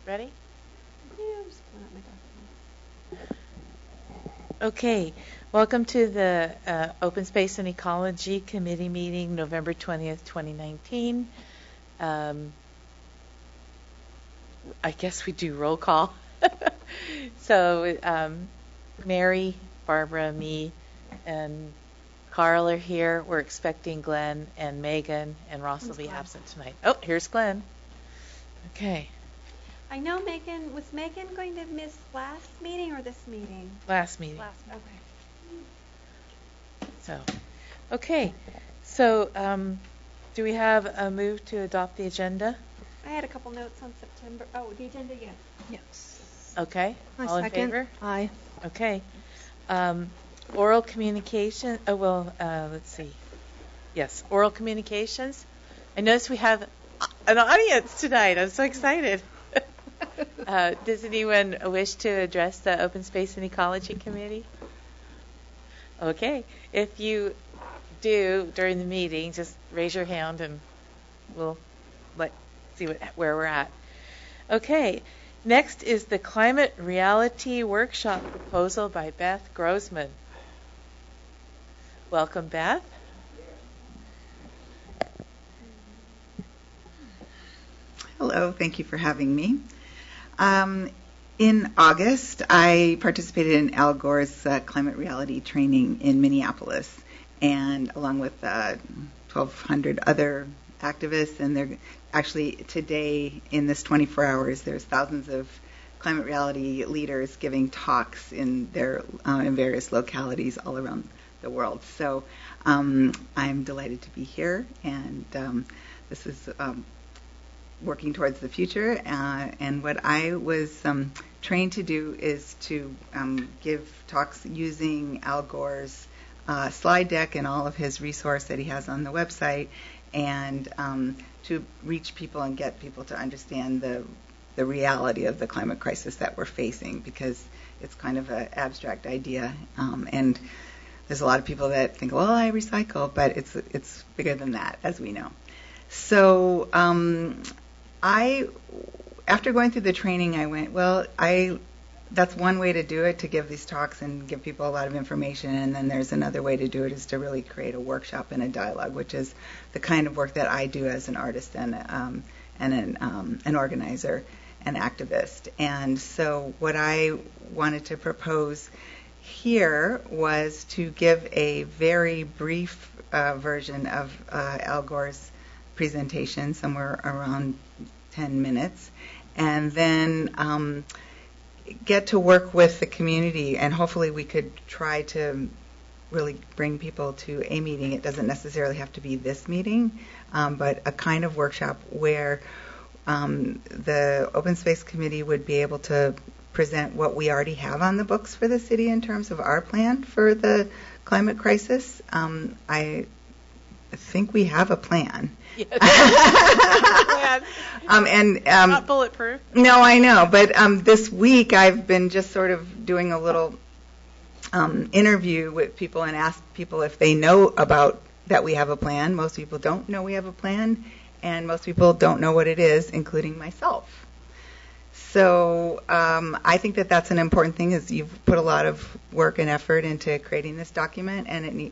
Ready? Yeah, I'm just pulling up my document. Okay. Welcome to the Open Space and Ecology Committee meeting, November 20th, 2019. I guess we do roll call. So Mary, Barbara, me, and Carl are here. We're expecting Glenn and Megan, and Ross will be absent tonight. Oh, here's Glenn. Okay. I know Megan, was Megan going to miss last meeting or this meeting? Last meeting. Okay. Okay. So, do we have a move to adopt the agenda? I had a couple notes on September. Oh, the agenda, yes. Yes. Okay. All in favor? Aye. Okay. Oral communication. Let's see. Yes, oral communications. I notice we have an audience tonight. I'm so excited. Does anyone wish to address the Open Space and Ecology Committee? Okay. If you do during the meeting, just raise your hand and we'll see where we're at. Okay. Next is the Climate Reality Workshop proposal by Beth Grossman. Welcome, Beth. Hello, thank you for having me. In August, I participated in Al Gore's climate reality training in Minneapolis, and along with 1,200 other activists, and they're actually today in this 24 hours, there's thousands of climate reality leaders giving talks in their in various localities all around the world. So I'm delighted to be here, and this is working towards the future, and what I was trained to do is to give talks using Al Gore's slide deck and all of his resource that he has on the website, and to reach people and get people to understand the reality of the climate crisis that we're facing, because it's kind of an abstract idea, and there's a lot of people that think, well, I recycle, but it's bigger than that, as we know. So after going through the training, I went, well, that's one way to do it, to give these talks and give people a lot of information, and then there's another way to do it, is to really create a workshop and a dialogue, which is the kind of work that I do as an artist and an organizer and activist. And so what I wanted to propose here was to give a very brief version of Al Gore's presentation, somewhere around 10 minutes, and then get to work with the community, and hopefully we could try to really bring people to a meeting. It doesn't necessarily have to be this meeting, but a kind of workshop where the Open Space Committee would be able to present what we already have on the books for the city in terms of our plan for the climate crisis. I think we have a plan. Yes. Not bulletproof. No, I know. But this week I've been just sort of doing a little interview with people and asked people if they know about that we have a plan. Most people don't know we have a plan, and most people don't know what it is, including myself. So I think that that's an important thing, is you've put a lot of work and effort into creating this document, and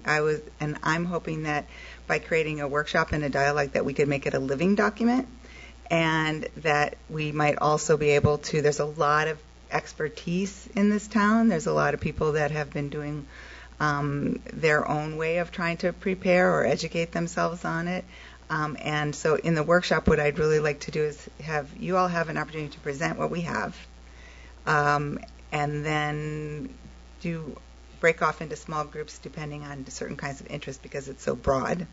I'm hoping that by creating a workshop and a dialogue that we could make it a living document, and that we might also be able to, there's a lot of expertise in this town. There's a lot of people that have been doing their own way of trying to prepare or educate themselves on it. And so in the workshop, what I'd really like to do is have you all have an opportunity to present what we have, and then break off into small groups depending on certain kinds of interest, because it's so broad,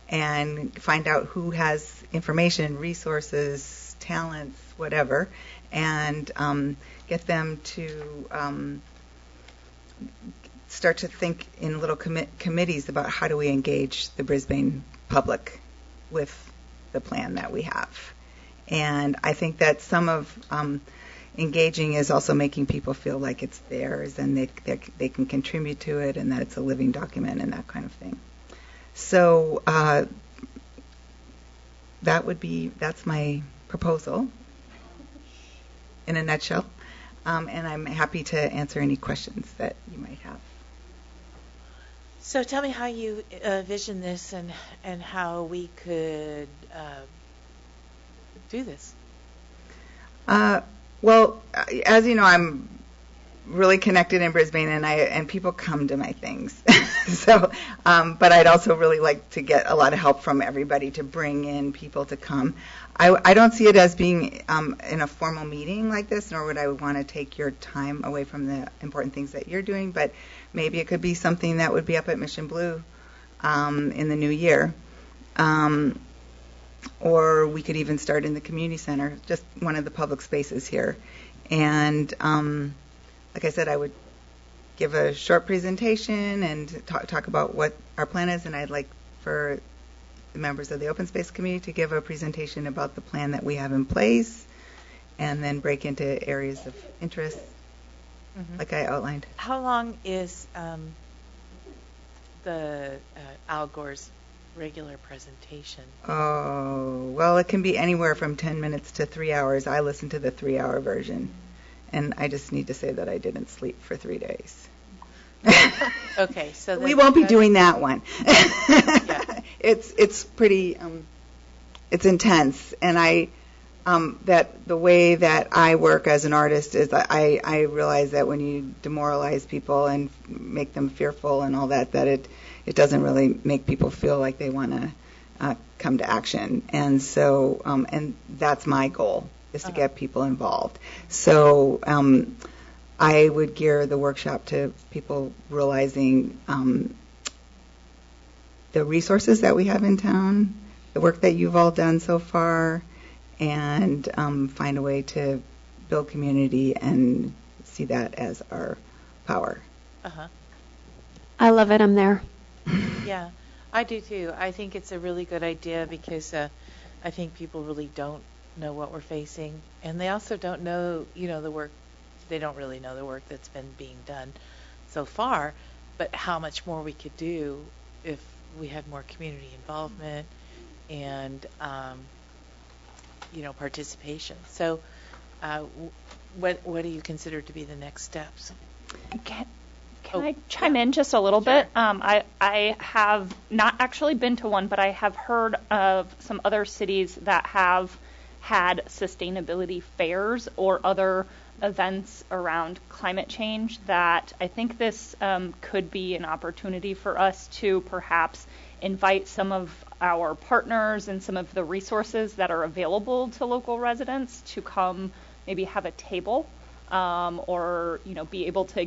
and find out who has information, resources, talents, whatever, and get them to start to think in little committees about how do we engage the Brisbane public with the plan that we have. And I think that some of engaging is also making people feel like it's theirs, and they can contribute to it, and that it's a living document and that kind of thing. So that's my proposal. in a nutshell. And I'm happy to answer any questions that you might have. So tell me how you vision this and how we could do this. Well, as you know, I'm really connected in Brisbane, and people come to my things. So, but I'd also really like to get a lot of help from everybody to bring in people to come. I don't see it as being in a formal meeting like this, nor would I want to take your time away from the important things that you're doing, but maybe it could be something that would be up at Mission Blue in the new year. Or we could even start in the community center, just one of the public spaces here. And like I said, I would give a short presentation and talk about what our plan is, and I'd like for the members of the open space committee to give a presentation about the plan that we have in place, and then break into areas of interest, like I outlined. How long is the Al Gore's regular presentation? Oh, well, it can be anywhere from 10 minutes to 3 hours. I listened to the 3-hour version, and I just need to say that I didn't sleep for 3 days. Okay, so we won't be doing that one. Yeah. It's pretty it's intense, and that the way that I work as an artist is that I realize that when you demoralize people and make them fearful and all that it doesn't really make people feel like they want to come to action. And so and that's my goal, is to get people involved. So I would gear the workshop to people realizing the resources that we have in town, the work that you've all done so far, and find a way to build community and see that as our power. I love it. I'm there. Yeah, I do too. I think it's a really good idea because I think people really don't know what we're facing, and they also don't know, the work. They don't really know the work that's been being done so far, but how much more we could do if we had more community involvement and participation. So what do you consider to be the next steps? Can I chime in just a little bit? I have not actually been to one, but I have heard of some other cities that have had sustainability fairs or other events around climate change, that I think this could be an opportunity for us to perhaps invite some of our partners and some of the resources that are available to local residents to come maybe have a table or be able to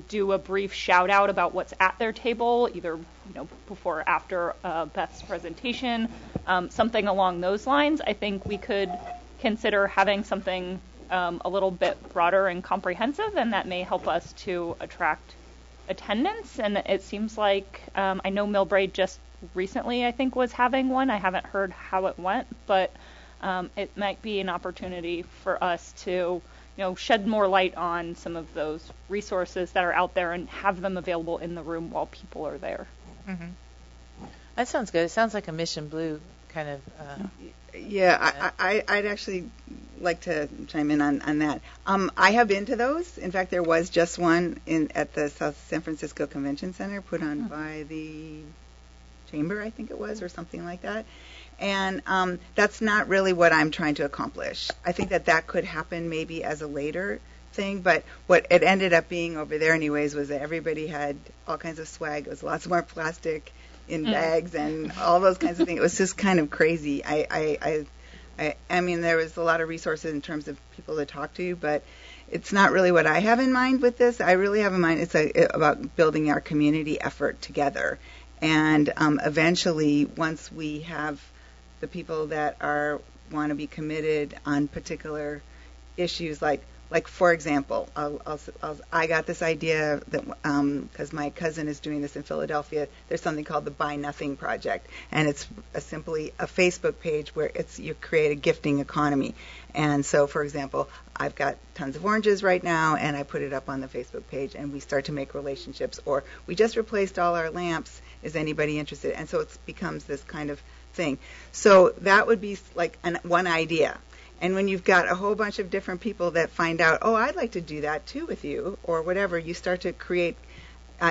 do a brief shout out about what's at their table, either before or after Beth's presentation, something along those lines. I think we could consider having something a little bit broader and comprehensive, and that may help us to attract attendance. And it seems like I know Millbrae just recently, I think, was having one. I haven't heard how it went, but it might be an opportunity for us to shed more light on some of those resources that are out there and have them available in the room while people are there. That sounds good. It sounds like a Mission Blue kind of I'd actually like to chime in on that. I have been to those. In fact, there was just one at the South San Francisco Convention Center put on by the Chamber, I think it was, or something like that. And that's not really what I'm trying to accomplish. I think that could happen maybe as a later thing, but what it ended up being over there anyways was that everybody had all kinds of swag. It was lots more plastic in bags and all those kinds of things. It was just kind of crazy. I mean, there was a lot of resources in terms of people to talk to, but it's not really what I have in mind with this. I really have in mind it's about building our community effort together. And eventually, once we have the people that want to be committed on particular issues, like for example, I got this idea that because my cousin is doing this in Philadelphia, there's something called the Buy Nothing Project, and it's simply a Facebook page where you create a gifting economy. And so, for example, I've got tons of oranges right now, and I put it up on the Facebook page, and we start to make relationships. Or we just replaced all our lamps. Is anybody interested? And so it becomes this kind of thing. So that would be like one idea. And when you've got a whole bunch of different people that find out, oh, I'd like to do that too with you, or whatever, you start to create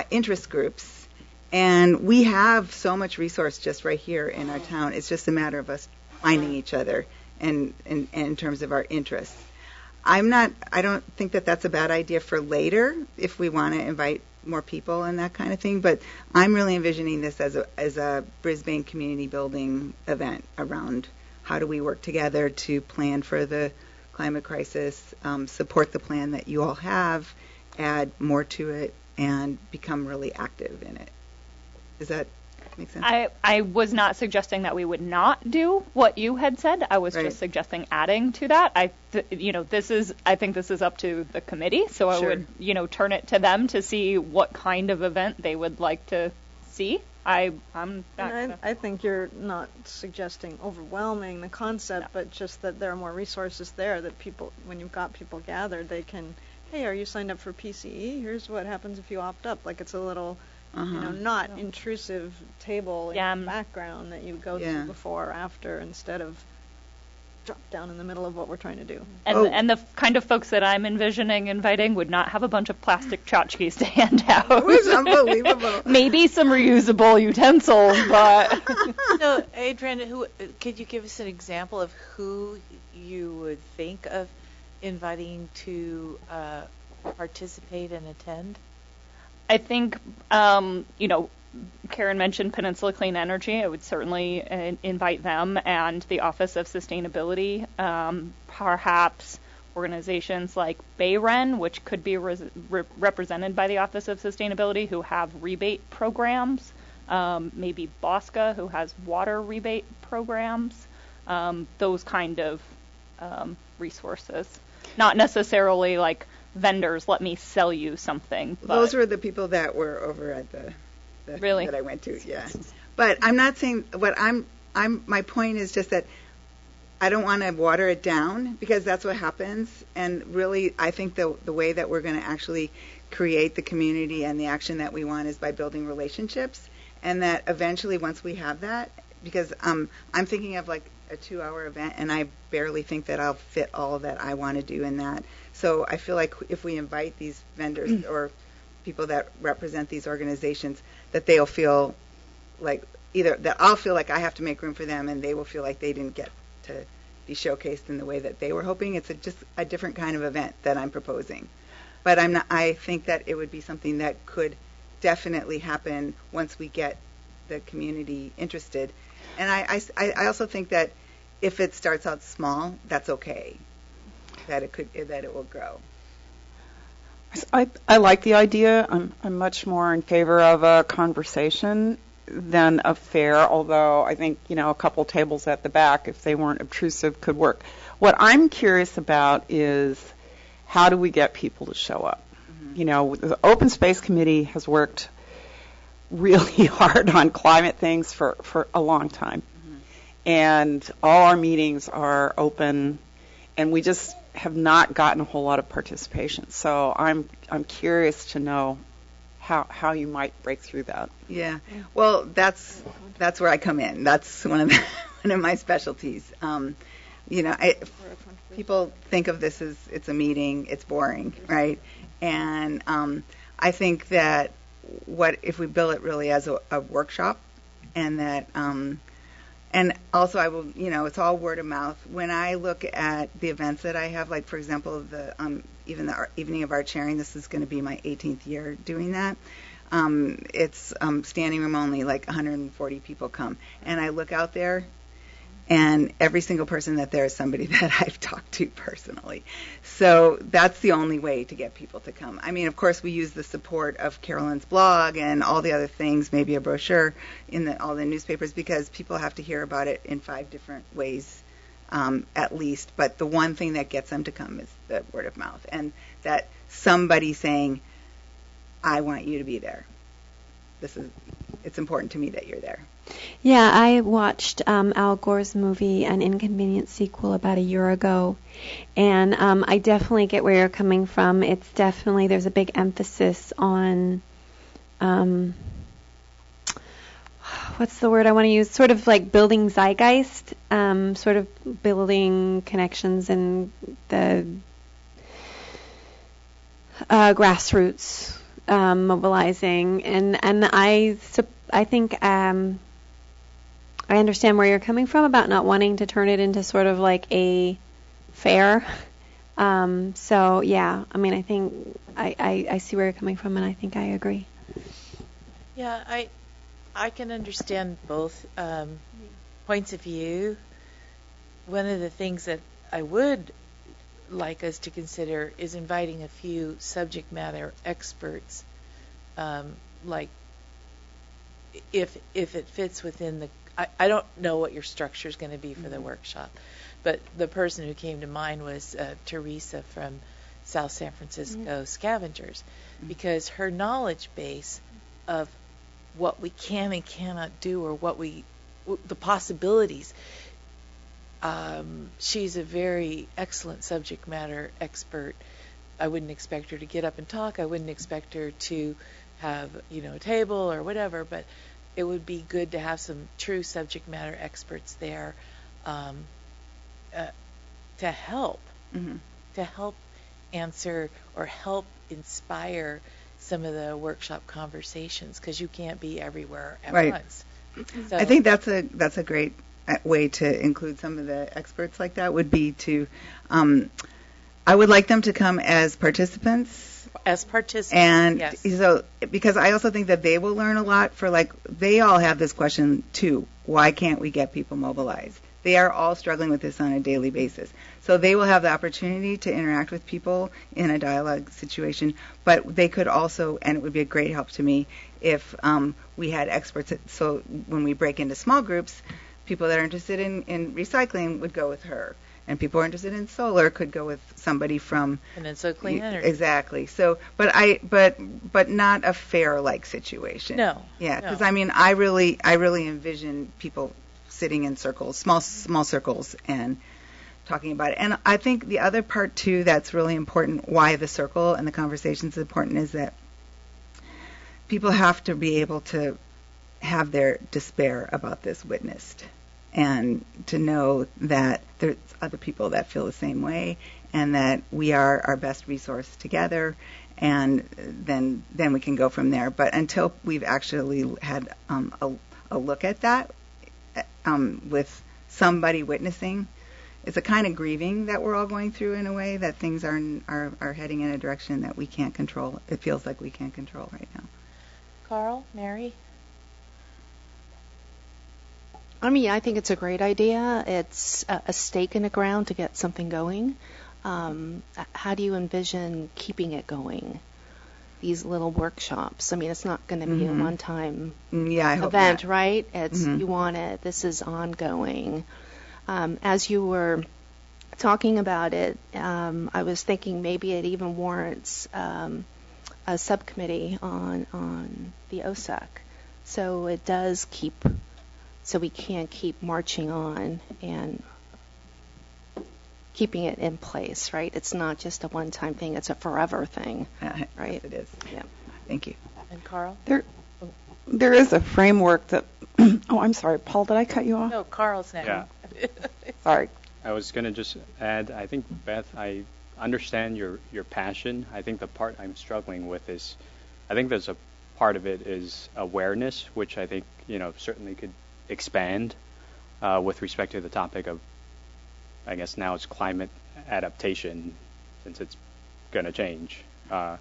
interest groups. And we have so much resource just right here in our town. It's just a matter of us finding each other and in terms of our interests. I don't think that that's a bad idea for later if we want to invite more people and that kind of thing. But I'm really envisioning this as a Brisbane community building event around how do we work together to plan for the climate crisis, support the plan that you all have, add more to it, and become really active in it. Does that make sense? I was not suggesting that we would not do what you had said. I was just suggesting adding to that. I think this is up to the committee, so I would, turn it to them to see what kind of event they would like to see. I think you're not suggesting overwhelming the concept, but just that there are more resources there that people, when you've got people gathered, they can, hey, are you signed up for PCE? Here's what happens if you opt up. Like it's a little, not intrusive table in the background that you go to before or after instead of drop down in the middle of what we're trying to do. And the kind of folks that I'm envisioning inviting would not have a bunch of plastic tchotchkes to hand out. It was unbelievable. Maybe some reusable utensils, but... So, Adrian, could you give us an example of who you would think of inviting to participate and attend? I think, Karen mentioned Peninsula Clean Energy. I would certainly invite them and the Office of Sustainability, perhaps organizations like BayRen, which could be represented by the Office of Sustainability, who have rebate programs, maybe Bosca, who has water rebate programs, those kind of resources. Not necessarily like vendors, let me sell you something. But those were the people that were over at the really? That I went to, yeah. But I'm not saying my point is just that I don't want to water it down because that's what happens. And really, I think the way that we're going to actually create the community and the action that we want is by building relationships. And that eventually, once we have that, because I'm thinking of like a 2-hour event, and I barely think that I'll fit all that I want to do in that. So I feel like if we invite these vendors or people that represent these organizations, that they'll feel like either that I'll feel like I have to make room for them, and they will feel like they didn't get to be showcased in the way that they were hoping. It's just a different kind of event that I'm proposing. But I think that it would be something that could definitely happen once we get the community interested. And I also think that if it starts out small, that's okay. That it will grow. I like the idea. I'm much more in favor of a conversation than a fair, although I think, a couple tables at the back, if they weren't obtrusive, could work. What I'm curious about is how do we get people to show up? Mm-hmm. The Open Space Committee has worked really hard on climate things for a long time. Mm-hmm. And all our meetings are open, and we just have not gotten a whole lot of participation. So I'm curious to know how you might break through that. Yeah. Well, that's where I come in. That's one of my specialties. People think of this as it's a meeting, it's boring, right? And I think that if we bill it really as a workshop, and that and also I will, it's all word of mouth. When I look at the events that I have, like for example, even the evening of art sharing, this is going to be my 18th year doing that. It's standing room only, like 140 people come, and I look out there, and every single person that there is somebody that I've talked to personally. So that's the only way to get people to come. I mean, of course, we use the support of Carolyn's blog and all the other things, maybe a brochure in all the newspapers, because people have to hear about it in 5 different ways at least. But the one thing that gets them to come is the word of mouth, and that somebody saying, I want you to be there. It's important to me that you're there. Yeah, I watched Al Gore's movie, An Inconvenient Sequel, about a year ago, and I definitely get where you're coming from. It's definitely, there's a big emphasis on, what what's the word I want to use? Sort of like building zeitgeist, sort of building connections in the grassroots, mobilizing, and I think I understand where you're coming from about not wanting to turn it into sort of like a fair. So yeah, I mean, I think I see where you're coming from, and I think I agree. Yeah, I can understand both points of view. One of the things that I would like us to consider is inviting a few subject matter experts, like if it fits within the. I don't know what your structure is going to be for the workshop, but the person who came to mind was Teresa from South San Francisco Scavengers, because her knowledge base of what we can and cannot do, or the possibilities. She's a very excellent subject matter expert. I wouldn't expect her to get up and talk. I wouldn't expect her to have, a table or whatever, but it would be good to have some true subject matter experts there to help answer or help inspire some of the workshop conversations, because you can't be everywhere at once. So, I think that's a great way to include some of the experts like that would be to, I would like them to come as participants. And yes. So, because I also think that they will learn a lot they all have this question too. Why can't we get people mobilized? They are all struggling with this on a daily basis. So they will have the opportunity to interact with people in a dialogue situation, but they could also, and it would be a great help to me, if we had experts. So when we break into small groups, people that are interested in recycling would go with her, and people who are interested in solar could go with somebody from Peninsula Clean Energy. Exactly. So, but not a fair-like situation. No. Yeah, because I mean, I really envision people sitting in circles, small circles, and talking about it. And I think the other part too that's really important, why the circle and the conversation is important, is that people have to be able to have their despair about this witnessed, and to know that there's other people that feel the same way, and that we are our best resource together, and then we can go from there. But until we've actually had a look at that with somebody witnessing, it's a kind of grieving that we're all going through, in a way that things are heading in a direction that we can't control. It feels like we can't control right now. Carl, Mary? I mean, I think it's a great idea. It's a stake in the ground to get something going. How do you envision keeping it going? These little workshops. I mean, it's not going to be a one-time event, right? It's you want it. This is ongoing. As you were talking about it, I was thinking maybe it even warrants a subcommittee on the OSEC, so it does keep. So we can keep marching on and keeping it in place, right? It's not just a one-time thing; it's a forever thing, right? Yes, it is. Yeah. Thank you. And Carl? There is a framework that. Oh, I'm sorry, Paul. Did I cut you off? No, Carl's next. Yeah. Sorry. I was going to just add, I think, Beth, I understand your passion. I think the part I'm struggling with is, I think there's a part of it is awareness, which I think, certainly could expand with respect to the topic of, I guess now it's climate adaptation, since it's going to change. But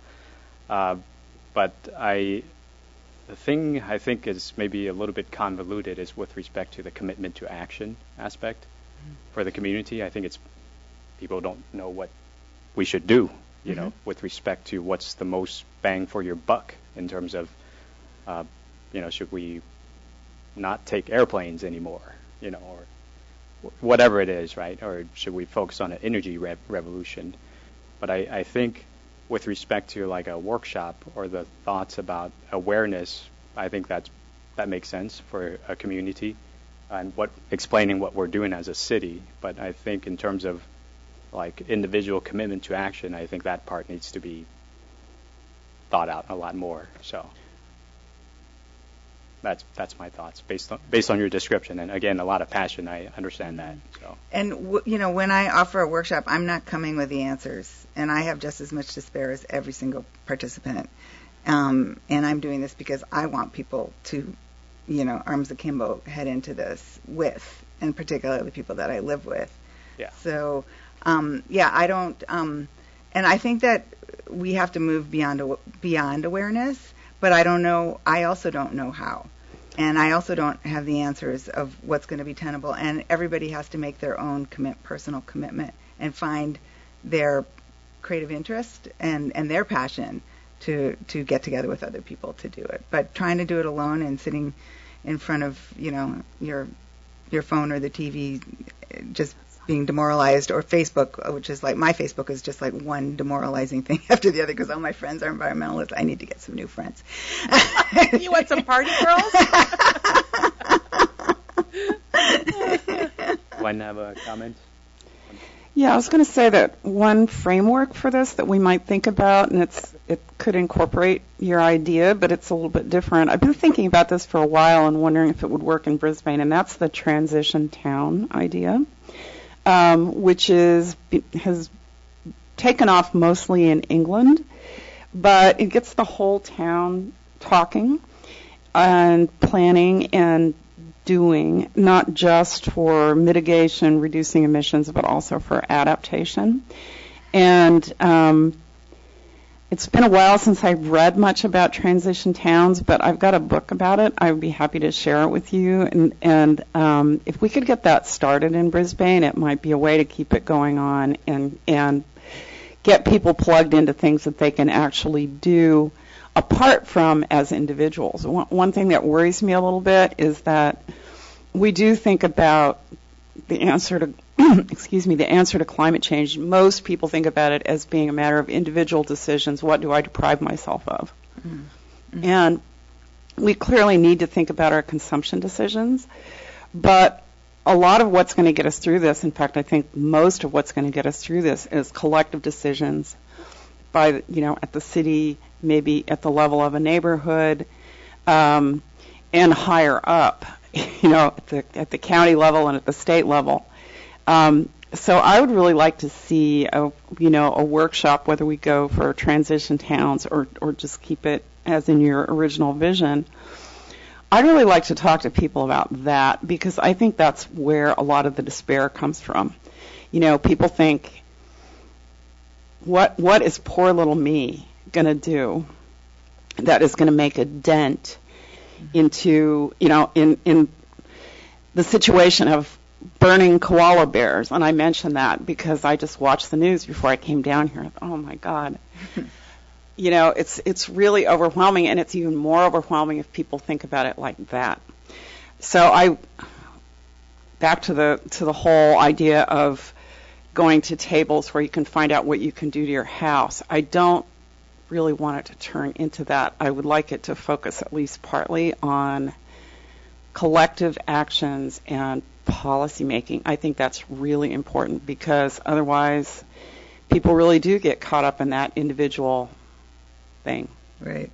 the thing I think is maybe a little bit convoluted is with respect to the commitment to action aspect for the community. I think it's people don't know what we should do, with respect to what's the most bang for your buck in terms of, should we not take airplanes anymore, or whatever it is, right? Or should we focus on an energy revolution? But I think with respect to like a workshop or the thoughts about awareness, I think that makes sense for a community and explaining what we're doing as a city. But I think in terms of like individual commitment to action, I think that part needs to be thought out a lot more. So That's my thoughts based on your description. And again, a lot of passion. I understand that. So. And when I offer a workshop, I'm not coming with the answers, and I have just as much despair as every single participant. And I'm doing this because I want people to, arms akimbo, head into this with, and particularly people that I live with. Yeah. So, I don't, and I think that we have to move beyond awareness, but I also don't know how. And I also don't have the answers of what's going to be tenable. And everybody has to make their own personal commitment and find their creative interest and their passion to get together with other people to do it. But trying to do it alone and sitting in front of, your phone or the TV, just being demoralized, or Facebook, which is like, my Facebook is just like one demoralizing thing after the other because all my friends are environmentalists. I need to get some new friends. You want some party girls? Gwen, have a comment? Yeah, I was going to say that one framework for this that we might think about, and it could incorporate your idea, but it's a little bit different. I've been thinking about this for a while and wondering if it would work in Brisbane, and that's the transition town idea, which has taken off mostly in England, but it gets the whole town talking and planning and doing, not just for mitigation, reducing emissions, but also for adaptation. And it's been a while since I've read much about transition towns, but I've got a book about it. I would be happy to share it with you. And if we could get that started in Brisbane, it might be a way to keep it going on and get people plugged into things that they can actually do apart from as individuals. One thing that worries me a little bit is that we do think about the answer to the answer to climate change. Most people think about it as being a matter of individual decisions. What do I deprive myself of? Mm-hmm. And we clearly need to think about our consumption decisions, but a lot of what's going to get us through this, in fact, I think most of what's going to get us through this is collective decisions by, at the city, maybe at the level of a neighborhood, and higher up, at the county level and at the state level. So I would really like to see a workshop, whether we go for transition towns or just keep it as in your original vision. I'd really like to talk to people about that because I think that's where a lot of the despair comes from. People think, what is poor little me going to do that is going to make a dent into, in the situation of burning koala bears? And I mention that because I just watched the news before I came down here. Oh my God. It's really overwhelming, and it's even more overwhelming if people think about it like that. So back to the whole idea of going to tables where you can find out what you can do to your house. I don't really want it to turn into that. I would like it to focus at least partly on collective actions and policy making. I think that's really important because otherwise people really do get caught up in that individual thing. Right.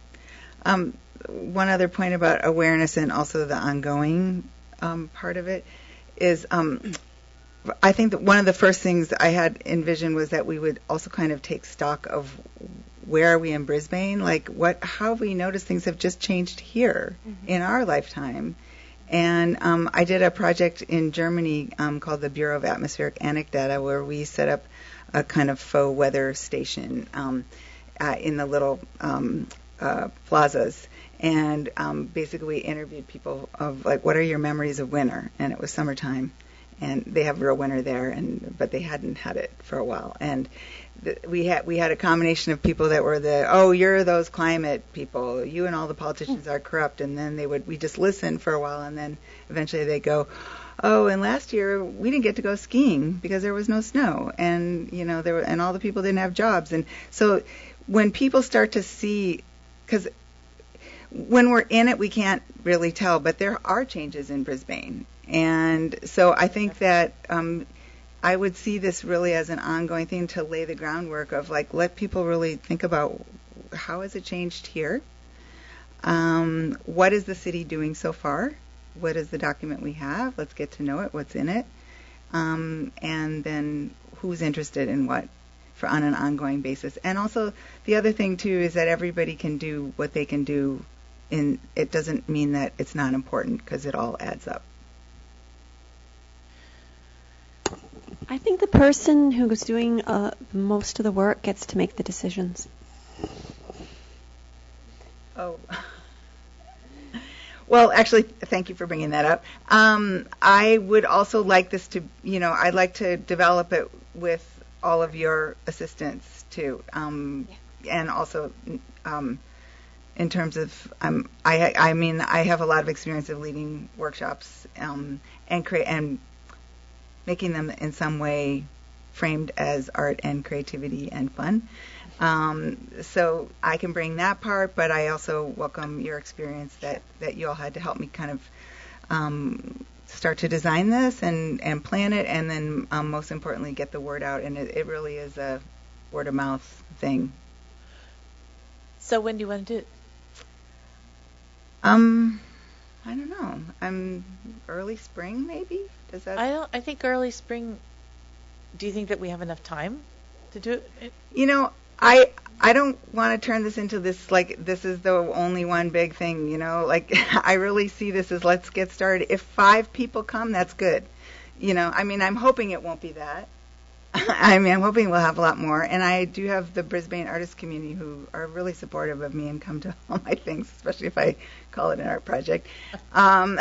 One other point about awareness and also the ongoing part of it is I think that one of the first things I had envisioned was that we would also kind of take stock of where are we in Brisbane? Like how have we noticed things have just changed here in our lifetime? And I did a project in Germany called the Bureau of Atmospheric Anecdata, where we set up a kind of faux weather station in the little plazas, and basically we interviewed people of like, what are your memories of winter? And it was summertime, and they have real winter there, but they hadn't had it for a while. And we had a combination of people that were you're those climate people, you and all the politicians are corrupt, and then we just listen for a while, and then eventually they go, oh, and last year we didn't get to go skiing because there was no snow, and and all the people didn't have jobs. And so when people start to see, because when we're in it we can't really tell, but there are changes in Brisbane, and so I think that I would see this really as an ongoing thing to lay the groundwork of let people really think about how has it changed here, What is the city doing so far? What is the document we have? Let's get to know it. What's in it? And then who's interested in what on an ongoing basis. And also the other thing too is that everybody can do what they can do. It doesn't mean that it's not important, because it all adds up. I think the person who's doing most of the work gets to make the decisions. Oh. Well, actually, thank you for bringing that up. I would also like this to, I'd like to develop it with all of your assistants too, and also in terms of, I have a lot of experience of leading workshops and making them in some way framed as art and creativity and fun. So I can bring that part, but I also welcome your experience that you all had to help me kind of start to design this and plan it, and then most importantly get the word out. And it really is a word of mouth thing. So when do you want to do it? I don't know. Early spring maybe. Does that? I think early spring. Do you think that we have enough time to do it? I don't want to turn this into this, like, this is the only one big thing, like, I really see this as let's get started. If 5 people come, that's good. I'm hoping it won't be that. I'm hoping we'll have a lot more. And I do have the Brisbane artist community who are really supportive of me and come to all my things, especially if I call it an art project. But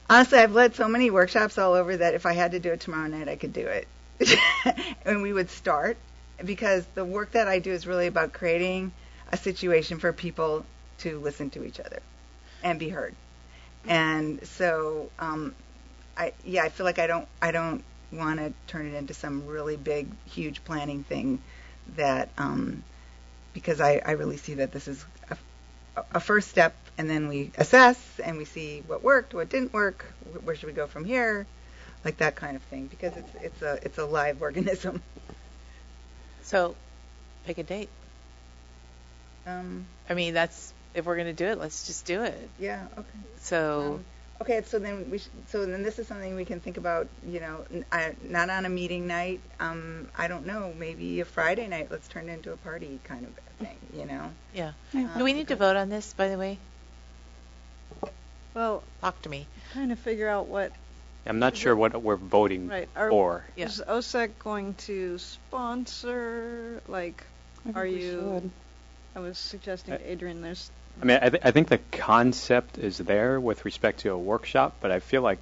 honestly, I've led so many workshops all over that if I had to do it tomorrow night, I could do it. And we would start, because the work that I do is really about creating a situation for people to listen to each other and be heard. And so, I feel like I don't want to turn it into some really big, huge planning thing that, because I really see that this is a first step, and then we assess and we see what worked, what didn't work, where should we go from here, like that kind of thing, because it's a live organism. So, pick a date. That's, if we're going to do it, let's just do it. Yeah. Okay. So. Okay. So then this is something we can think about. Not on a meeting night. I don't know. Maybe a Friday night. Let's turn it into a party kind of thing. Yeah. Do we need to vote on this, by the way? Well, talk to me. Trying to figure out what. I'm not sure what we're voting for. Is OSEC going to sponsor? Are you? Should. I was suggesting to Adrian. I think the concept is there with respect to a workshop, but I feel like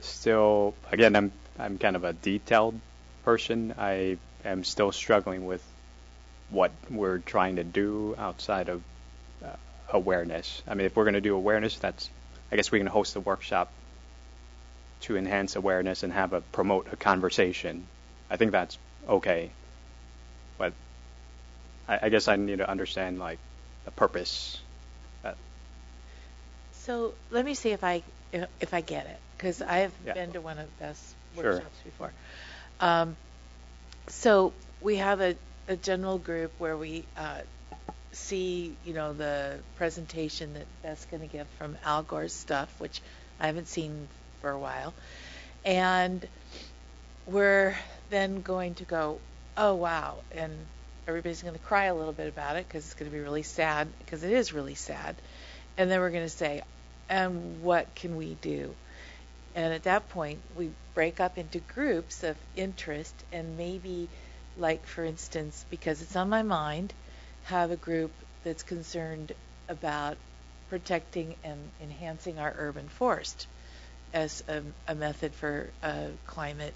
still, again, I'm kind of a detailed person. I am still struggling with what we're trying to do outside of awareness. If we're going to do awareness, I guess we can host a workshop to enhance awareness and promote a conversation. I think that's okay, but I guess I need to understand the purpose. So let me see if I get it, because I have been to one of Beth's workshops before. So we have a general group where we see the presentation that Beth's going to give from Al Gore's stuff, which I haven't seen for a while, and we're then going to go, oh wow, and everybody's going to cry a little bit about it because it's going to be really sad, because it is really sad. And then we're going to say, and what can we do? And at that point, we break up into groups of interest, and maybe, for instance, because it's on my mind, have a group that's concerned about protecting and enhancing our urban forest as a method for climate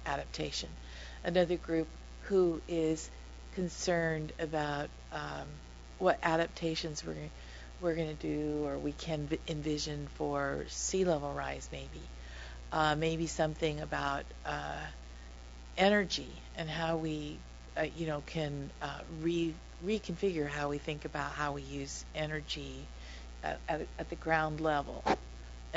adaptation. Another group who is concerned about what adaptations we're going to do, or we can envision for sea level rise, maybe something about energy and how we can reconfigure how we think about how we use energy at the ground level,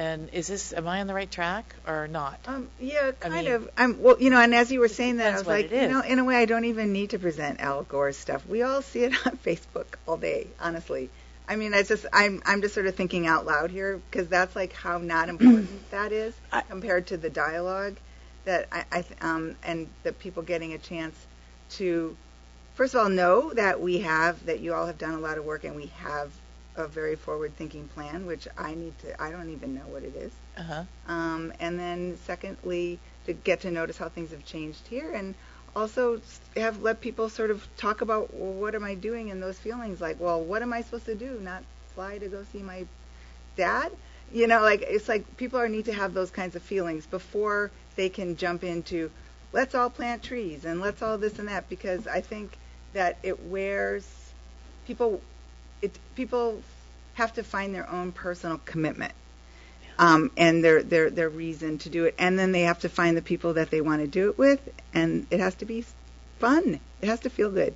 And am I on the right track or not? Yeah, I kind mean, of. Well, and as you were saying that, I was depends what like, it is. in a way, I don't even need to present Al Gore's stuff. We all see it on Facebook all day, honestly. I mean, it's just, I'm just sort of thinking out loud here, because that's like how not important that is compared to the dialogue that and the people getting a chance to, first of all, know that that you all have done a lot of work, and we have a very forward-thinking plan, which I don't even know what it is. Uh-huh. And then secondly, to get to notice how things have changed here, and also let people sort of talk about, well, what am I doing, and those feelings like, well, what am I supposed to do? Not fly to go see my dad? It's like people need to have those kinds of feelings before they can jump into, let's all plant trees and let's all this and that, because I think that it wears people have to find their own personal commitment, and their reason to do it, and then they have to find the people that they want to do it with, and it has to be fun. It has to feel good.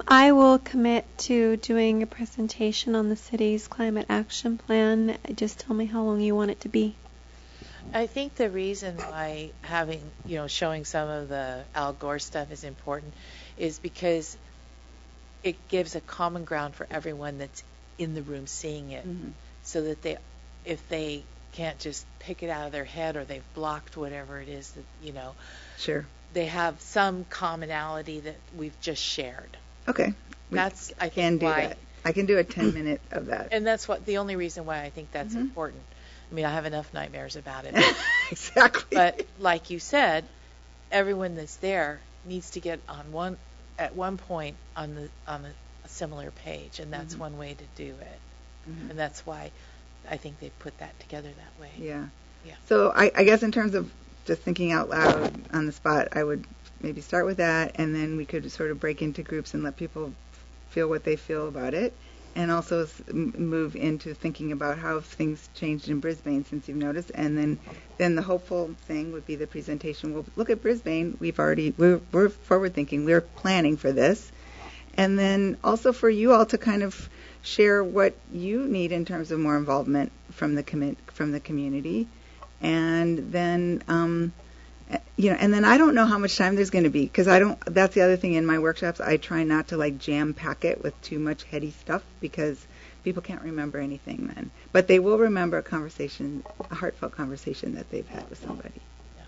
I will commit to doing a presentation on the city's climate action plan. Just tell me how long you want it to be. I think the reason why showing some of the Al Gore stuff is important is because it gives a common ground for everyone that's in the room seeing it, so that if they can't just pick it out of their head, or they've blocked whatever it is that, Sure. they have some commonality that we've just shared. Okay. That's, I can think, do why. that. I can do a 10-minute of that. And that's the only reason why I think that's important. I mean, I have enough nightmares about it. Exactly. But like you said, everyone that's there needs to get at one point on a similar page, and that's one way to do it. And that's why I think they put that together that way. Yeah. Yeah. So I guess in terms of just thinking out loud on the spot, I would maybe start with that, and then we could sort of break into groups and let people feel what they feel about it, and also move into thinking about how things changed in Brisbane since you've noticed, and then the hopeful thing would be the presentation. We'll look at Brisbane. We're forward thinking. We're planning for this, and then also for you all to kind of share what you need in terms of more involvement from the community, and then and then I don't know how much time there's going to be, because that's the other thing in my workshops. I try not to jam pack it with too much heady stuff, because people can't remember anything then, but they will remember a heartfelt conversation that they've had with somebody. Yeah.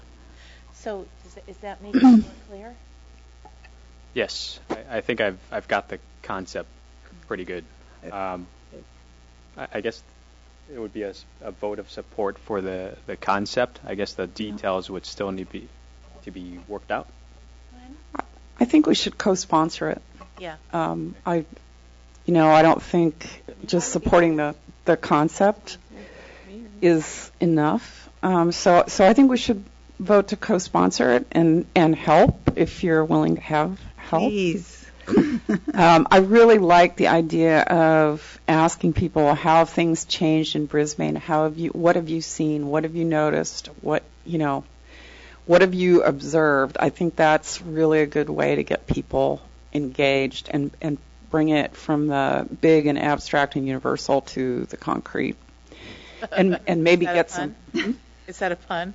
So is that making it more clear? Yes, I think I've got the concept pretty good. I guess it would be a vote of support for the concept. I guess the details would still need to be worked out. I think we should co-sponsor it. Yeah. I don't think just supporting the concept is enough. So I think we should vote to co-sponsor it and help if you're willing to have help. Please. I really like the idea of asking people how have things changed in Brisbane. What have you seen? What have you noticed? What have you observed? I think that's really a good way to get people engaged and bring it from the big and abstract and universal to the concrete, and maybe get some. Is that a pun?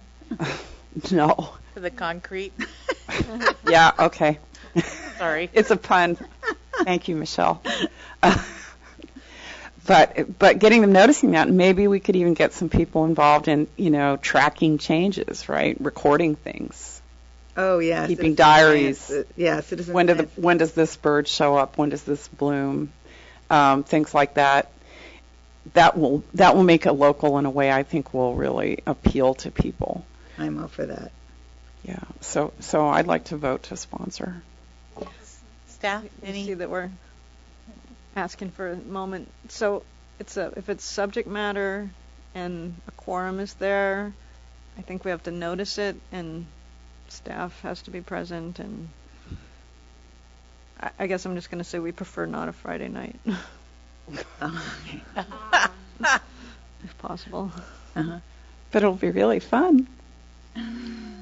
No. For the concrete. Yeah. Okay. Sorry. It's a pun. Thank you, Michelle. But getting them noticing that, maybe we could even get some people involved in, tracking changes, right? Recording things. Oh, yeah. Keeping diaries. Citizen when does this bird show up? When does this bloom? Things like that. That will make it local in a way I think will really appeal to people. I'm all for that. Yeah. So I'd like to vote to sponsor. Staff, You see that we're asking for a moment. So if it's subject matter and a quorum is there, I think we have to notice it, and staff has to be present. And I guess I'm just going to say we prefer not a Friday night, if possible. But it'll be really fun.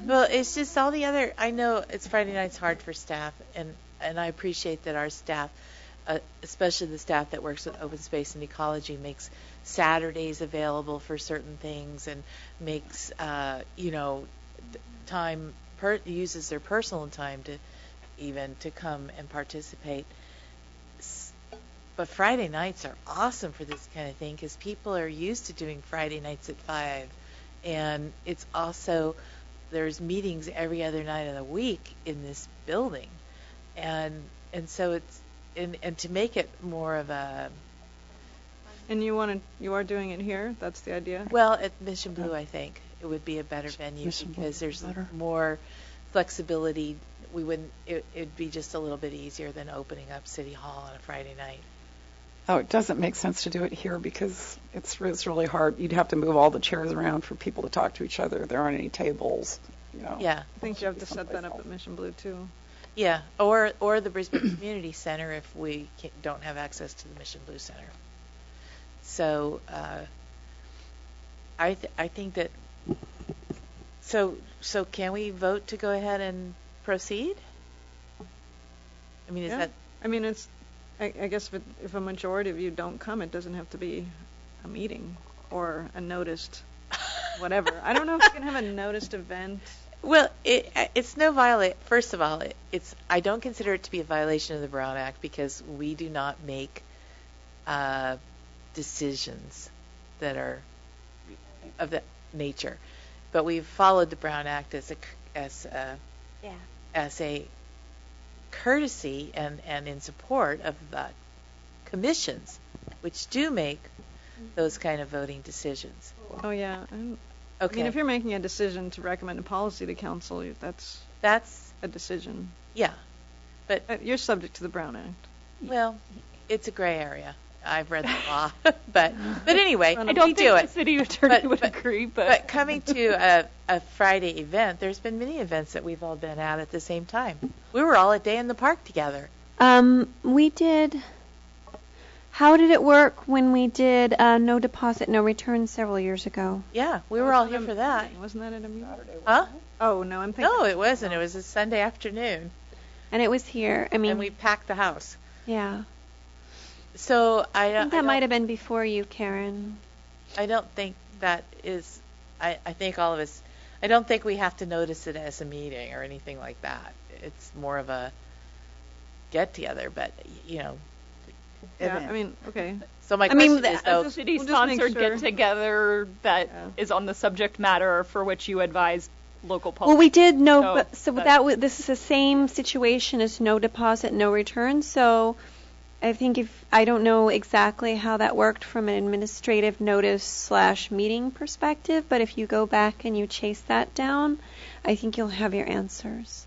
Well, it's just all the other. I know it's Friday night's hard for staff, and I appreciate that our staff, especially the staff that works with open space and ecology, makes Saturdays available for certain things and makes, time, uses their personal time to come and participate. But Friday nights are awesome for this kind of thing because people are used to doing Friday nights at 5. And it's also, there's meetings every other night of the week in this building. And so it's, and to make it more of a... And you are doing it here? That's the idea? Well, at Mission Blue, I think it would be a better venue because there's more flexibility. It'd be just a little bit easier than opening up City Hall on a Friday night. Oh, it doesn't make sense to do it here because it's really hard. You'd have to move all the chairs around for people to talk to each other. There aren't any tables, Yeah. I think you have to set that up at Mission Blue, too. Yeah, or the Brisbane Community Center if we don't have access to the Mission Blue Center. So I think that so can we vote to go ahead and proceed? I mean, is that? I mean, it's. I guess if a majority of you don't come, it doesn't have to be a meeting or a noticed whatever. I don't know if you can have a noticed event. Well, it's no violate. First of all, I don't consider it to be a violation of the Brown Act because we do not make decisions that are of that nature. But we've followed the Brown Act as a courtesy and in support of the commissions, which do make those kind of voting decisions. Oh yeah. Okay. I mean, if you're making a decision to recommend a policy to council, that's a decision. Yeah, but you're subject to the Brown Act. Well, it's a gray area. I've read the law, but anyway, I don't think the city attorney would agree. But coming to a Friday event, there's been many events that we've all been at the same time. We were all a day in the park together. We did. How did it work when we did no deposit, no return several years ago? Yeah, we were all here for that. Wasn't that at a meeting? Huh? Oh no, I'm thinking. No, it wasn't. It was a Sunday afternoon. And it was here. I mean, and we packed the house. Yeah. So I think that might have been before you, Karen. I don't think that is. I think all of us. I don't think we have to notice it as a meeting or anything like that. It's more of a get together, but Yeah, I mean, okay. So my question is, though, the city-sponsored get-together that is on the subject matter for which you advise local policy. Well, we did know, this is the same situation as no deposit, no return. So I think I don't know exactly how that worked from an administrative notice / meeting perspective, but if you go back and you chase that down, I think you'll have your answers.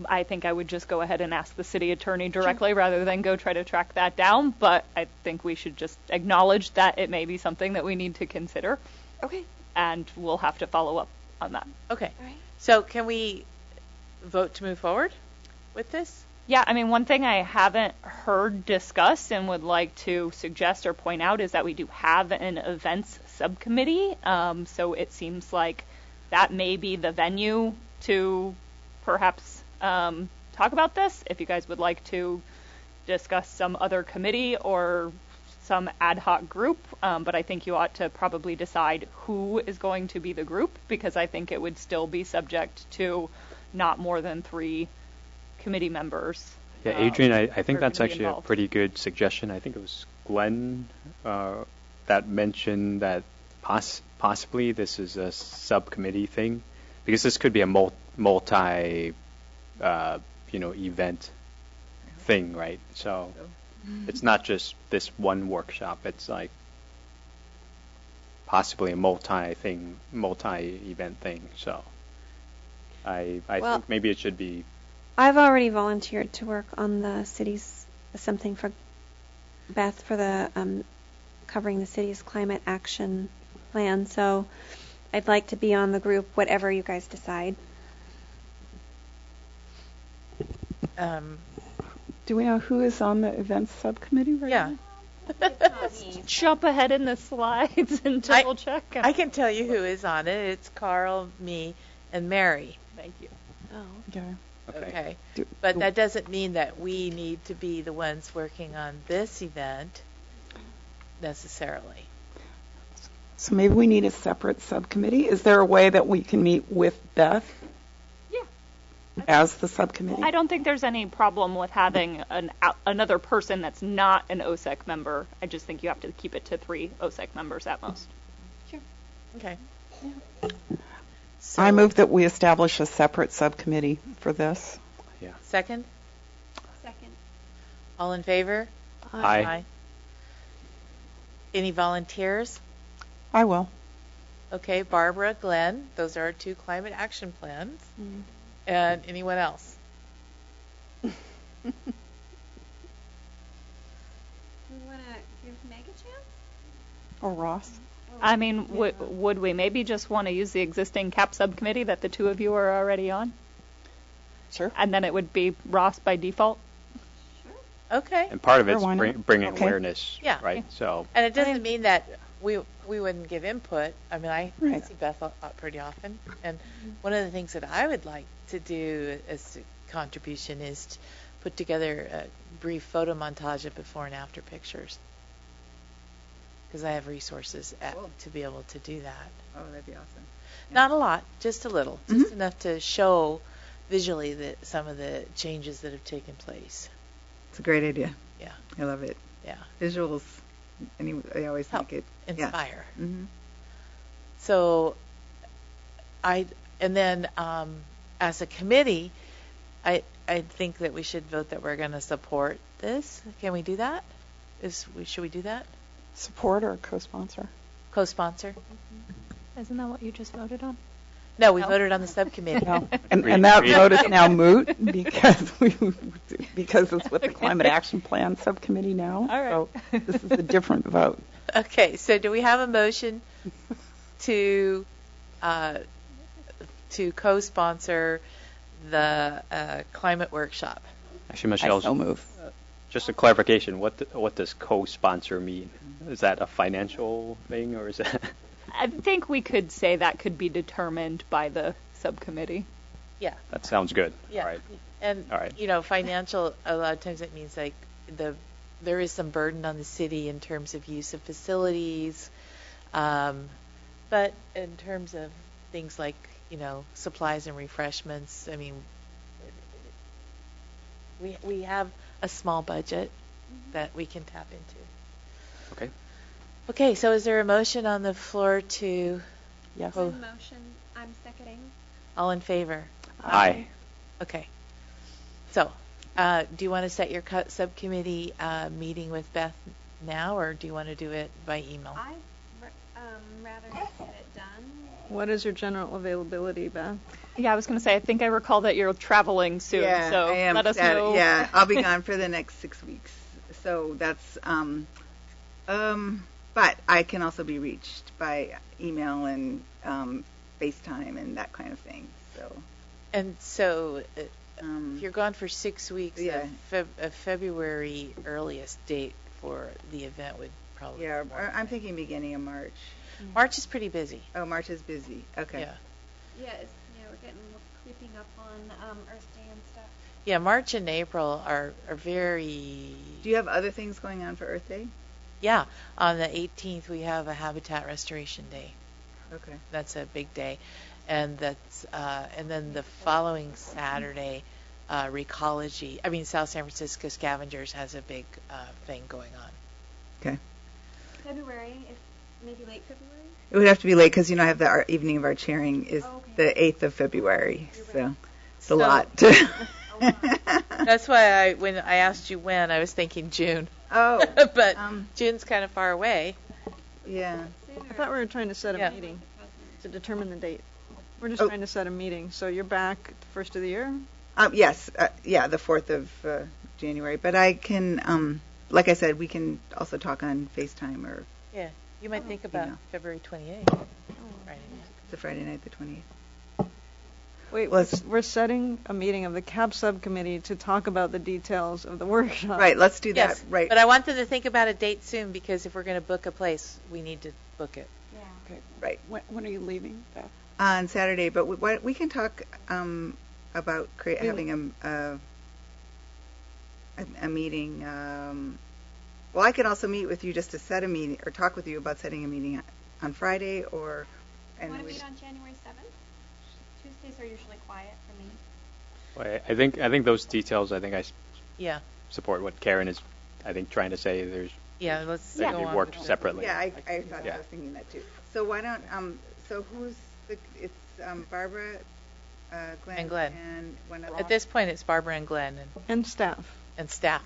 I think I would just go ahead and ask the city attorney directly rather than go try to track that down, but I think we should just acknowledge that it may be something that we need to consider. Okay. And we'll have to follow up on that. Okay. All right. So can we vote to move forward with this? Yeah, I mean, one thing I haven't heard discussed and would like to suggest or point out is that we do have an events subcommittee. So it seems like that may be the venue to perhaps talk about this. If you guys would like to discuss some other committee or some ad hoc group, but I think you ought to probably decide who is going to be the group because I think it would still be subject to not more than 3 committee members. Yeah, Adrian, I think that's actually a pretty good suggestion. I think it was Glenn that mentioned that possibly this is a subcommittee thing because this could be a multi event thing, right? So it's not just this one workshop. It's like possibly a multi-event thing. So I think maybe it should be. I've already volunteered to work on the city's something for Beth for the covering the city's climate action plan. So I'd like to be on the group, whatever you guys decide. Do we know who is on the events subcommittee right now? Jump ahead in the slides and double check. I can tell you who is on it. It's Carl, me, and Mary. Thank you. Okay. Okay. But that doesn't mean that we need to be the ones working on this event necessarily. So maybe we need a separate subcommittee. Is there a way that we can meet with Beth? Yeah. As the subcommittee? I don't think there's any problem with having another person that's not an OSEC member. I just think you have to keep it to 3 OSEC members at most. Okay. I move that we establish a separate subcommittee for this. Yeah. Second? Second. All in favor? Aye. Any volunteers? I will. Okay, Barbara, Glenn, those are our 2 climate action plans. And anyone else? We want to give Meg a chance? Or Ross. I mean, would we maybe just want to use the existing CAP subcommittee that the 2 of you are already on? Sure. And then it would be Ross by default? Okay. And part of it's Sure, why not? bringing Okay. awareness, Yeah. right? So And it doesn't mean that we wouldn't give input. I mean, I Right. see Beth pretty often. And one of the things that I would like to do as a contribution is to put together a brief photo montage of before and after pictures. Because I have resources to be able to do that. Oh, that'd be awesome. Not a lot, just a little. Just enough to show visually some of the changes that have taken place. It's a great idea. Yeah. I love it. Yeah. Visuals, I always Help. think it. Inspire. Yeah. Mm-hmm. So as a committee, I think that we should vote that we're going to support this. Can we do that? Should we do that? Support or co-sponsor? Co-sponsor? Isn't that what you just voted on? No, we voted on the subcommittee. No. And that vote is now moot because it's with the Climate Action Plan subcommittee now. All right. So this is a different vote. Okay, so do we have a motion to co-sponsor the climate workshop? actually, Michelle, I so move. just a clarification. What does co-sponsor mean? Is that a financial thing, or is that? I think we could say that could be determined by the subcommittee. Yeah. That sounds good. Yeah. All right. And, All right. financial, a lot of times it means like there is some burden on the city in terms of use of facilities. But in terms of things like, supplies and refreshments, I mean, we have a small budget that we can tap into. Okay. Okay, so is there a motion on the floor to, Yes. Motion, I'm seconding. all in favor? Aye. Okay. So, do you want to set your subcommittee meeting with Beth now, or do you want to do it by email? I'd rather get it done. What is your general availability, Beth? Yeah, I was going to say, I think I recall that you're traveling soon, Yeah, so I am. let us know. Yeah, I'll be gone for the next 6 weeks. So that's, but I can also be reached by email and FaceTime and that kind of thing. So, And so, if you're gone for 6 weeks, Yeah. a February earliest date for the event would probably yeah, be more I'm okay. thinking beginning of March. March is pretty busy. Oh, March is busy. Okay. Yeah. We're creeping up on Earth Day and stuff. Yeah, March and April are very... Do you have other things going on for Earth Day? Yeah, on the 18th we have a Habitat Restoration Day. Okay. That's a big day. And that's and then the following Saturday, Ecology, South San Francisco Scavengers has a big thing going on. Okay. February, maybe late February? It would have to be late because, I have the evening of our chairing is the 8th of February. So it's a lot. That's why when I asked you when, I was thinking June. Oh. But June's kind of far away. Yeah. I thought we were trying to set a Yeah. meeting to determine the date. We're just Oh. trying to set a meeting. So you're back the first of the year? Yes. The 4th of January. But I can, like I said, we can also talk on FaceTime or Yeah, you might think about February 28th. Right. the Friday night, the 28th. Wait, Well, we're setting a meeting of the CAP subcommittee to talk about the details of the workshop. Right. Let's do that. Yes, Right. but I want them to think about a date soon because if we're going to book a place, we need to book it. Okay. Right. When are you leaving, Beth? On Saturday, but we can talk about having a meeting. Well, I can also meet with you just to set a meeting or talk with you about setting a meeting on Friday, or? Want to meet on January 7th? Tuesdays are usually quiet for me. Well, I think those details. I think Yeah. support what Karen is. I think trying to say there's. Yeah, let's They go on. work with it. separately. Yeah, I thought Yeah. I was thinking that too. So why don't, so who's it's Barbara, Glenn. And Glenn. And one other. At this point, it's Barbara and Glenn And staff. and staff.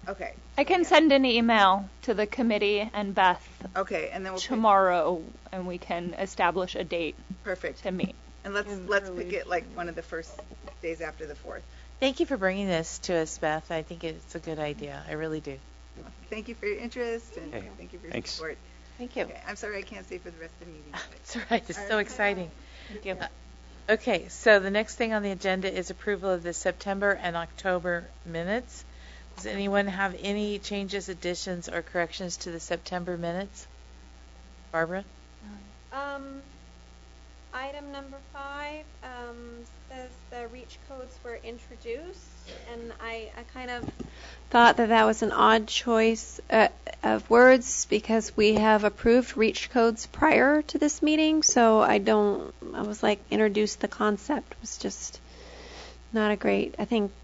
Okay. I can send an email to the committee and Beth Okay, and then we'll tomorrow, and we can establish a date perfect. to meet. And let's pick it like one of the first days after the 4th. Thank you for bringing this to us, Beth. I think it's a good idea. I really do. Thank you for your interest, and Hey, thank you for your thanks. support. Thank you. Okay, I'm sorry I can't stay for the rest of the meeting. It's all right. It's so exciting. Thank you. Okay, so the next thing on the agenda is approval of the September and October minutes. Does anyone have any changes, additions, or corrections to the September minutes? Barbara? Item number 5 says the REACH codes were introduced, and I kind of thought that was an odd choice of words because we have approved REACH codes prior to this meeting, so I was like, introduce the concept was just not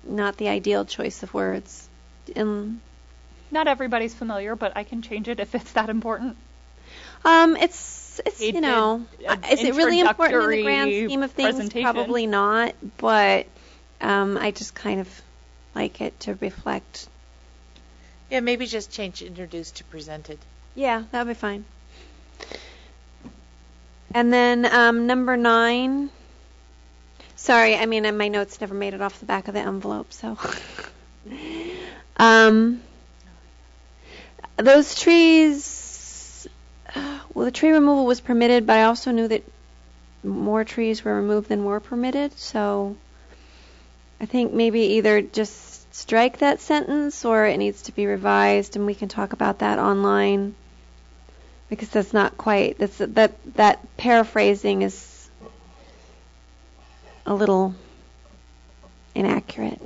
not the ideal choice of words. Not everybody's familiar, but I can change it if it's that important. It's They you know, did is it really important in the grand introductory scheme of things? presentation. Probably not, but I just kind of like it to reflect. Yeah, maybe just change introduced to presented. Yeah, that'll be fine. And then number 9. Sorry, I mean, my notes never made it off the back of the envelope, so. Those trees, well, the tree removal was permitted, but I also knew that more trees were removed than were permitted, so I think maybe either just strike that sentence or it needs to be revised, and we can talk about that online, because that's not quite, that paraphrasing is a little inaccurate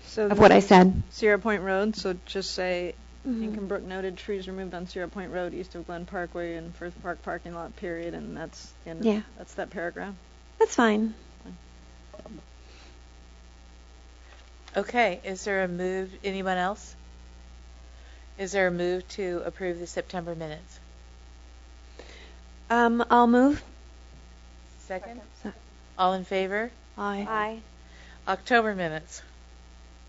So of what I said. Sierra Point Road, so just say Incan Brook noted trees removed on Sierra Point Road east of Glen Parkway and Firth Park parking lot, period, and that's the end of, Yeah. that's that paragraph. That's fine. Okay, is there a move? Anyone else? Is there a move to approve the September minutes? I'll move. Second? All in favor? Aye. October minutes.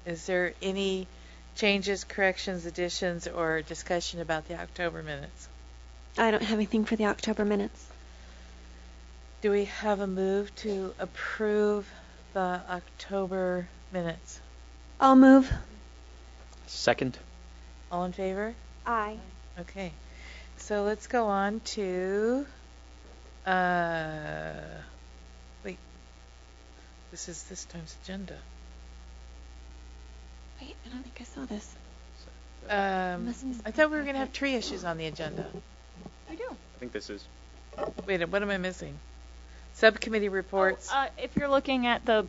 Is there any changes, corrections, additions, or discussion about the October minutes? I don't have anything for the October minutes. Do we have a move to approve the October minutes? I'll move. Second. All in favor? Aye. Okay. So let's go on to, wait, this is this time's agenda. Wait, I don't think I saw this. I thought we were going to have tree issues on the agenda. We do. I think this is. Wait, what am I missing? Subcommittee reports. If you're looking at the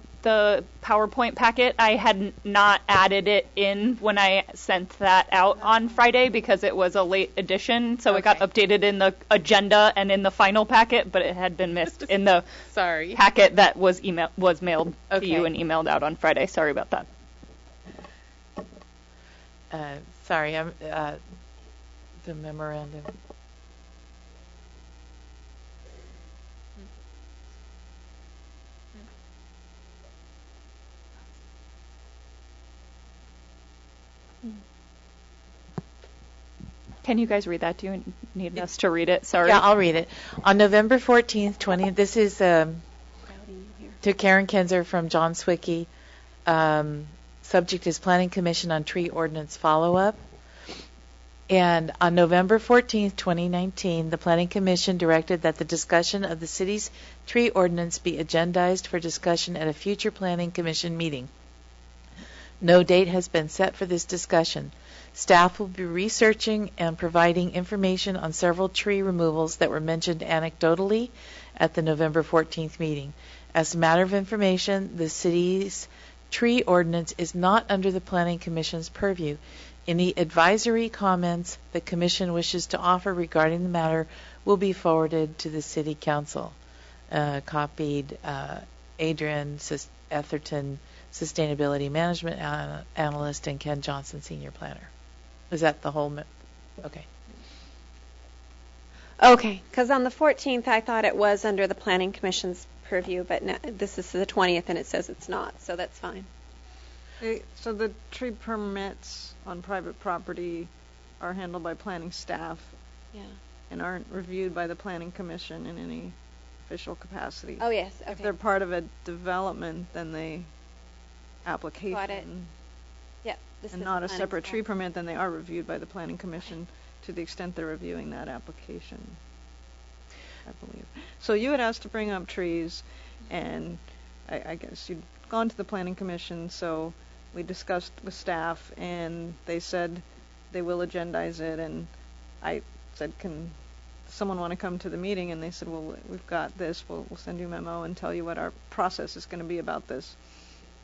PowerPoint packet, I had not added it in when I sent that out on Friday because it was a late addition, so it got updated in the agenda and in the final packet, but it had been missed in the Sorry. packet that was mailed to you Okay. and emailed out on Friday. Sorry about that. Sorry, I'm the memorandum. Can you guys read that? Do you need us to read it? Sorry. Yeah, I'll read it. On November 14th, this is to Karen Kenzer from John Swickey. Subject is Planning Commission on Tree Ordinance Follow-Up. And on November 14th, 2019, the Planning Commission directed that the discussion of the city's tree ordinance be agendized for discussion at a future Planning Commission meeting. No date has been set for this discussion. Staff will be researching and providing information on several tree removals that were mentioned anecdotally at the November 14th meeting. As a matter of information, the city's tree ordinance is not under the Planning Commission's purview. Any advisory comments the Commission wishes to offer regarding the matter will be forwarded to the City Council. Copied Adrian Etherton, Sustainability Management Analyst, and Ken Johnson, Senior Planner. Is that the whole? Okay. Okay, because on the 14th I thought it was under the Planning Commission's purview, but no, this is the 20th and it says it's not, so that's fine. So the tree permits on private property are handled by planning staff. Yeah. And aren't reviewed by the Planning Commission in any official capacity. Oh, yes, okay. If they're part of a development, then they application. Got it. Yep. And not a separate tree permit, then they are reviewed by the Planning Commission to the extent they're reviewing that application, I believe. So you had asked to bring up trees, and I guess you'd gone to the Planning Commission, so we discussed with staff, and they said they will agendize it, and I said, can someone want to come to the meeting? And they said, well, we've got this. We'll send you a memo and tell you what our process is going to be about this.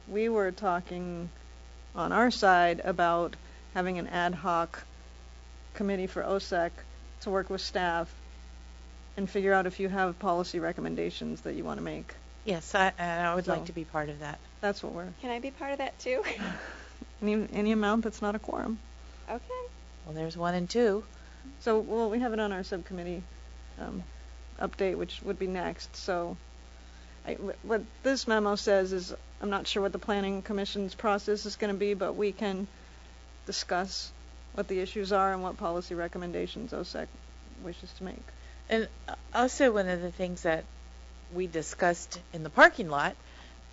We were talking on our side about having an ad hoc committee for OSEC to work with staff and figure out if you have policy recommendations that you want to make. Yes, I would like to be part of that. That's what we're... Can I be part of that too? any amount that's not a quorum. Okay. Well, there's 1 and 2. So, well, we have it on our subcommittee update, which would be next. So what this memo says is, I'm not sure what the Planning Commission's process is going to be, but we can discuss what the issues are and what policy recommendations OSEC wishes to make. And also one of the things that we discussed in the parking lot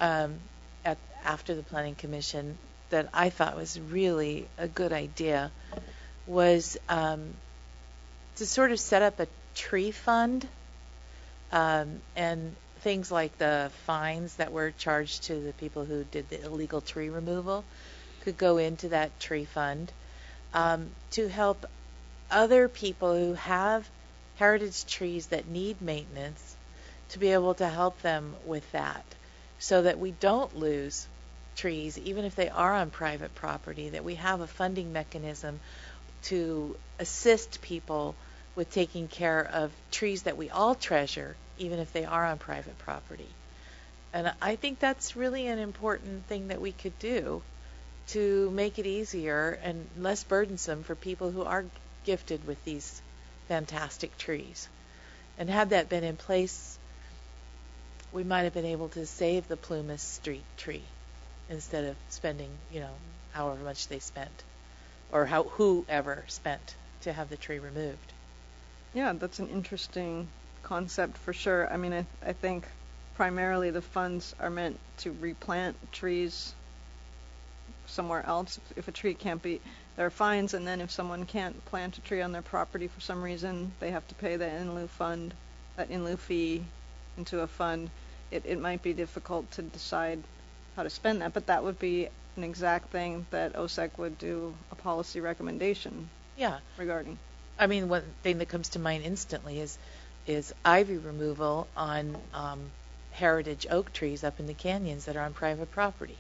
after the Planning Commission that I thought was really a good idea was to sort of set up a tree fund, and things like the fines that were charged to the people who did the illegal tree removal could go into that tree fund to help other people who have heritage trees that need maintenance to be able to help them with that, so that we don't lose trees, even if they are on private property, that we have a funding mechanism to assist people with taking care of trees that we all treasure, even if they are on private property. And I think that's really an important thing that we could do to make it easier and less burdensome for people who are gifted with these fantastic trees. And had that been in place, we might have been able to save the Plumas Street tree instead of spending, however much they spent, or whoever spent to have the tree removed. Yeah, that's an interesting concept for sure. I mean, I think primarily the funds are meant to replant trees somewhere else. If a tree can't be, there are fines, and then if someone can't plant a tree on their property for some reason, they have to pay the in lieu fee into a fund. It might be difficult to decide how to spend that, but that would be an exact thing that OSEC would do a policy recommendation regarding. I mean, one thing that comes to mind instantly is ivy removal on heritage oak trees up in the canyons that are on private property,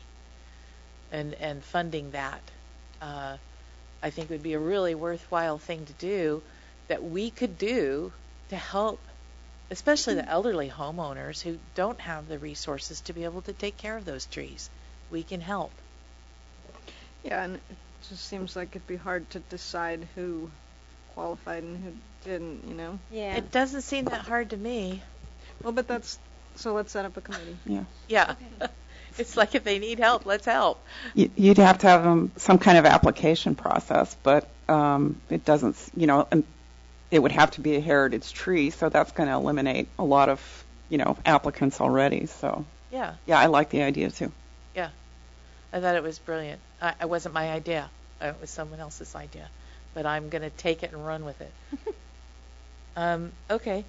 and funding that. I think would be a really worthwhile thing to do, that we could do to help, especially the elderly homeowners who don't have the resources to be able to take care of those trees. We can help. Yeah, and it just seems like it'd be hard to decide who qualified and who didn't, Yeah. It doesn't seem that hard to me. Well, but so let's set up a committee. Yeah. Okay. It's like, if they need help, let's help. You'd have to have some kind of application process, but it doesn't, it would have to be a heritage tree, so that's going to eliminate a lot of, applicants already. So, yeah, I like the idea too. Yeah, I thought it was brilliant. It wasn't my idea. It was someone else's idea, but I'm going to take it and run with it. Okay.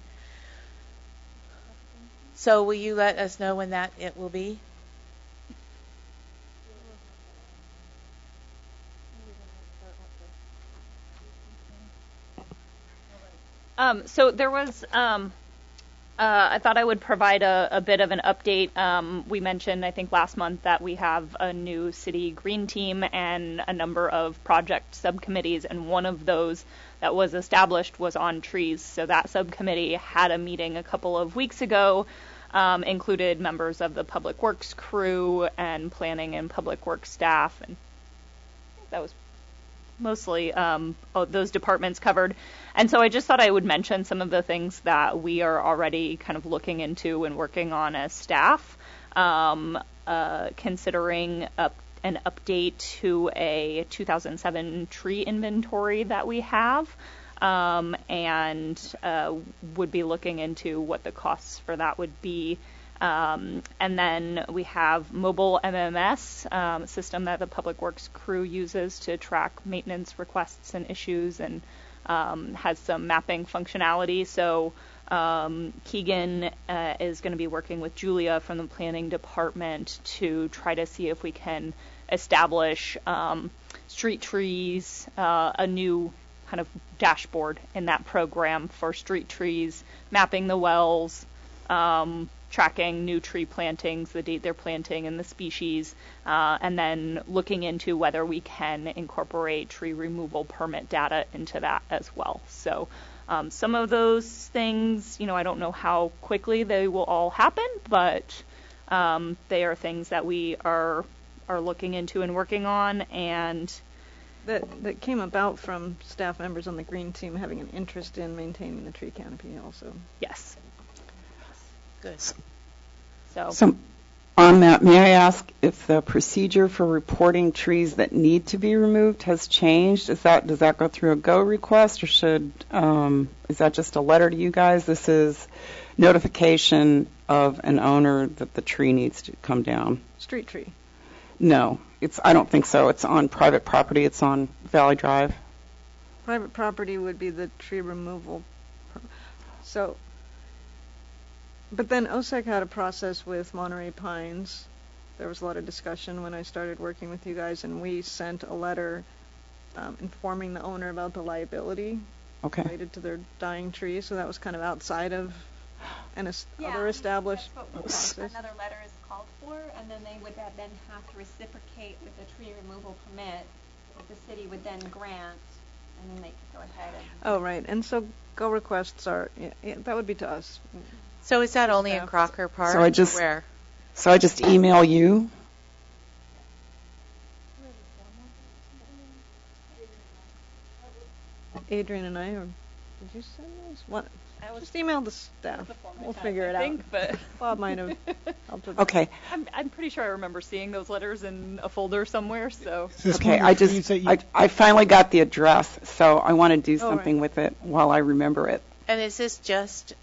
So will you let us know when that it will be? So there was I thought I would provide a bit of an update. We mentioned, I think, last month that we have a new city green team and a number of project subcommittees, and one of those that was established was on trees. So that subcommittee had a meeting a couple of weeks ago, included members of the Public Works crew and planning and Public Works staff, and I think that was mostly those departments covered. And so I just thought I would mention some of the things that we are already kind of looking into and working on as staff, considering an update to a 2007 tree inventory that we have, and would be looking into what the costs for that would be. And then we have mobile MMS system that the Public Works crew uses to track maintenance requests and issues, and has some mapping functionality. So Keegan is going to be working with Julia from the planning department to try to see if we can establish street trees, a new kind of dashboard in that program for street trees, mapping the wells, tracking new tree plantings, the date they're planting and the species, and then looking into whether we can incorporate tree removal permit data into that as well. So some of those things, I don't know how quickly they will all happen, but they are things that we are looking into and working on, and that came about from staff members on the green team having an interest in maintaining the tree canopy also. yes. Good. So on that, may I ask if the procedure for reporting trees that need to be removed has changed? Does that go through a go request, or is that just a letter to you guys? This is notification of an owner that the tree needs to come down. Street tree. No, I don't think so. It's on private property. It's on Valley Drive. Private property would be the tree removal. So, but then OSEC had a process with Monterey Pines. There was a lot of discussion when I started working with you guys, and we sent a letter informing the owner about the liability related to their dying trees. So that was kind of outside of other established process. Another letter is called for, and then they would then have to reciprocate with a tree removal permit that the city would then grant, and then they could go ahead and... Oh, right. And so go requests are, that would be to us. So is that only in Crocker Park? Where? So I just email you. Adrian and I, or did you send those? What? I just emailed the staff. We'll figure it out. But Bob might have helped with Okay. I'm pretty sure I remember seeing those letters in a folder somewhere. So Okay, I finally got the address, so I want to do something with it while I remember it. And is this just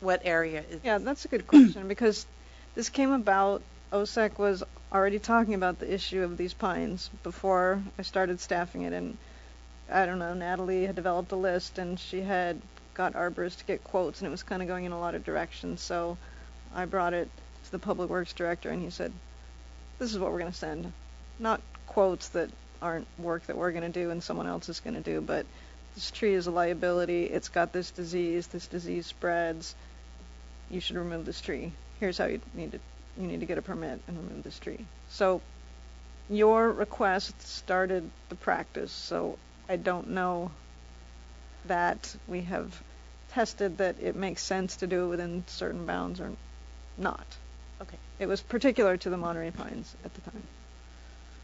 what area? Yeah, that's a good question, because this came about, OSEC was already talking about the issue of these pines before I started staffing it, and I don't know, Natalie had developed a list, and she had got arborists to get quotes, and it was kind of going in a lot of directions. So I brought it to the Public Works director, and he said, this is what we're going to send. Not quotes that aren't work that we're going to do and someone else is going to do, but this tree is a liability. It's got this disease spreads. You should remove this tree. Here's how you need to get a permit and remove this tree. So your request started the practice, so I don't know that we have tested that it makes sense to do it within certain bounds or not. Okay. It was particular to the Monterey Pines at the time.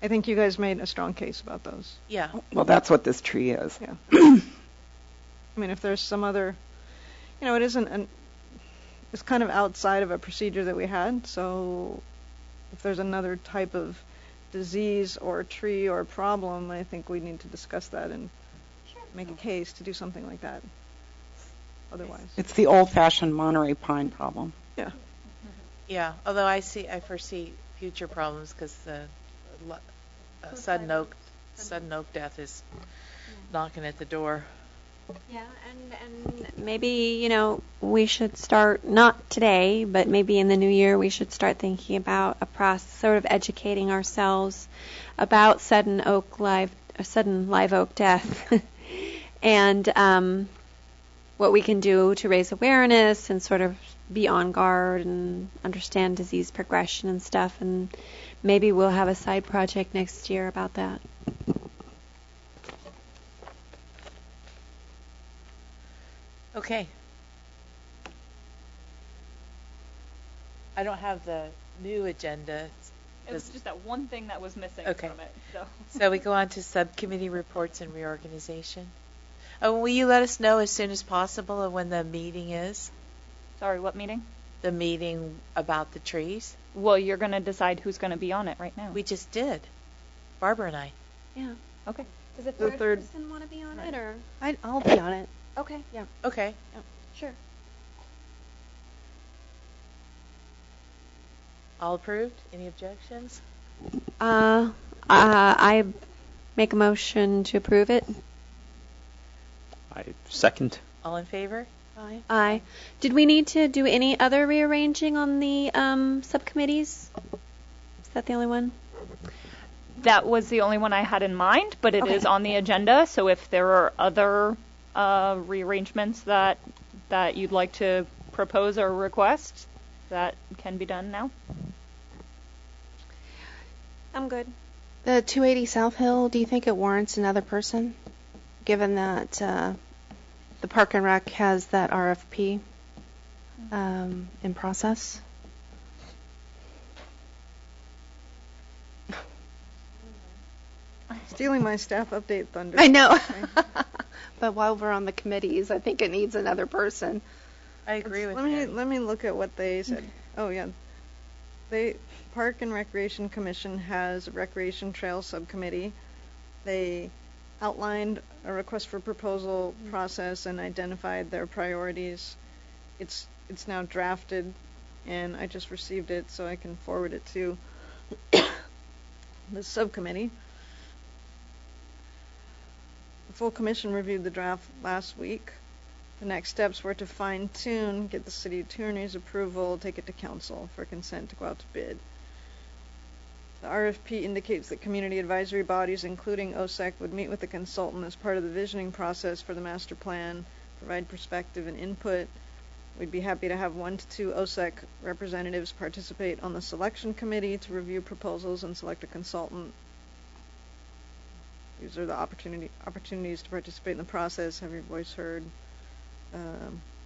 I think you guys made a strong case about those. Yeah. Well, that's what this tree is. Yeah. I mean, if there's some other, it isn't it's kind of outside of a procedure that we had, so if there's another type of disease or tree or problem, I think we need to discuss that and make a case to do something like that. Otherwise, it's the old-fashioned Monterey pine problem. Yeah. Yeah. Although I foresee future problems because the sudden oak death is knocking at the door. Yeah, and maybe, we should start, not today, but maybe in the new year, we should start thinking about a process, sort of educating ourselves about sudden live oak death. And what we can do to raise awareness and sort of be on guard and understand disease progression and stuff. And maybe we'll have a side project next year about that. Okay. I don't have the new agenda. It was just that one thing that was missing Okay. from it. So. So we go on to subcommittee reports and reorganization. Oh, will you let us know as soon as possible of when the meeting is? Sorry, what meeting? The meeting about the trees? Well, you're going to decide who's going to be on it right now. We just did. Barbara and I. Yeah. Okay. Does the third person want to be on Right. it, or? I'll be on it. Okay. Yeah. Okay. Sure. All approved? Any objections? I make a motion to approve it. I second. All in favor? Aye. Aye. Did we need to do any other rearranging on the subcommittees? Is that the only one? That was the only one I had in mind, but it is Okay. on the agenda. So if there are other rearrangements that you'd like to propose or request, that can be done now. I'm good. The 280 South Hill, do you think it warrants another person, given that the Park and Rec has that RFP in process? Stealing my staff update thunder. I know. Okay. But while we're on the committees, I think it needs another person. I agree with Let me Patty. let me look at what they said. Oh yeah, Park and Recreation Commission has a Recreation Trail Subcommittee. They outlined a request for proposal process and identified their priorities. It's now drafted, and I just received it, so I can forward it to the subcommittee. The full commission reviewed the draft last week. The next steps were to fine-tune, get the city attorney's approval, take it to council for consent to go out to bid. The RFP indicates that community advisory bodies, including OSEC, would meet with the consultant as part of the visioning process for the master plan, provide perspective and input. We'd be happy to have 1 to 2 OSEC representatives participate on the selection committee to review proposals and select a consultant. These are the opportunities to participate in the process, have your voice heard.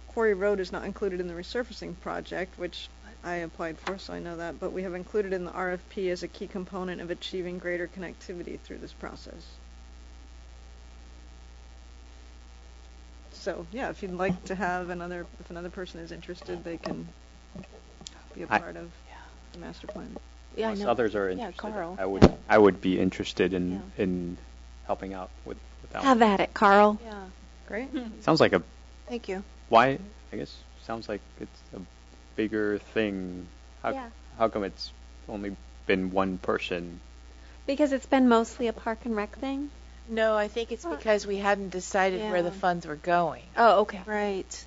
Quarry Road is not included in the resurfacing project, which I applied for, so I know that, but we have included in the RFP as a key component of achieving greater connectivity through this process. So, yeah, if you'd like to have if another person is interested, they can be a part of the master plan. Yeah, I Unless know. others are Yeah, interested, Carl. I would be interested in helping out with that. Have at it, Carl. Yeah. Great. Sounds like Thank you. I guess sounds like it's a bigger thing. Yeah. How come it's only been one person? Because it's been mostly a Park and Rec thing. No, I think it's because we hadn't decided where the Yeah. funds were going. Oh, okay. Right.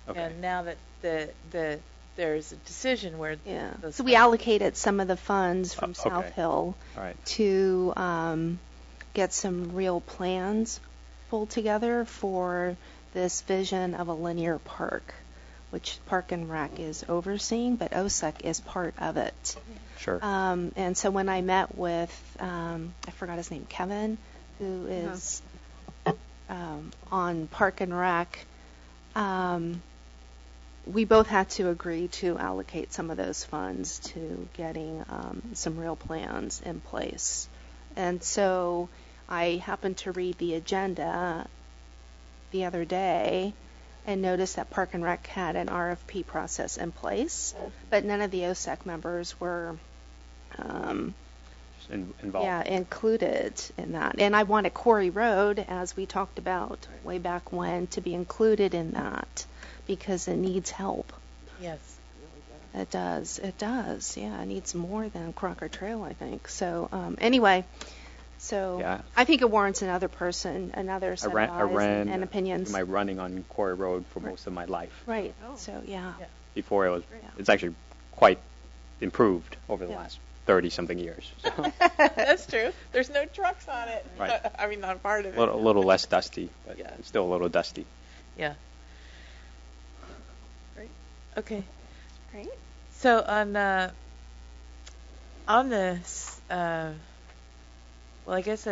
Okay. And now that there's a decision where Yeah. those So we funds- allocated some of the funds from Okay. South Hill All right. to get some real plans pulled together for this vision of a linear park, which Park and Rec is overseeing, but OSEC is part of it. Sure. And so when I met with, I forgot his name, Kevin, who is on Park and Rec, we both had to agree to allocate some of those funds to getting some real plans in place. And so I happened to read the agenda the other day and noticed that Park and Rec had an RFP process in place, but none of the OSEC members were Involved. included in that. And I wanted Quarry Road, as we talked about way back when, to be included in that because it needs help. Yes. It does. It does. Yeah, it needs more than Crocker Trail, I think. So anyway, Yeah. I think it warrants another person, another set I of eyes ran and opinions. my running on Quarry Road for most of my life. Right. So yeah. Yeah. Before it was, Yeah. it's actually quite improved over the Yeah. last 30-something years. So That's true. There's no trucks on it. Right. I mean, not part of it. a little less dusty, but Yeah. it's still a little dusty. Yeah. Okay. Great. So on this, well, I guess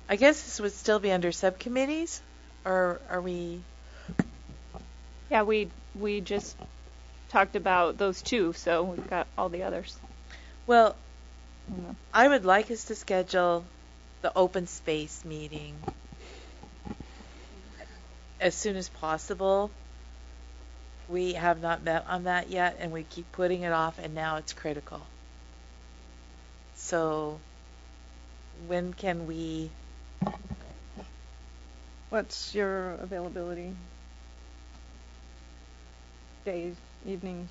this would still be under subcommittees, or are we? Yeah, we just talked about those two, so we've got all the others. Well, I would like us to schedule the open space meeting as soon as possible. We have not met on that yet, and we keep putting it off, and now it's critical. So, when can we? What's your availability? Days, evenings?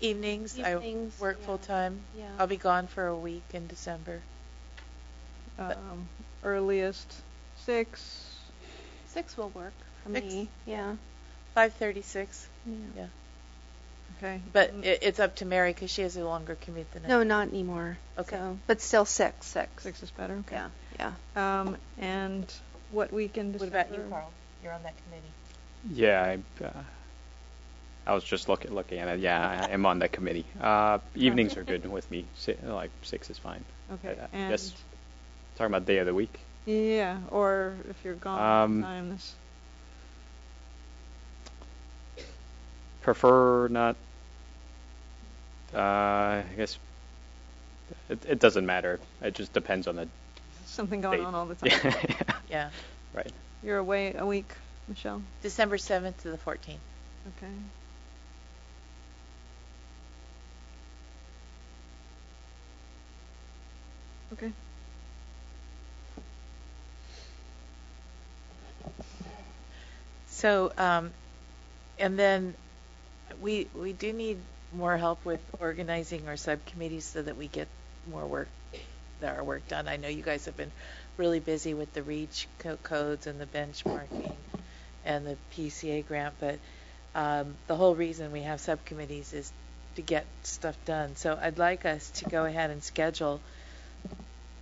Evenings. Evenings, I work yeah. full time. Yeah. I'll be gone for a week in December. Earliest 6. 6 will work for 6? me. Yeah. 5:36. Yeah. Okay. But it's up to Mary because she has a longer commute than I. No, not anymore. Okay. So, but still 6. 6 is better. Okay. Yeah. Yeah. And what week in What December? about you, Carl? You're on that committee. Yeah, I was just looking at it. Yeah, I am on that committee. Evenings are good with me. Like 6 is fine. Okay. And just talking about day of the week. Yeah, or if you're gone time this. Prefer not. I guess it doesn't matter. It just depends on the Something going date. on all the time. Yeah. Right. You're away a week, Michelle? December 7th to the 14th. Okay. Okay. So, and then we do need more help with organizing our subcommittees so that we get more our work done. I know you guys have been really busy with the REACH codes and the benchmarking and the PCA grant, but the whole reason we have subcommittees is to get stuff done. So I'd like us to go ahead and schedule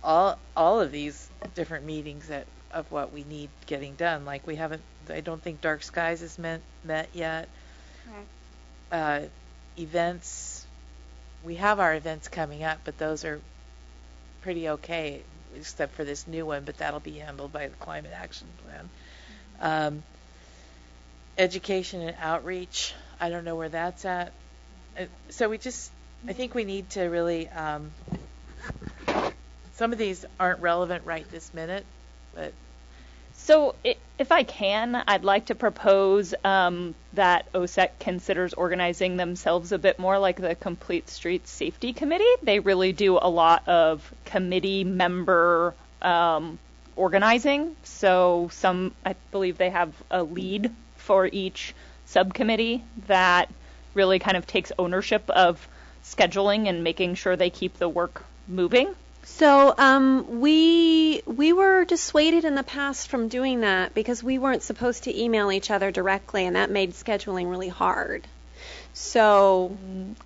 all of these different meetings of what we need getting done. Like I don't think Dark Skies has met yet. Right. Events, we have our events coming up, but those are pretty okay, except for this new one, but that'll be handled by the Climate Action Plan. Education and outreach, I don't know where that's at. So I think we need to really, some of these aren't relevant right this minute, but. So if I can, I'd like to propose that OSEC considers organizing themselves a bit more like the Complete Streets Safety Committee. They really do a lot of committee member organizing. So I believe they have a lead for each subcommittee that really kind of takes ownership of scheduling and making sure they keep the work moving. So we were dissuaded in the past from doing that because we weren't supposed to email each other directly, and that made scheduling really hard. So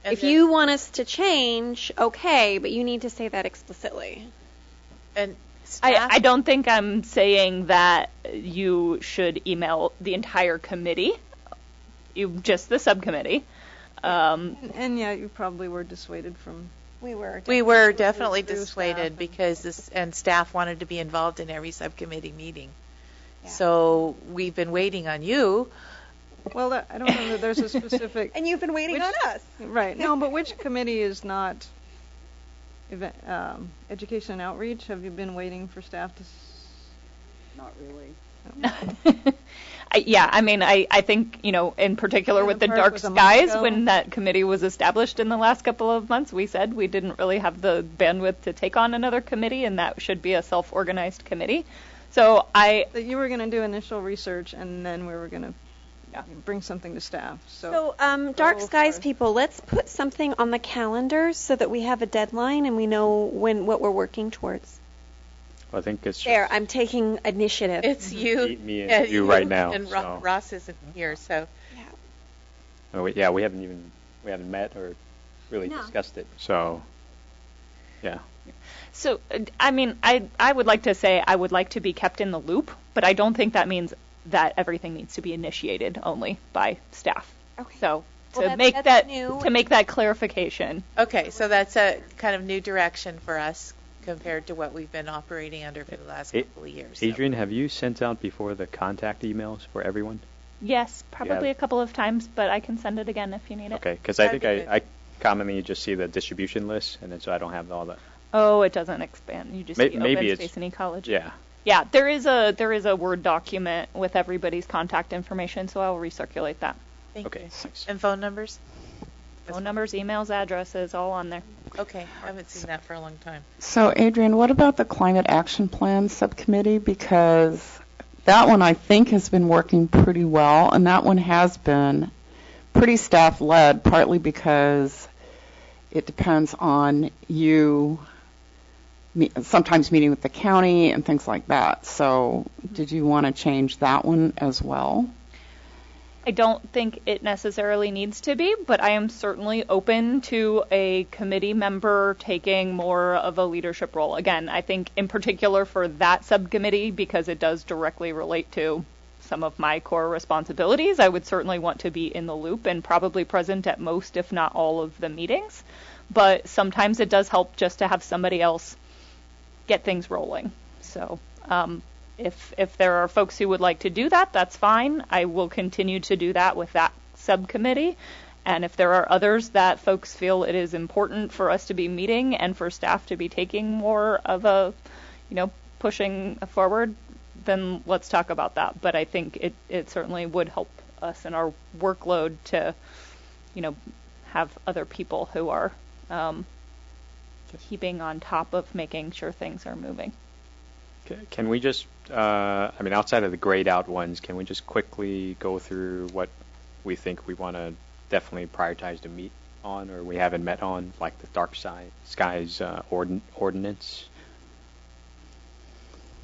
if you want us to change, okay, but you need to say that explicitly. And I don't think I'm saying that you should email the entire committee, just the subcommittee. And yeah, you probably were dissuaded from. We were definitely through dissuaded staff because staff wanted to be involved in every subcommittee meeting. Yeah. So we've been waiting on you. Well, I don't know that there's a specific. And you've been waiting on us. Right. No, but which committee is not education and outreach? Have you been waiting for staff to? Not really. I think, in particular with the Dark Skies, when that committee was established in the last couple of months, we said we didn't really have the bandwidth to take on another committee, and that should be a self-organized committee. So that you were going to do initial research, and then we were going to bring something to staff. So Dark Skies people, let's put something on the calendar so that we have a deadline and we know what we're working towards. I think it's There, I'm taking initiative. It's you. Me and you right now. And so. Ross isn't here, so. Yeah. We haven't met or really discussed it. So, yeah. So, I would like to say I would like to be kept in the loop, but I don't think that means that everything needs to be initiated only by staff. Okay. So, to make that clarification. Okay, so that's a kind of new direction for us compared to what we've been operating under for the last couple of years. So. Adrian, have you sent out before the contact emails for everyone? Yes, probably a couple of times, but I can send it again if you need it. Okay, because I think I commonly just see the distribution list, and then so I don't have all the. Oh, it doesn't expand. You just see maybe open space and ecology. Yeah. Yeah, there is a Word document with everybody's contact information, so I'll recirculate that. Thank you. Thanks. And phone numbers? Phone numbers, emails, addresses, all on there. Okay, I haven't seen that for a long time. So, Adrian, what about the Climate Action Plan Subcommittee? Because that one, I think, has been working pretty well, and that one has been pretty staff-led, partly because it depends on you sometimes meeting with the county and things like that. So, did you want to change that one as well? I don't think it necessarily needs to be, but I am certainly open to a committee member taking more of a leadership role. Again, I think in particular for that subcommittee, because it does directly relate to some of my core responsibilities, I would certainly want to be in the loop and probably present at most, if not all, of the meetings. But sometimes it does help just to have somebody else get things rolling. So, if there are folks who would like to do that, that's fine. I will continue to do that with that subcommittee. And if there are others that folks feel it is important for us to be meeting and for staff to be taking more of a, pushing forward, then let's talk about that. But I think it certainly would help us in our workload to, have other people who are keeping on top of making sure things are moving. Can we just, outside of the grayed out ones, can we just quickly go through what we think we want to definitely prioritize to meet on, or we haven't met on, like the dark skies ordinance?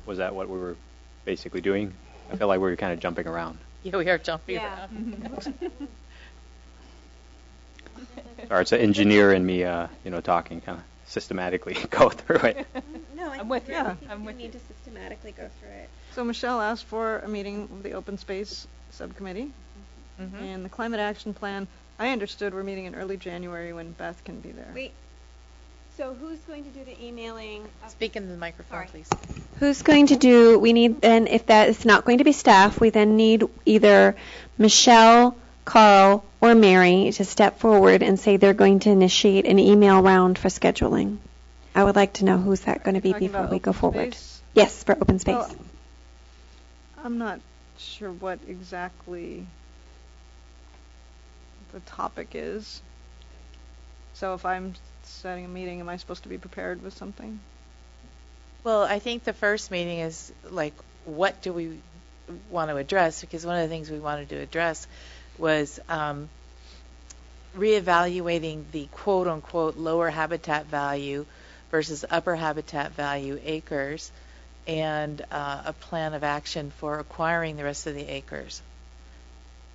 Was that what we were basically doing? I feel like we were kind of jumping around. Yeah, we are jumping around. Or it's an engineer and me, talking kind of systematically go through it. No, I'm with you. Yeah. I'm with we you. need to systematically go through it. So Michelle asked for a meeting of the Open Space Subcommittee. Mm-hmm. And the Climate Action Plan, I understood we're meeting in early January when Beth can be there. Wait. So who's going to do the emailing? Speak into the microphone, please. Who's going to do, and if that is not going to be staff, we then need either Michelle, Carl, or Mary to step forward and say they're going to initiate an email round for scheduling. I would like to know who's that going to be before we go forward. Space? Yes, for open space. Well, I'm not sure what exactly the topic is. So if I'm setting a meeting, am I supposed to be prepared with something? Well, I think the first meeting is like, what do we want to address? Because one of the things we wanted to address was reevaluating the quote-unquote lower habitat value versus upper habitat value acres, and a plan of action for acquiring the rest of the acres.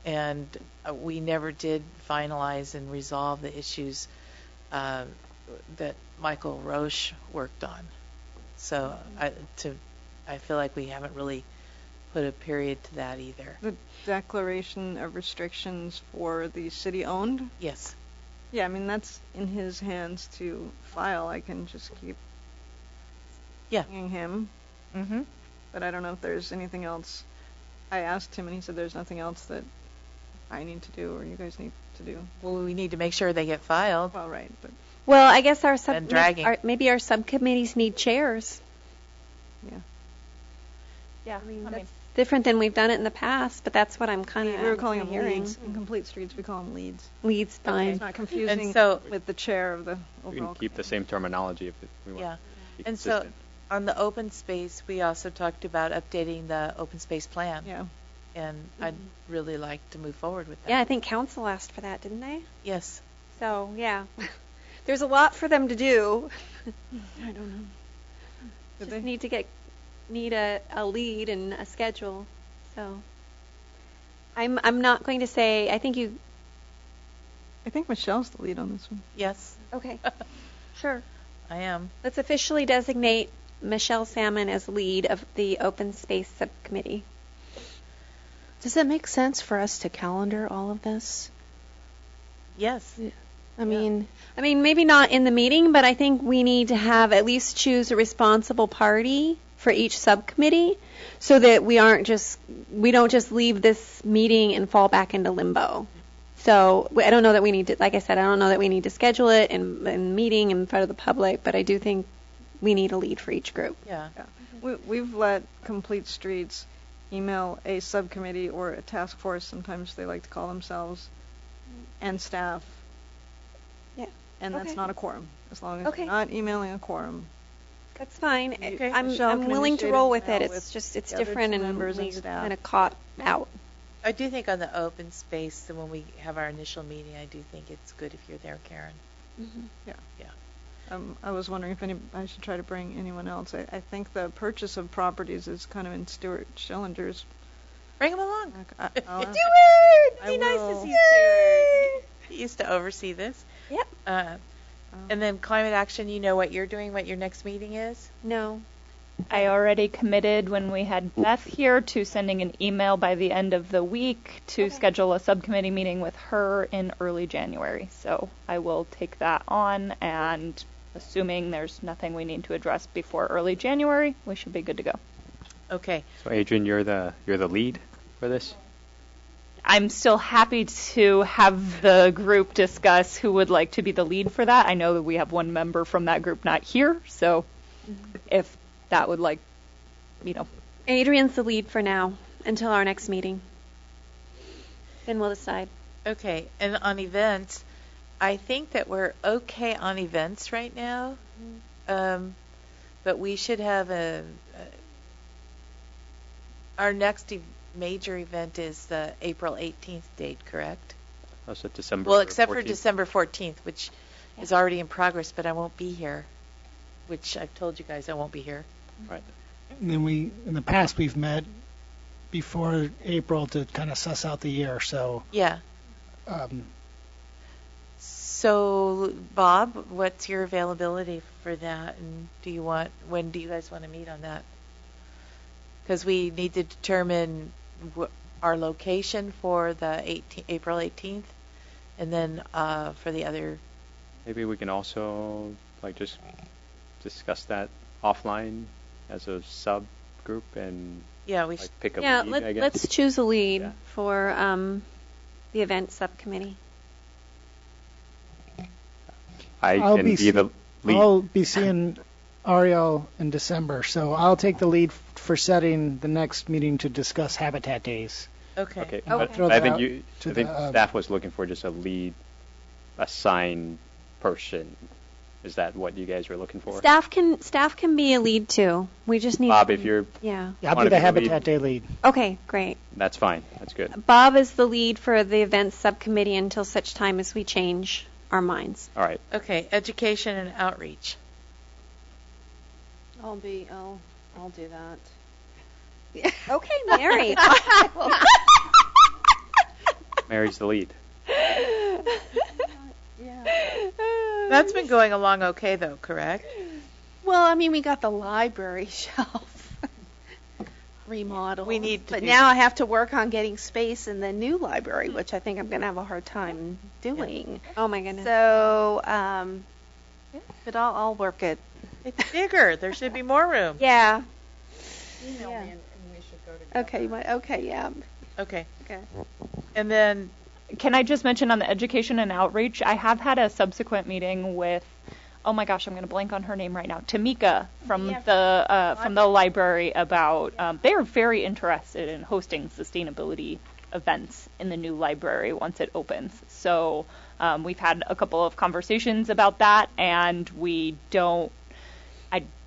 And we never did finalize and resolve the issues that Michael Roche worked on. So I feel like we haven't really put a period to that either. The declaration of restrictions for the city-owned? Yes. Yeah, that's in his hands to file. I can just keep pinging him. Mm-hmm. But I don't know if there's anything else. I asked him, and he said there's nothing else that I need to do or you guys need to do. Well, we need to make sure they get filed. Well, right, but Well, I guess maybe our subcommittees need chairs. Yeah, That's different than we've done it in the past, but that's what I'm kind of we were calling them hearing. leads. In Complete Streets, we call them leads. Leads, fine. It's not confusing And so- with the chair of the We can overall. keep the same terminology if we want. Yeah. To be And so consistent. on the open space, we also talked about updating the open space plan. Yeah. And I'd really like to move forward with that. Yeah, I think council asked for that, didn't they? Yes. So, yeah. There's a lot for them to do. I don't know. Did Just they? need a lead and a schedule. So I'm not going to say, I think Michelle's the lead on this one. Yes, okay. Sure. I am. Let's officially designate Michelle Salmon as lead of the open space subcommittee. Does it make sense for us to calendar all of this? Yes. I mean, maybe not in the meeting, but I think we need to have at least choose a responsible party for each subcommittee so that we don't just leave this meeting and fall back into limbo. So I don't know that we need to, like I said, I don't know that we need to schedule it in meeting in front of the public, but I do think we need a lead for each group. Yeah. We've let Complete Streets email a subcommittee or a task force, sometimes they like to call themselves, and staff. Yeah. And that's Okay. not a quorum, as long as Okay. you're not emailing a quorum. That's fine. Okay. Michelle I'm can willing to initiate roll an with email it. with It's just, it's the other different two and members and we staff. kind of caught out. I do think on the open space, when we have our initial meeting, I do think it's good if you're there, Karen. I was wondering if I should try to bring anyone else. I think the purchase of properties is kind of in Stuart Schillinger's. Bring them along. I'll Do ask. it! I Be nice will. to see Stuart. He used to oversee this. Yep. And then climate action, you know what you're doing, what your next meeting is? No. I already committed when we had Beth here to sending an email by the end of the week to schedule a subcommittee meeting with her in early January. So I will take that on, and assuming there's nothing we need to address before early January, we should be good to go. Okay. So Adrian, you're the lead for this? I'm still happy to have the group discuss who would like to be the lead for that. I know that we have one member from that group not here, so if that would Adrian's the lead for now until our next meeting. Then we'll decide. Okay. And on events, I think that we're okay on events right now. But we should have our next major event is the April 18th date, correct? Oh, so December Well, except for 14th. December 14th, which is already in progress, but I won't be here, which I've told you guys I won't be here. Right. And then in the past, we've met before April to kind of suss out the year. So, Yeah. So, Bob, what's your availability for that? And when do you guys want to meet on that? Because we need to determine our location for the April 18th, and then for the other. Maybe we can also just discuss that offline as a subgroup and Yeah, we pick a Yeah, lead, I guess. let's choose a lead Yeah. for the event subcommittee. I'll can be be the lead. I'll be seeing Ariel in December, so I'll take the lead for setting the next meeting to discuss Habitat Days. Okay. Okay. I'll But throw I that think out I think to the, staff was looking for just a lead assigned person. Is that what you guys were looking for? Staff can be a lead too. We just need Bob, if you're, Yeah. I'll wanna be the be the lead? Habitat Day lead. Okay, great. that's fine. That's good. Bob is the lead for the events subcommittee until such time as we change our minds. All right. Okay, education and outreach. I'll do that. Okay, Mary. Mary's the lead. That's been going along okay, though, correct? Well, we got the library shelf remodeled. We need to but do- now I have to work on getting space in the new library, which I think I'm going to have a hard time doing. Oh my goodness. So, but I'll work it. It's bigger. There should be more room. Yeah. Okay, yeah. Okay. Okay. And then, Can I just mention on the education and outreach, I have had a subsequent meeting with, oh my gosh, I'm going to blank on her name right now, Tamika from the library about, they are very interested in hosting sustainability events in the new library once it opens. So we've had a couple of conversations about that, and we don't,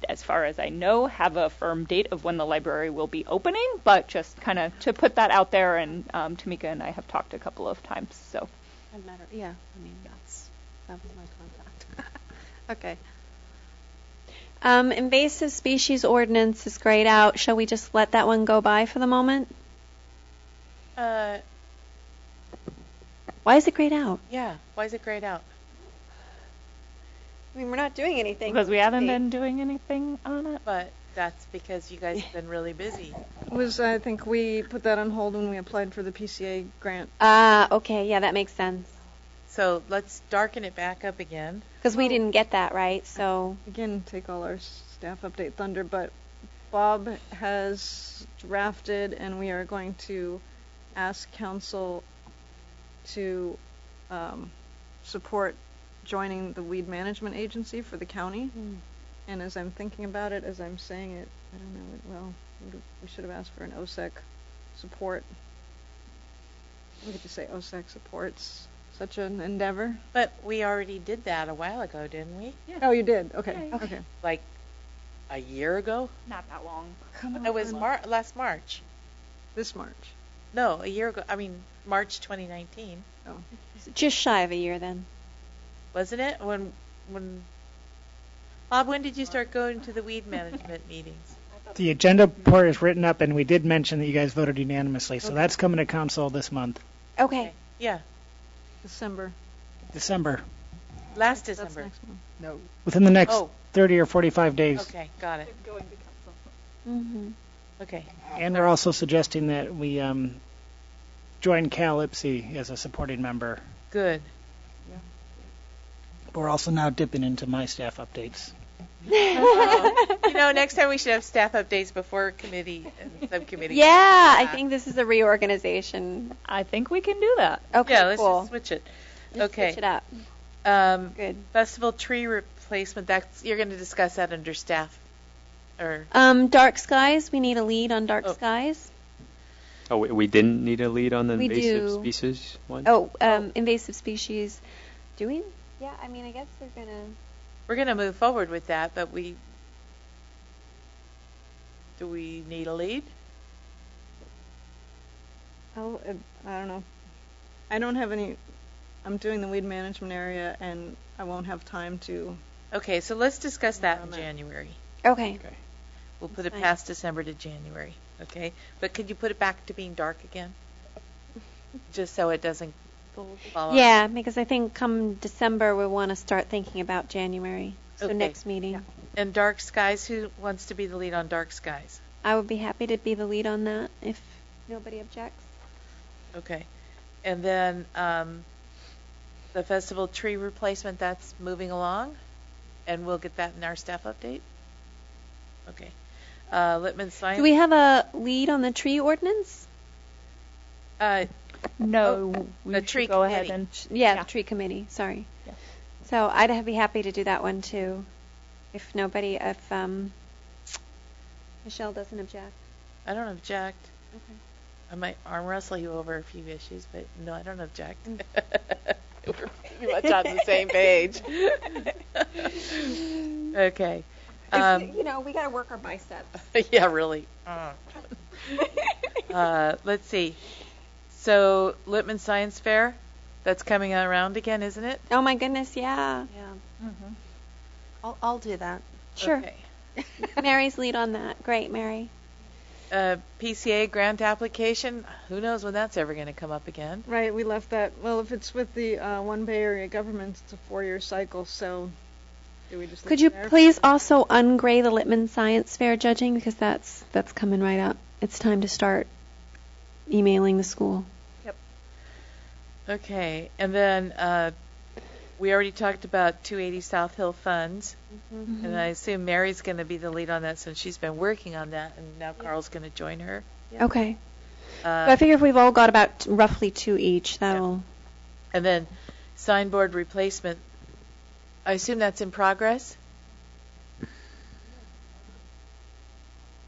as far as I know, have a firm date of when the library will be opening, but just kind of to put that out there, and Tamika and I have talked a couple of times. So Doesn't matter. Yeah, that was my contact. Okay. Invasive species ordinance is grayed out. Shall we just let that one go by for the moment? yeah, Why is it grayed out? why is it grayed out? We're not doing anything. because we haven't been doing anything on it. But that's because you guys have been really busy. I think we put that on hold when we applied for the PCA grant. Okay, yeah, that makes sense. so let's darken it back up again. Because we didn't get that right, so. Again, take all our staff update thunder, but Bob has drafted, and we are going to ask council to support joining the weed management agency for the county. And as I'm thinking about it, as I'm saying it, I don't know, well, we should have asked for an OSEC support. We could just say OSEC supports such an endeavor. But we already did that a while ago, didn't we? Yeah. Oh, you did? Okay. Yeah. Okay. Like a year ago? Not that long. Come on. It was last March. This March. No, a year ago. I mean, March 2019. Oh. Just shy of a year then. Wasn't it? When Bob, when did you start going to the weed management meetings? The agenda part is written up, and we did mention that you guys voted unanimously, so that's coming to council this month. Okay. Yeah, December. December. last That's December. next month. No. Within the next Oh. 30 or 45 days. Okay, got it. Mm-hmm. Okay. And we're also suggesting that we join Cal IPSI as a supporting member. Good. But we're also now dipping into my staff updates. Next time we should have staff updates before committee and subcommittee. Yeah, I think this is a reorganization. I think we can do that. Okay, Yeah, let's cool. just switch it. Just Okay. switch it up. Good. Festival tree replacement. You're going to discuss that under staff, or Dark skies. We need a lead on dark Oh. skies. Oh, we didn't need a lead on the We invasive do. species one? Oh, invasive species. Do we? Yeah, I mean, I guess we're going to move forward with that. But do we need a lead? Oh, I don't know. I don't have any. I'm doing the weed management area, and I won't have time to. Okay, so let's discuss that in Around that. January. Okay. We'll put it Fine. past December to January. Okay, but could you put it back to being dark again, just so it doesn't fall off? Yeah, because I think come December we want to start thinking about January. So Okay. next meeting. Yeah. And dark skies. Who wants to be the lead on dark skies? I would be happy to be the lead on that if nobody objects. Okay, and then the festival tree replacement. That's moving along, and we'll get that in our staff update. Okay. Littman Science. Do we have a lead on the tree ordinance? No, we the should tree go ahead committee. and Yeah, Yeah. the tree committee. Sorry. Yeah. So I'd be happy to do that one too, if Michelle doesn't object. I don't object. Okay. I might arm wrestle you over a few issues, but no, I don't object. Mm. We're pretty much on the same page. Okay. We got to work our biceps. Yeah, really. Let's see. So, Littman Science Fair, that's coming around again, isn't it? Oh my goodness, yeah. Yeah. I'll do that. Sure. Okay. Mary's lead on that. Great, Mary. PCA grant application, who knows when that's ever going to come up again. Right, we left that. Well, if it's with the One Bay Area government, it's a 4-year cycle. So, do we just? Could leave you it there? please also ungray the Littman Science Fair judging, because that's coming right up. It's time to start emailing the school. Okay, and then we already talked about 280 South Hill funds, and I assume Mary's going to be the lead on that since she's been working on that, and now Carl's going to join her. Okay. So I figure if we've all got about roughly 2 each, that'll. And then signboard replacement, I assume that's in progress?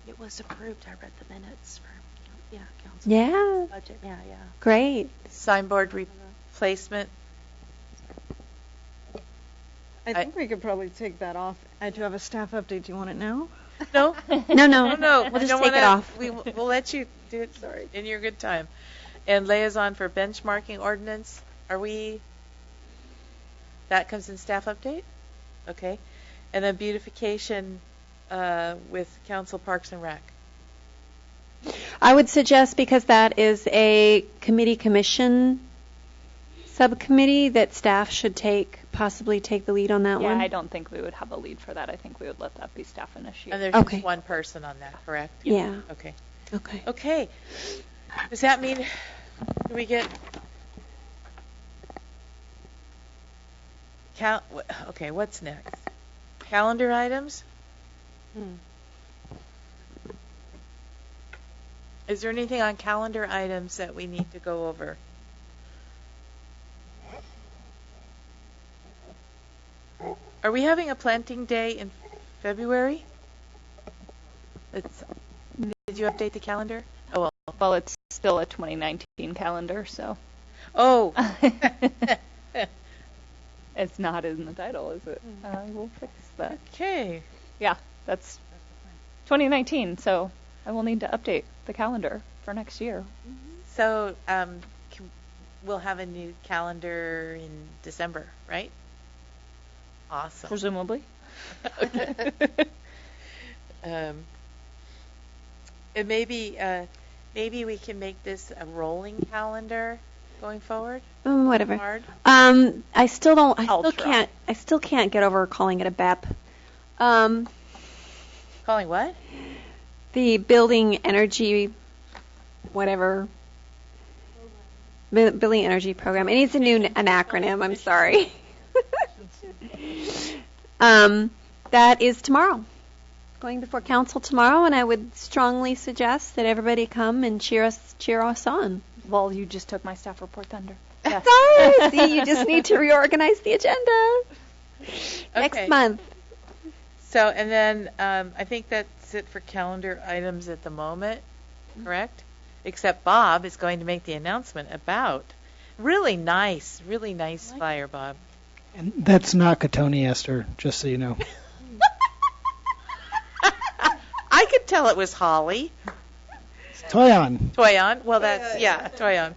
It was approved. I read the minutes for, council Yeah. budget. Yeah. Great. Signboard replacement, I think we could probably take that off. I do have a staff update. Do you want it now? no? No. No, We'll just don't take it wanna- off. We'll let you do it in your good time. And liaison for benchmarking ordinance, that comes in staff update? Okay. And then beautification with Council Parks and Rec. I would suggest, because that is a commission subcommittee, that staff should possibly take the lead on that Yeah, one. I don't think we would have a lead for that. I think we would let that be staff initiated. And there's Okay. just one person on that, correct? Yeah. Okay. Okay. Okay. Does that mean we get Okay, what's next? Calendar items? Is there anything on calendar items that we need to go over? Are we having a planting day in February? Did you update the calendar? Oh, well. Well, it's still a 2019 calendar, so. Oh. It's not in the title, is it? I will fix that. Okay. Yeah, that's 2019, so I will need to update the calendar for next year. So we'll have a new calendar in December, right? Awesome. Presumably. Okay. And maybe we can make this a rolling calendar going forward. Whatever. Hard. I still don't. I'll try. I still can't get over calling it a BEP. Calling what? The building energy, whatever. Building energy program. It needs an acronym. I'm sorry. That is tomorrow. Going before council tomorrow, and I would strongly suggest that everybody come and cheer us on. Well, you just took my staff report thunder. Yes. Sorry. See, you just need to reorganize the agenda next month. So, and then I think that's it for calendar items at the moment, correct? Except Bob is going to make the announcement about really nice flyer, Bob. And that's not Cotoneaster, just so you know. I could tell it was holly. Toyon. Toyon. Well, that's, Toyon.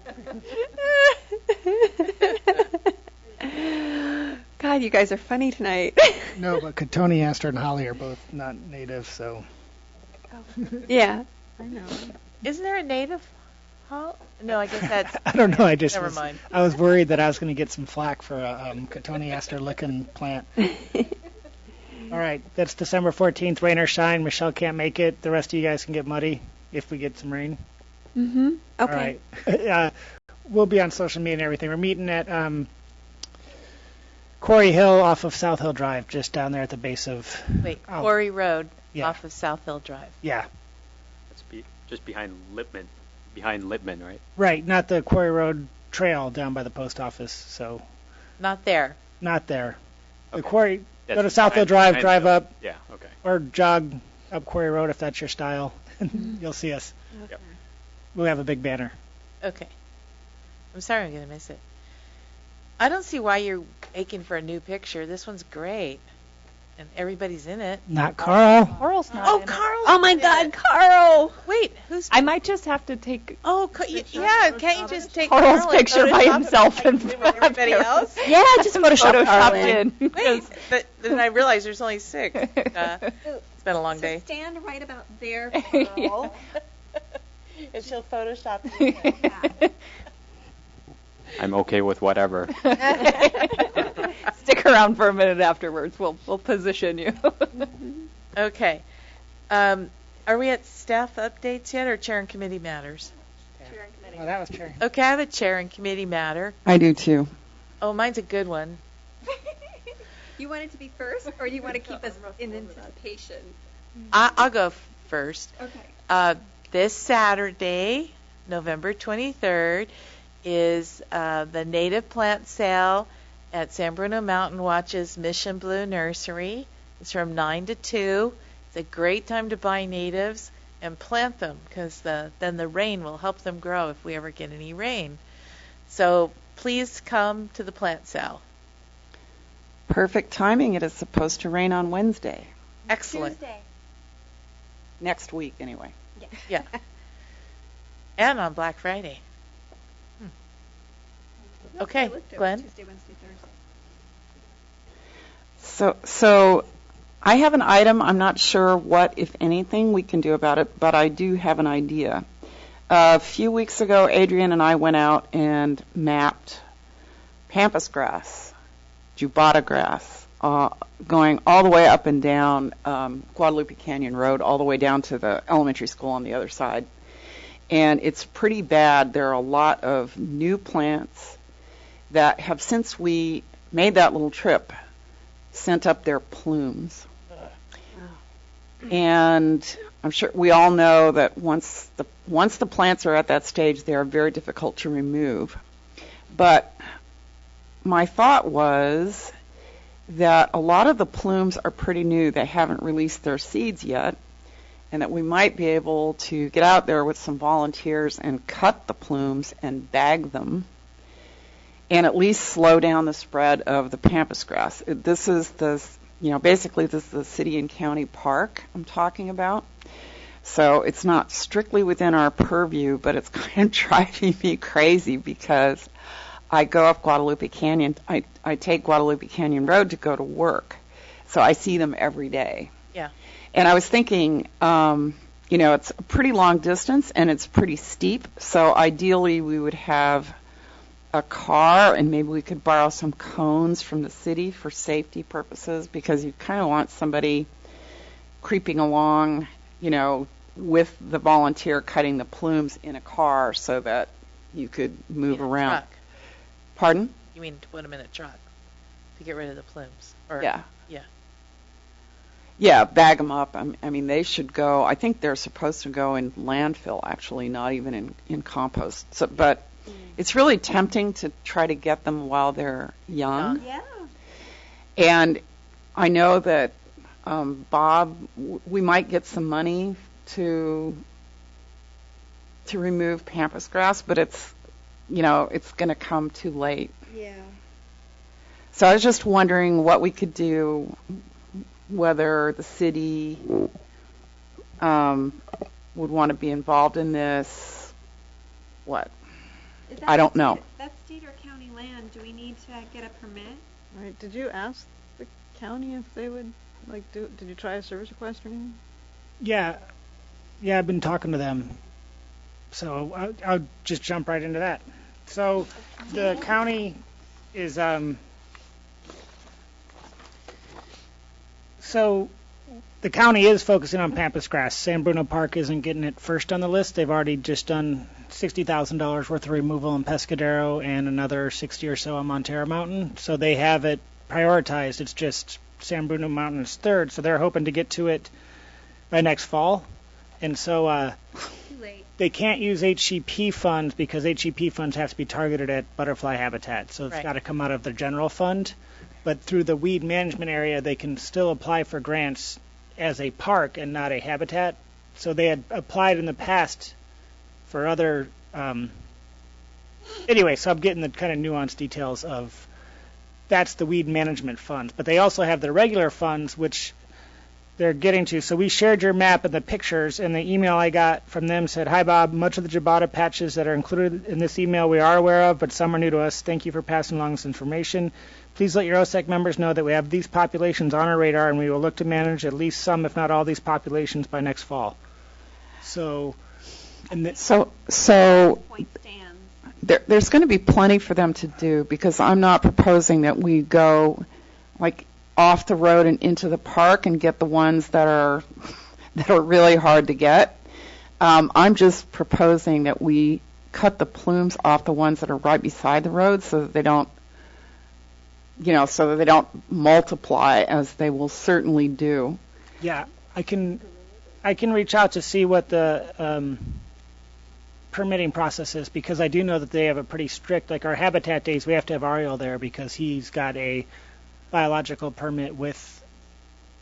God, you guys are funny tonight. No, but Cotoneaster and holly are both not native, so. Yeah. I know. Isn't there a native holly? No, I guess that's... I don't know, Never mind. I was worried that I was going to get some flack for a Cotoneaster-looking plant. All right, that's December 14th, rain or shine. Michelle can't make it. The rest of you guys can get muddy if we get some rain. Mm-hmm. All Okay. right. We'll be on social media and everything. We're meeting at Quarry Hill off of South Hill Drive, just down there at the base of... Wait, Quarry Road Yeah. off of South Hill Drive. Yeah. That's just behind Lippman. Behind Lippman, right? Right, not the Quarry Road Trail down by the post office, so Not there. not there. The Okay. Quarry... That's Go to South Hill behind Drive, drive the- up, Yeah, okay. or jog up Quarry Road if that's your style. You'll see us. Yep. We'll have a big banner. Okay. I'm sorry I'm going to miss it. I don't see why you're aching for a new picture. This one's great. And everybody's in it. Not Carl. Carl's not Oh, in it. Carl! Oh my God, Carl! Wait, who's... I might just have to take Oh, yeah, can't you just take Carl's Carl and picture by Photoshop himself it and like everybody else? Yeah, just Photoshop Carl photoshopped in. in. Wait, but then I realized there's only 6. It's been a long day. Stand right about there, Yeah. And she'll Photoshop it. I'm okay with whatever. Stick around for a minute afterwards. We'll position you. Okay. Are we at staff updates yet or chair and committee matters? Oh, that was Cherry. Okay, I have a chair and committee matter. I do too. Oh, mine's a good one. You want it to be first, or you want to keep us in anticipation? I'll go first. Okay. This Saturday, November 23rd, is the native plant sale at San Bruno Mountain Watch's Mission Blue Nursery. It's from 9 to 2. It's a great time to buy natives and plant them because then the rain will help them grow if we ever get any rain. So please come to the plant sale. Perfect timing. It is supposed to rain on Wednesday. Excellent. Tuesday. Next week, anyway. Yeah. And on Black Friday. Okay, Glenn? Tuesday, Wednesday, Thursday. So I have an item. I'm not sure what, if anything, we can do about it, but I do have an idea. A few weeks ago, Adrian and I went out and mapped pampas grass, jubata grass, going all the way up and down Guadalupe Canyon Road, all the way down to the elementary school on the other side. And it's pretty bad. There are a lot of new plants that have, since we made that little trip sent up their plumes. And I'm sure we all know that once the plants are at that stage, they are very difficult to remove. But my thought was that a lot of the plumes are pretty new. They haven't released their seeds yet, and that we might be able to get out there with some volunteers and cut the plumes and bag them and at least slow down the spread of the pampas grass. This is basically this is the city and county park I'm talking about. So it's not strictly within our purview, but it's kind of driving me crazy because I go up Guadalupe Canyon. I take Guadalupe Canyon Road to go to work. So I see them every day. Yeah. And I was thinking, it's a pretty long distance and it's pretty steep. So ideally we would have a car and maybe we could borrow some cones from the city for safety purposes, because you kind of want somebody creeping along, with the volunteer cutting the plumes in a car so that you could move around. Truck. Pardon? You mean to put them in a truck to get rid of the plumes? Or, Yeah. Yeah. Yeah, bag them up. I mean, they should go. I think they're supposed to go in landfill, actually, not even in compost. So, but it's really tempting to try to get them while they're young. Yeah. And I know that Bob, we might get some money to remove pampas grass, but it's going to come too late. Yeah. So I was just wondering what we could do, whether the city would want to be involved in this. What? I don't know. That's state or county land. Do we need to get a permit? Right. Did you ask the county if they would did you try a service request or anything? Yeah, I've been talking to them. So I'll just jump right into that. So the county is focusing on pampas grass. San Bruno Park isn't getting it first on the list. They've already just done $60,000 worth of removal in Pescadero and another 60 or so on Montero Mountain. So they have it prioritized. It's just San Bruno Mountain is third. So they're hoping to get to it by next fall. And so they can't use HCP funds because HCP funds have to be targeted at butterfly habitat. So it's got to come out of the general fund. But through the weed management area, they can still apply for grants as a park and not a habitat. So they had applied in the past for other. Anyway, so I'm getting the kind of nuanced details of that's the weed management funds. But they also have the regular funds, which they're getting to. So we shared your map and the pictures, and the email I got from them said, "Hi, Bob. Much of the Jabata patches that are included in this email we are aware of, but some are new to us. Thank you for passing along this information. Please let your OSEC members know that we have these populations on our radar, and we will look to manage at least some, if not all, these populations by next fall." So, there's going to be plenty for them to do, because I'm not proposing that we go off the road and into the park and get the ones that are really hard to get. I'm just proposing that we cut the plumes off the ones that are right beside the road so that they don't multiply, as they will certainly do. Yeah, I can reach out to see what the permitting process is, because I do know that they have a pretty strict, our habitat days, we have to have Ariel there because he's got a biological permit with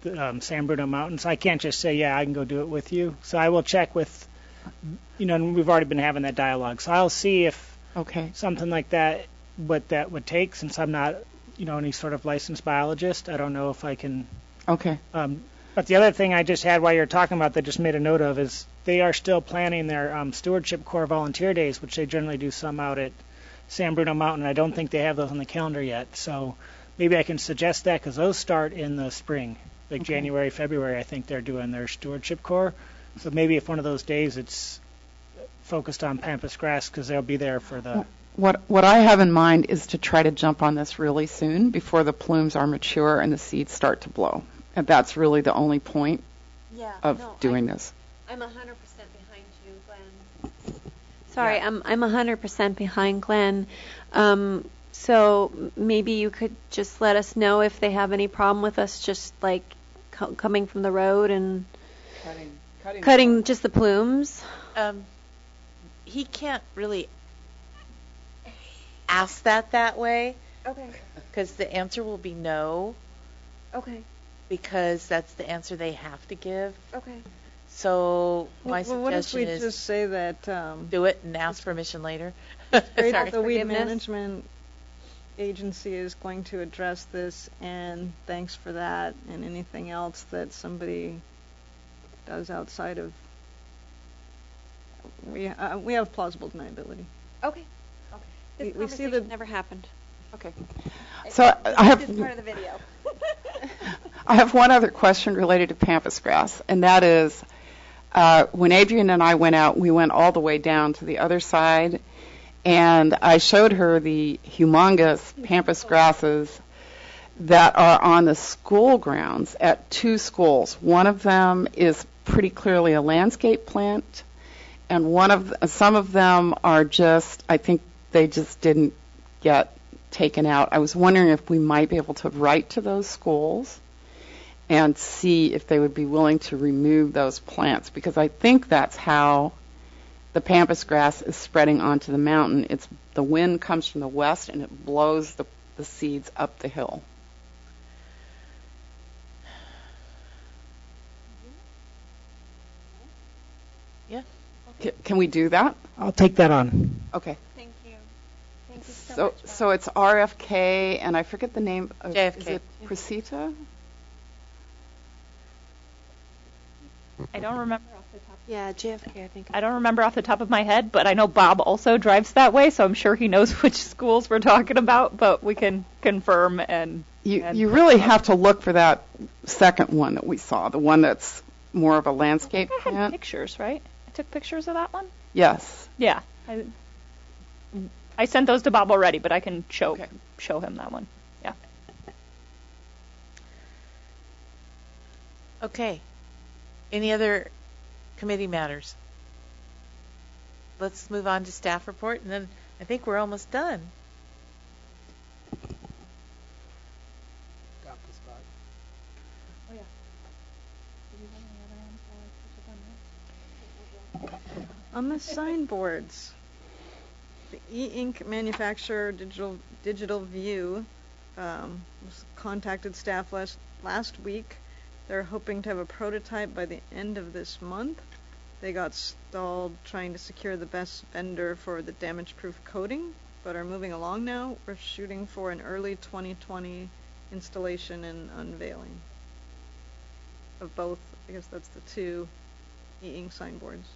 the San Bruno Mountains. I can't just say, yeah, I can go do it with you. So I will check with, and we've already been having that dialogue. So I'll see if something like that, what that would take, since I'm not, any sort of licensed biologist. I don't know if I can. Okay. But the other thing I just had while you're talking about that just made a note of is they are still planning their Stewardship Corps volunteer days, which they generally do some out at San Bruno Mountain. I don't think they have those on the calendar yet. So maybe I can suggest that, because those start in the spring, January, February. I think they're doing their Stewardship Corps. So maybe if one of those days it's focused on pampas grass, because they'll be there for the. What I have in mind is to try to jump on this really soon before the plumes are mature and the seeds start to blow. And that's really the only point of doing this. I'm 100% behind you, Glenn. Sorry, I'm 100% behind Glenn. So maybe you could just let us know if they have any problem with us just like coming from the road and cutting just the plumes. He can't really ask that way. Okay. Because the answer will be no. Okay. Because that's the answer they have to give. Okay. So my what if suggestion we is just say that do it and ask permission later. great Sorry. that the weed Forgiveness. management agency is going to address this, and thanks for that, and anything else that somebody does outside of we have plausible deniability. Okay. This We see conversation that never happened. Okay. So I have This is part of the video. I have one other question related to pampas grass, and that is when Adrian and I went out, we went all the way down to the other side, and I showed her the humongous pampas grasses that are on the school grounds at 2 schools. One of them is pretty clearly a landscape plant, and some of them are just, I think they just didn't get taken out. I was wondering if we might be able to write to those schools and see if they would be willing to remove those plants, because I think that's how the pampas grass is spreading onto the mountain. The wind comes from the west and it blows the seeds up the hill. Yeah. Can we do that? I'll take that on. Okay. Thank you. Thank you so much. So it's RFK, and I forget the name of JFK. Is it Precita? I don't remember off the top. Yeah, JFK, I think. I don't remember off the top of my head, but I know Bob also drives that way, so I'm sure he knows which schools we're talking about. But we can confirm and. You really have to look for that second one that we saw, the one that's more of a landscape I had plant. pictures, right? I took pictures of that one. Yes. Yeah, I sent those to Bob already, but I can show him that one. Yeah. Okay. Any other committee matters? Let's move on to staff report, and then I think we're almost done. On the signboards, the e-ink manufacturer Digital View contacted staff last week. They're hoping to have a prototype by the end of this month. They got stalled trying to secure the best vendor for the damage-proof coating, but are moving along now. We're shooting for an early 2020 installation and unveiling of both. I guess that's the 2 e-ink signboards.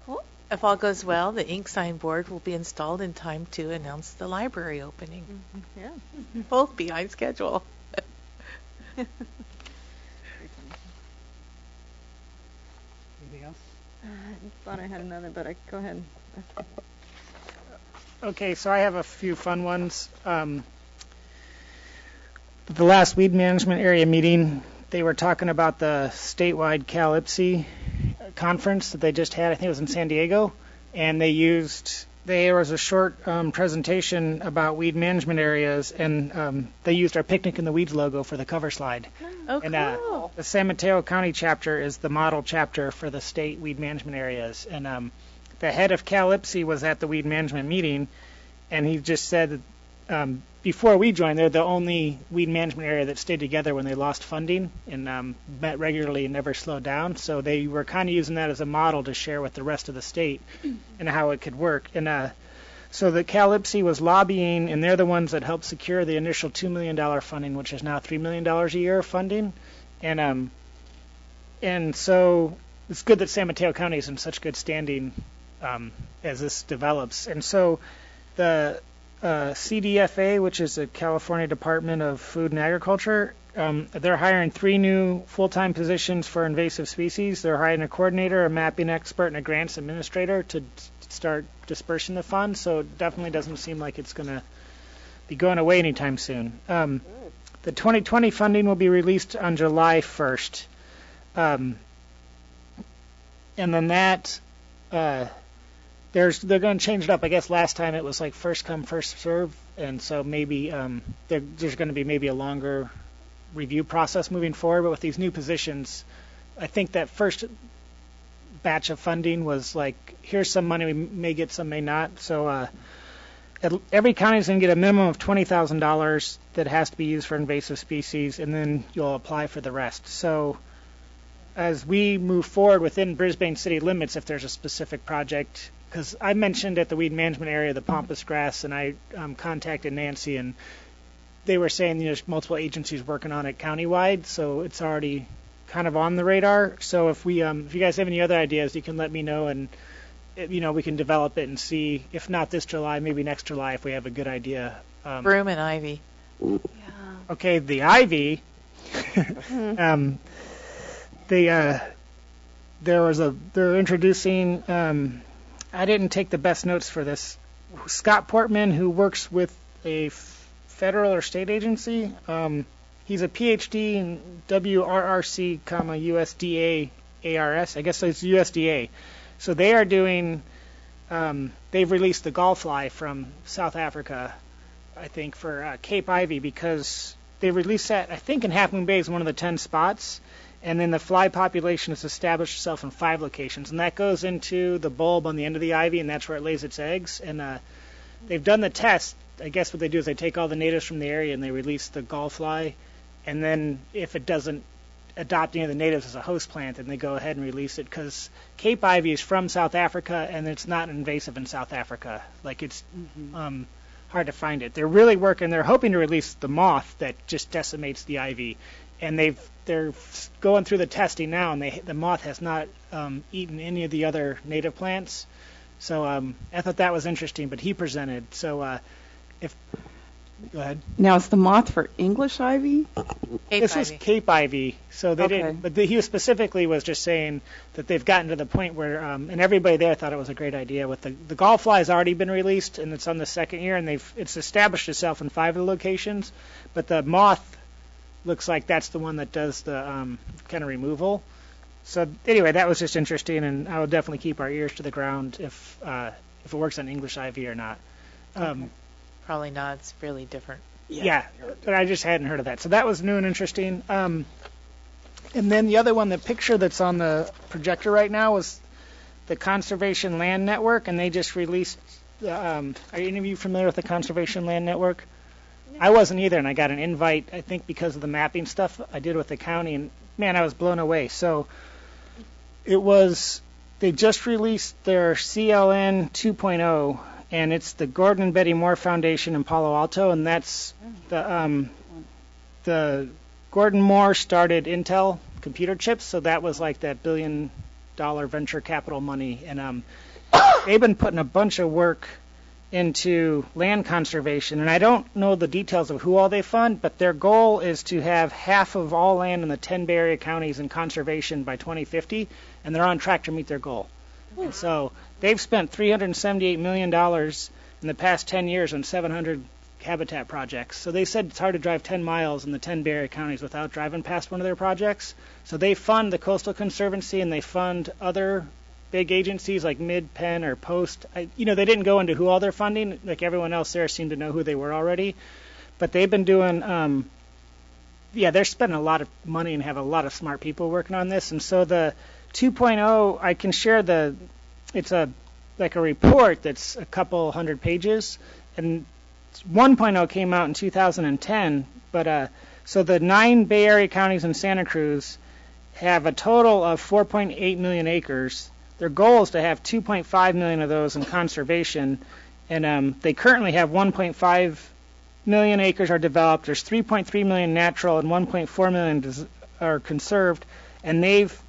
Cool. If all goes well, the ink signboard will be installed in time to announce the library opening. Mm-hmm. Yeah. Both behind schedule. Anything else? I thought I had another, but go ahead. Okay, so I have a few fun ones. The last weed management area meeting, they were talking about the statewide Calypsy conference that they just had. I think it was in San Diego, and there was a short presentation about weed management areas, and they used our Picnic in the Weeds logo for the cover slide. Oh, And cool. the San Mateo County chapter is the model chapter for the state weed management areas. And the head of Calypsy was at the weed management meeting, and he just said that before we joined, they're the only weed management area that stayed together when they lost funding and met regularly and never slowed down. So they were kind of using that as a model to share with the rest of the state and how it could work. And so the Calypsy was lobbying, and they're the ones that helped secure the initial $2 million funding, which is now $3 million a year of funding. And so it's good that San Mateo County is in such good standing as this develops. And so the CDFA, which is the California Department of Food and Agriculture, they're hiring 3 new full-time positions for invasive species. They're hiring a coordinator, a mapping expert, and a grants administrator to start dispersing the funds. So it definitely doesn't seem like it's going to be going away anytime soon. The 2020 funding will be released on July 1st. And then that, the they're going to change it up. I guess last time it was like first come, first serve, and so maybe there's going to be maybe a longer review process moving forward. But with these new positions, I think that first batch of funding was like, here's some money, we may get some, may not. So every county is going to get a minimum of $20,000 that has to be used for invasive species, and then you'll apply for the rest. So as we move forward within Brisbane city limits, if there's a specific project, because I mentioned at the weed management area the pampas grass, and I contacted Nancy, and they were saying there's multiple agencies working on it countywide, so it's already kind of on the radar. So if you guys have any other ideas, you can let me know, and we can develop it and see, if not this July, maybe next July if we have a good idea. Broom and ivy. Yeah. Okay, the ivy. They're introducing. I didn't take the best notes for this. Scott Portman, who works with a federal or state agency. He's a PhD in WRRC, USDA ARS. I guess it's USDA. So they are doing. They've released the gallfly from South Africa, I think, for Cape Ivy, because they released that, I think, in Half Moon Bay is one of the 10 spots. And then the fly population has established itself in 5 locations. And that goes into the bulb on the end of the ivy, and that's where it lays its eggs. And they've done the test. I guess what they do is they take all the natives from the area and they release the gallfly. And then if it doesn't adopt any of the natives as a host plant, then they go ahead and release it. Because Cape Ivy is from South Africa, and it's not invasive in South Africa. Like, it's hard to find it. They're really working. They're hoping to release the moth that just decimates the ivy. And they're going through the testing now, and the moth has not eaten any of the other native plants. So I thought that was interesting, but he presented. So go ahead. Now, is the moth for English ivy? This was Cape Ivy. So they didn't, but he specifically was just saying that they've gotten to the point where, and everybody there thought it was a great idea. With the gallfly has already been released, and it's on the second year, and it's established itself in 5 of the locations. But the moth looks like that's the one that does the kind of removal. So anyway, that was just interesting, and I will definitely keep our ears to the ground if it works on English ivy or not. Probably not. It's really different. Yeah, but I just hadn't heard of that. So that was new and interesting. And then the other one, the picture that's on the projector right now, was the Conservation Land Network, and they just released. Are any of you familiar with the Conservation Land Network? I wasn't either, and I got an invite, I think, because of the mapping stuff I did with the county, and man, I was blown away. So they just released their CLN 2.0, and it's the Gordon and Betty Moore Foundation in Palo Alto, and that's the Gordon Moore started Intel computer chips, so that was like that $1 billion venture capital money, and they've been putting a bunch of work into land conservation, and I don't know the details of who all they fund, but their goal is to have half of all land in the 10 Bay Area counties in conservation by 2050, and they're on track to meet their goal. And so they've spent $378 million in the past 10 years on 700 habitat projects. So they said it's hard to drive 10 miles in the 10 Bay Area counties without driving past one of their projects. So they fund the Coastal Conservancy, and they fund other big agencies like Mid, Penn, or Post. They didn't go into who all they're funding. Like everyone else there seemed to know who they were already. But they've been doing, they're spending a lot of money and have a lot of smart people working on this. And so the 2.0, I can share it's a report that's a couple hundred pages. And 1.0 came out in 2010. But so the 9 Bay Area counties in Santa Cruz have a total of 4.8 million acres. Their goal is to have 2.5 million of those in conservation, and they currently have 1.5 million acres are developed. There's 3.3 million natural and 1.4 million are conserved, and they've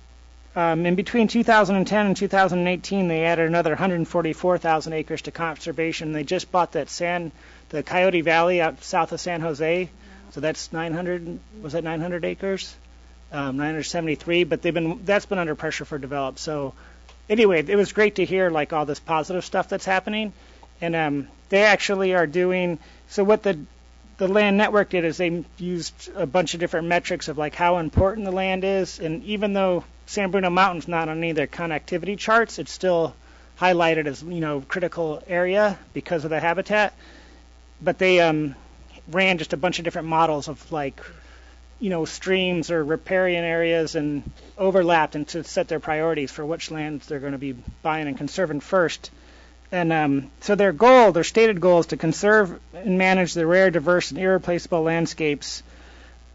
in between 2010 and 2018 they added another 144,000 acres to conservation. They just bought the Coyote Valley out south of San Jose, so that's 900 acres, 973, but that's been under pressure for develop. So anyway, it was great to hear like all this positive stuff that's happening, and they actually are doing. So what the Land Network did is they used a bunch of different metrics of like how important the land is, and even though San Bruno Mountain's not on any of their connectivity charts, it's still highlighted as, critical area because of the habitat. But they ran just a bunch of different models of streams or riparian areas and overlapped and to set their priorities for which lands they're going to be buying and conserving first. And so their stated goal is to conserve and manage the rare, diverse, and irreplaceable landscapes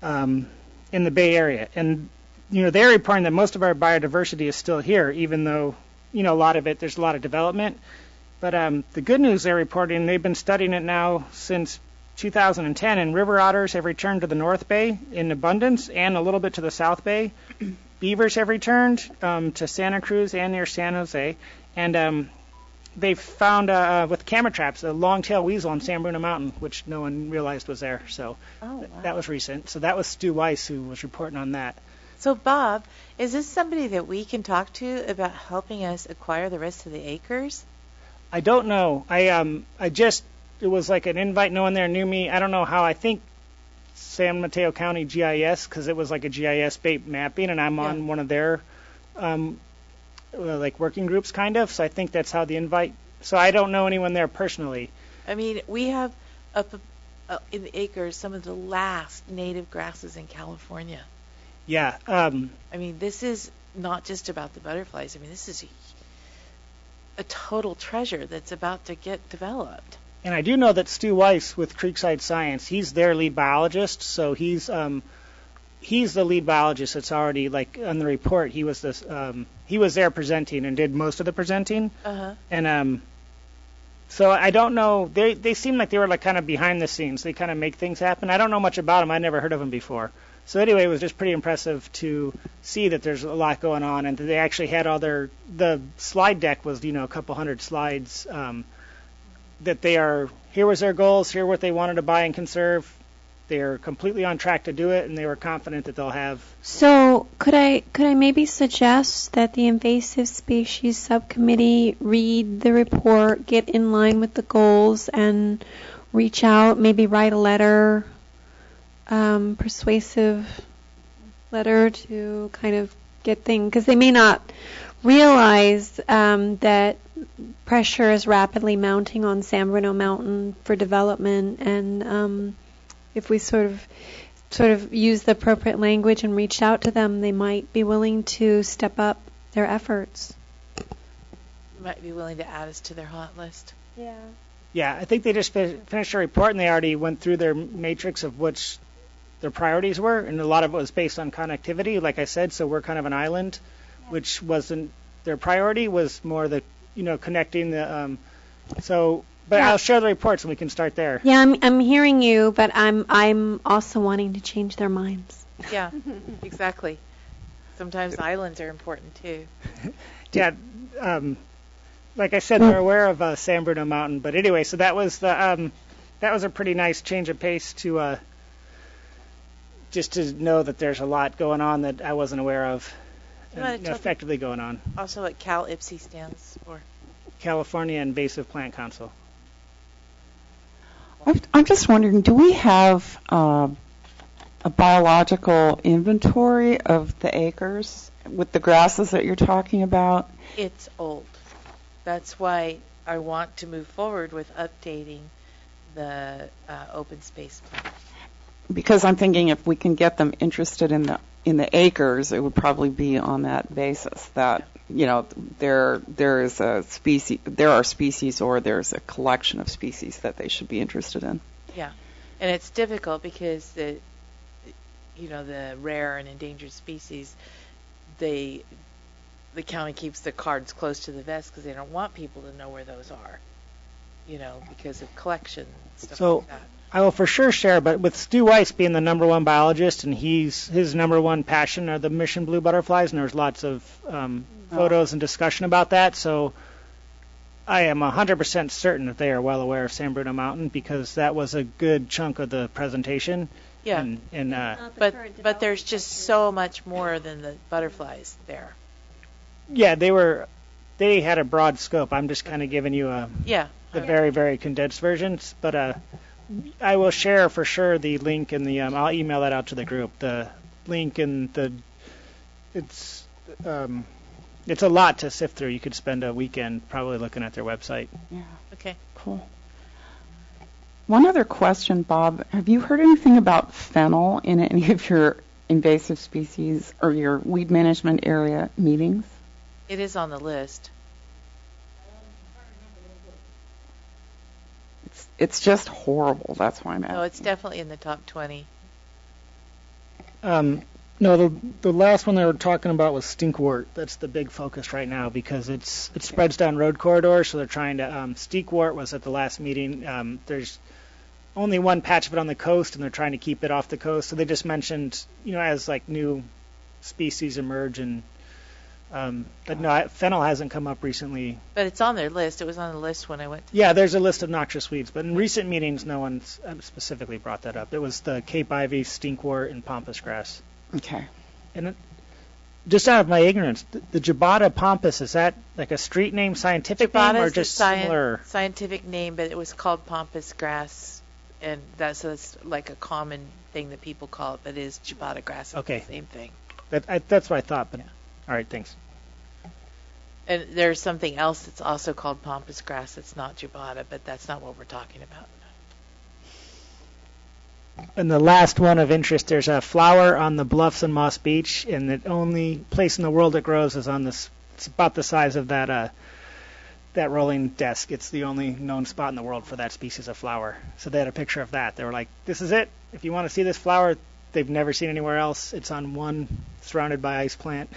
in the Bay Area. And, they're reporting that most of our biodiversity is still here, even though, a lot of it, there's a lot of development. But the good news they're reporting, they've been studying it now since 2010, and river otters have returned to the North Bay in abundance and a little bit to the South Bay. Beavers have returned to Santa Cruz and near San Jose. And they found, with camera traps, a long-tailed weasel on San Bruno Mountain, which no one realized was there. So that was recent. So that was Stu Weiss who was reporting on that. So, Bob, is this somebody that we can talk to about helping us acquire the rest of the acres? I don't know. It was like an invite. No one there knew me. I don't know how. I think San Mateo County GIS, because it was like a GIS-based mapping, and I'm on one of their working groups, kind of. So I think that's how the invite. So I don't know anyone there personally. I mean, we have up in the acres some of the last native grasses in California. Yeah. I mean, this is not just about the butterflies. I mean, this is a total treasure that's about to get developed. And I do know that Stu Weiss with Creekside Science, he's their lead biologist. So he's the lead biologist that's already on the report. He was there presenting and did most of the presenting. Uh-huh. And so I don't know. They seem like they were kind of behind the scenes. They kind of make things happen. I don't know much about them. I never heard of them before. So anyway, it was just pretty impressive to see that there's a lot going on, and that they actually had the slide deck was, a couple hundred slides, that here was their goals, here what they wanted to buy and conserve. They're completely on track to do it, and they were confident that they'll have. So could I maybe suggest that the Invasive Species Subcommittee read the report, get in line with the goals, and reach out, maybe write a letter, persuasive letter to kind of get things, because they may not realize that pressure is rapidly mounting on San Bruno Mountain for development, and if we sort of use the appropriate language and reach out to them, they might be willing to step up their efforts. Might be willing to add us to their hot list. Yeah. Yeah, I think they just finished a report, and they already went through their matrix of which their priorities were, and a lot of it was based on connectivity, like I said, so we're kind of an island, which wasn't their priority, was more the, connecting the, but I'll share the reports and we can start there. Yeah, I'm hearing you, but I'm also wanting to change their minds. Yeah, exactly. Sometimes islands are important too. Yeah, like I said, they're aware of San Bruno Mountain, but anyway, so that was a pretty nice change of pace to just to know that there's a lot going on that I wasn't aware of, and effectively going on. Also, what Cal IPSI stands for? California Invasive Plant Council. I'm just wondering, do we have a biological inventory of the acres with the grasses that you're talking about? It's old. That's why I want to move forward with updating the open space plan. Because I'm thinking if we can get them interested in the acres, it would probably be on that basis that there are species or there's a collection of species that they should be interested in. Yeah, and it's difficult because the rare and endangered species, the county keeps the cards close to the vest because they don't want people to know where those are, because of collection and stuff like that. I will for sure share, but with Stu Weiss being the number one biologist, and his number one passion are the mission blue butterflies, and there's lots of photos and discussion about that. So I am 100% certain that they are well aware of San Bruno Mountain because that was a good chunk of the presentation. Yeah, but there's just so much more than the butterflies there. Yeah, they had a broad scope. I'm just kind of giving you the very, very condensed versions, but I will share for sure the link in the. I'll email that out to the group. The link in the. It's It's a lot to sift through. You could spend a weekend probably looking at their website. Yeah. Okay. Cool. One other question, Bob. Have you heard anything about fennel in any of your invasive species or your weed management area meetings? It is on the list. It's just horrible. That's why I'm asking. No, it's definitely in the top 20. No, the last one they were talking about was stinkwort. That's the big focus right now because it spreads down road corridors, so they're trying to. Stinkwort was at the last meeting. There's only one patch of it on the coast, and they're trying to keep it off the coast. So they just mentioned, as like new species emerge, and but no, fennel hasn't come up recently. But it's on their list. It was on the list when I went to. Yeah, there's a list of noxious weeds, but in recent meetings, no one's specifically brought that up. It was the Cape ivy, stinkwort, and pampas grass. Okay. And just out of my ignorance, the Jabata pampas, is that like a street name, scientific name, or just similar? Scientific name, but it was called pampas grass, and that's like a common thing that people call it, but it is Jabata grass. Okay. It's the same thing. That's what I thought, but all right, thanks. And there's something else that's also called pampas grass. It's not Jabata, but that's not what we're talking about. And the last one of interest, there's a flower on the bluffs in Moss Beach, and the only place in the world it grows is on this. It's about the size of that rolling desk. It's the only known spot in the world for that species of flower. So they had a picture of that. They were like, "This is it. If you want to see this flower, they've never seen anywhere else. It's on one surrounded by ice plant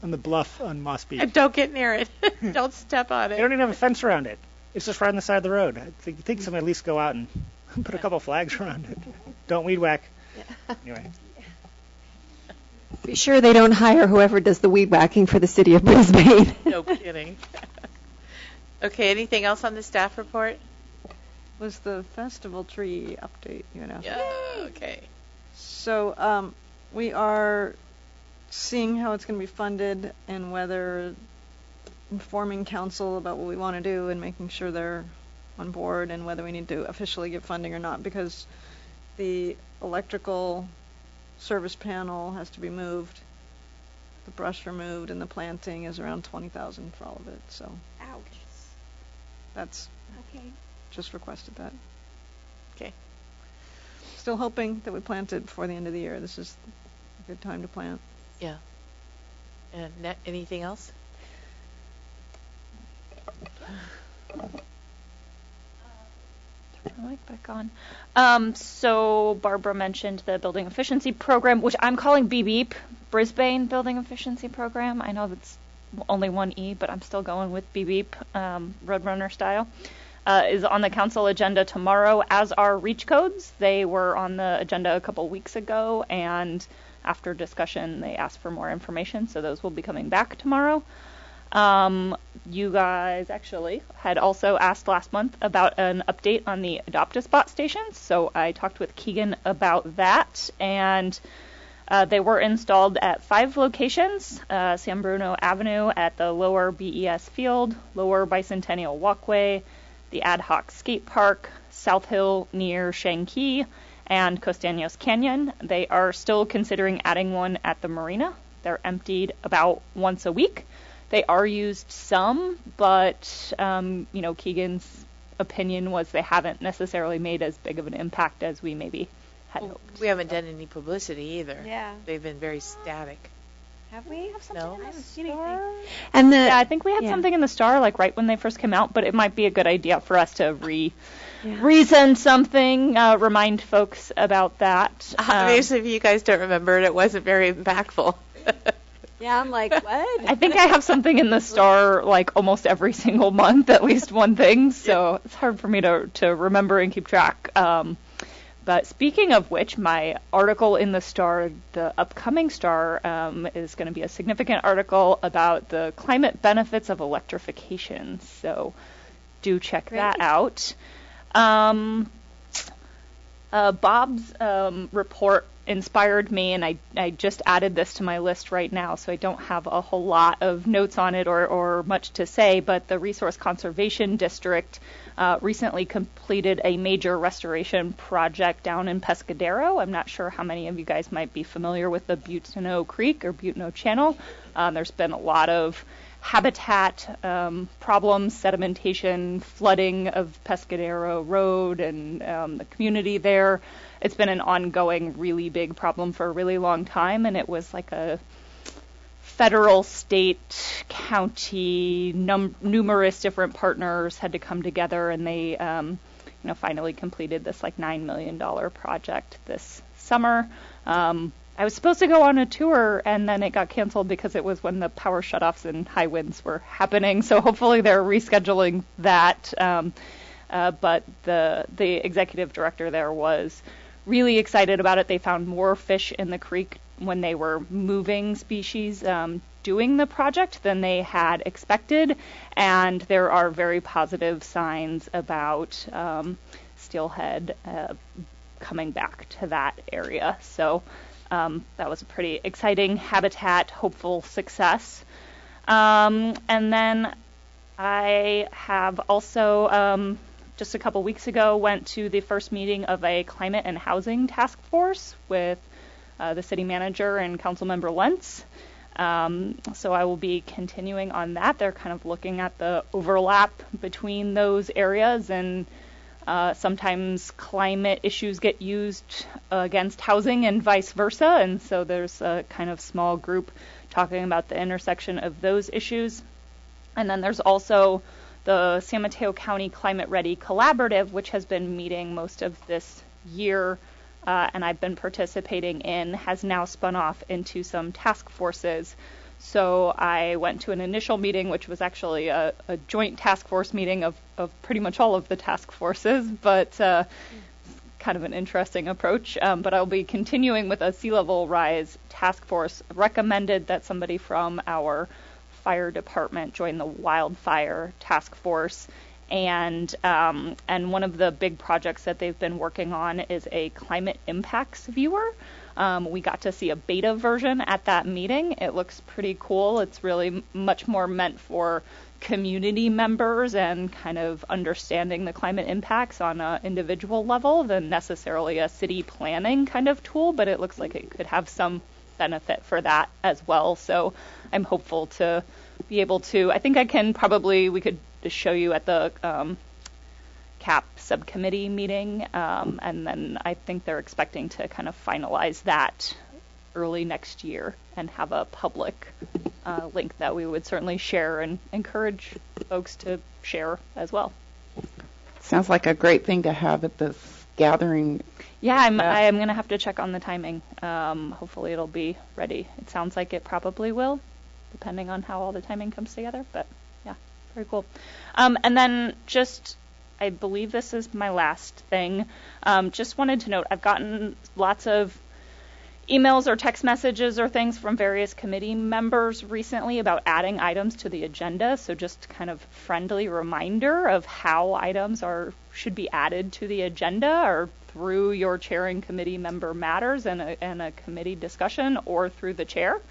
on the bluff on Moss Beach. And don't get near it. Don't step on it. They don't even have a fence around it. It's just right on the side of the road. I think somebody at least go out and put a couple flags around it. Don't weed whack. Yeah. Anyway. Be sure they don't hire whoever does the weed whacking for the city of Brisbane. No kidding. Okay, anything else on the staff report? Was the festival tree update, Yeah, okay. So we are seeing how it's going to be funded and whether informing council about what we want to do and making sure they're on board and whether we need to officially get funding or not, because the electrical service panel has to be moved, the brush removed, and the planting is around $20,000 for all of it. So Ouch. That's Okay. just requested that. Okay. Still hoping that we plant it before the end of the year. This is a good time to plant. Yeah. And anything else? Turn my mic back on. So Barbara mentioned the building efficiency program, which I'm calling BBEEP, Brisbane Building Efficiency Program. I know that's only one E, but I'm still going with BBEEP, Roadrunner style. Is on the council agenda tomorrow, as are REACH codes. They were on the agenda a couple weeks ago, and after discussion, they asked for more information, so those will be coming back tomorrow. You guys actually had also asked last month about an update on the Adopt-A-Spot stations, so I talked with Keegan about that, and they were installed at 5 locations: San Bruno Avenue at the lower BES field, lower Bicentennial Walkway, the Ad Hoc Skate Park, South Hill near Shanqi, and Costaños Canyon. They are still considering adding one at the marina. They're emptied about once a week. They are used some, but, Keegan's opinion was they haven't necessarily made as big of an impact as we maybe had hoped. We haven't done any publicity either. Yeah. They've been very static. Have we? No. I haven't seen anything. And Yeah, I think we had something in the Star, like right when they first came out, but it might be a good idea for us to resend something, remind folks about that. Obviously, if you guys don't remember it, it wasn't very impactful. Yeah, I'm like, what? I think I have something in the Star like almost every single month, at least one thing, so it's hard for me to remember and keep track. But speaking of which, my article in the Star, the upcoming Star, is going to be a significant article about the climate benefits of electrification. So do check that out. Bob's report inspired me, and I just added this to my list right now, so I don't have a whole lot of notes on it or much to say, but the Resource Conservation District recently completed a major restoration project down in Pescadero. I'm not sure how many of you guys might be familiar with the Butano Creek or Butano Channel. There's been a lot of habitat problems, sedimentation, flooding of Pescadero Road and the community there. It's been an ongoing, really big problem for a really long time, and it was like a federal, state, county, numerous different partners had to come together, and they finally completed this like $9 million project this summer. I was supposed to go on a tour, and then it got canceled because it was when the power shutoffs and high winds were happening. So hopefully they're rescheduling that. But the executive director there was really excited about it. They found more fish in the creek when they were moving species doing the project than they had expected. And there are very positive signs about steelhead coming back to that area. So that was a pretty exciting habitat, hopeful success. And then I have also, just a couple weeks ago, went to the first meeting of a climate and housing task force with the city manager and councilmember Lentz. So I will be continuing on that. They're kind of looking at the overlap between those areas, and sometimes climate issues get used against housing and vice versa, and so there's a kind of small group talking about the intersection of those issues. And then there's also the San Mateo County Climate Ready Collaborative, which has been meeting most of this year, and I've been participating in, has now spun off into some task forces. So I went to an initial meeting, which was actually a joint task force meeting of pretty much all of the task forces, but kind of an interesting approach. But I'll be continuing with a sea level rise task force. Recommended that somebody from our fire department join the wildfire task force. And one of the big projects that they've been working on is a climate impacts viewer. We got to see a beta version at that meeting. It looks pretty cool. It's really much more meant for community members and kind of understanding the climate impacts on an individual level than necessarily a city planning kind of tool, but it looks like it could have some benefit for that as well. So I'm hopeful to be able to, I think we could just show you at the CAP subcommittee meeting, and then I think they're expecting to kind of finalize that early next year and have a public link that we would certainly share and encourage folks to share as well. Sounds like a great thing to have at this gathering. Yeah, I'm going to have to check on the timing. Hopefully it'll be ready. It sounds like it probably will, depending on how all the timing comes together, but yeah, very cool. And then I believe this is my last thing. Just wanted to note, I've gotten lots of emails or text messages or things from various committee members recently about adding items to the agenda. So just kind of friendly reminder of how items should be added to the agenda, or through your chairing committee member matters and a committee discussion, or through the chair.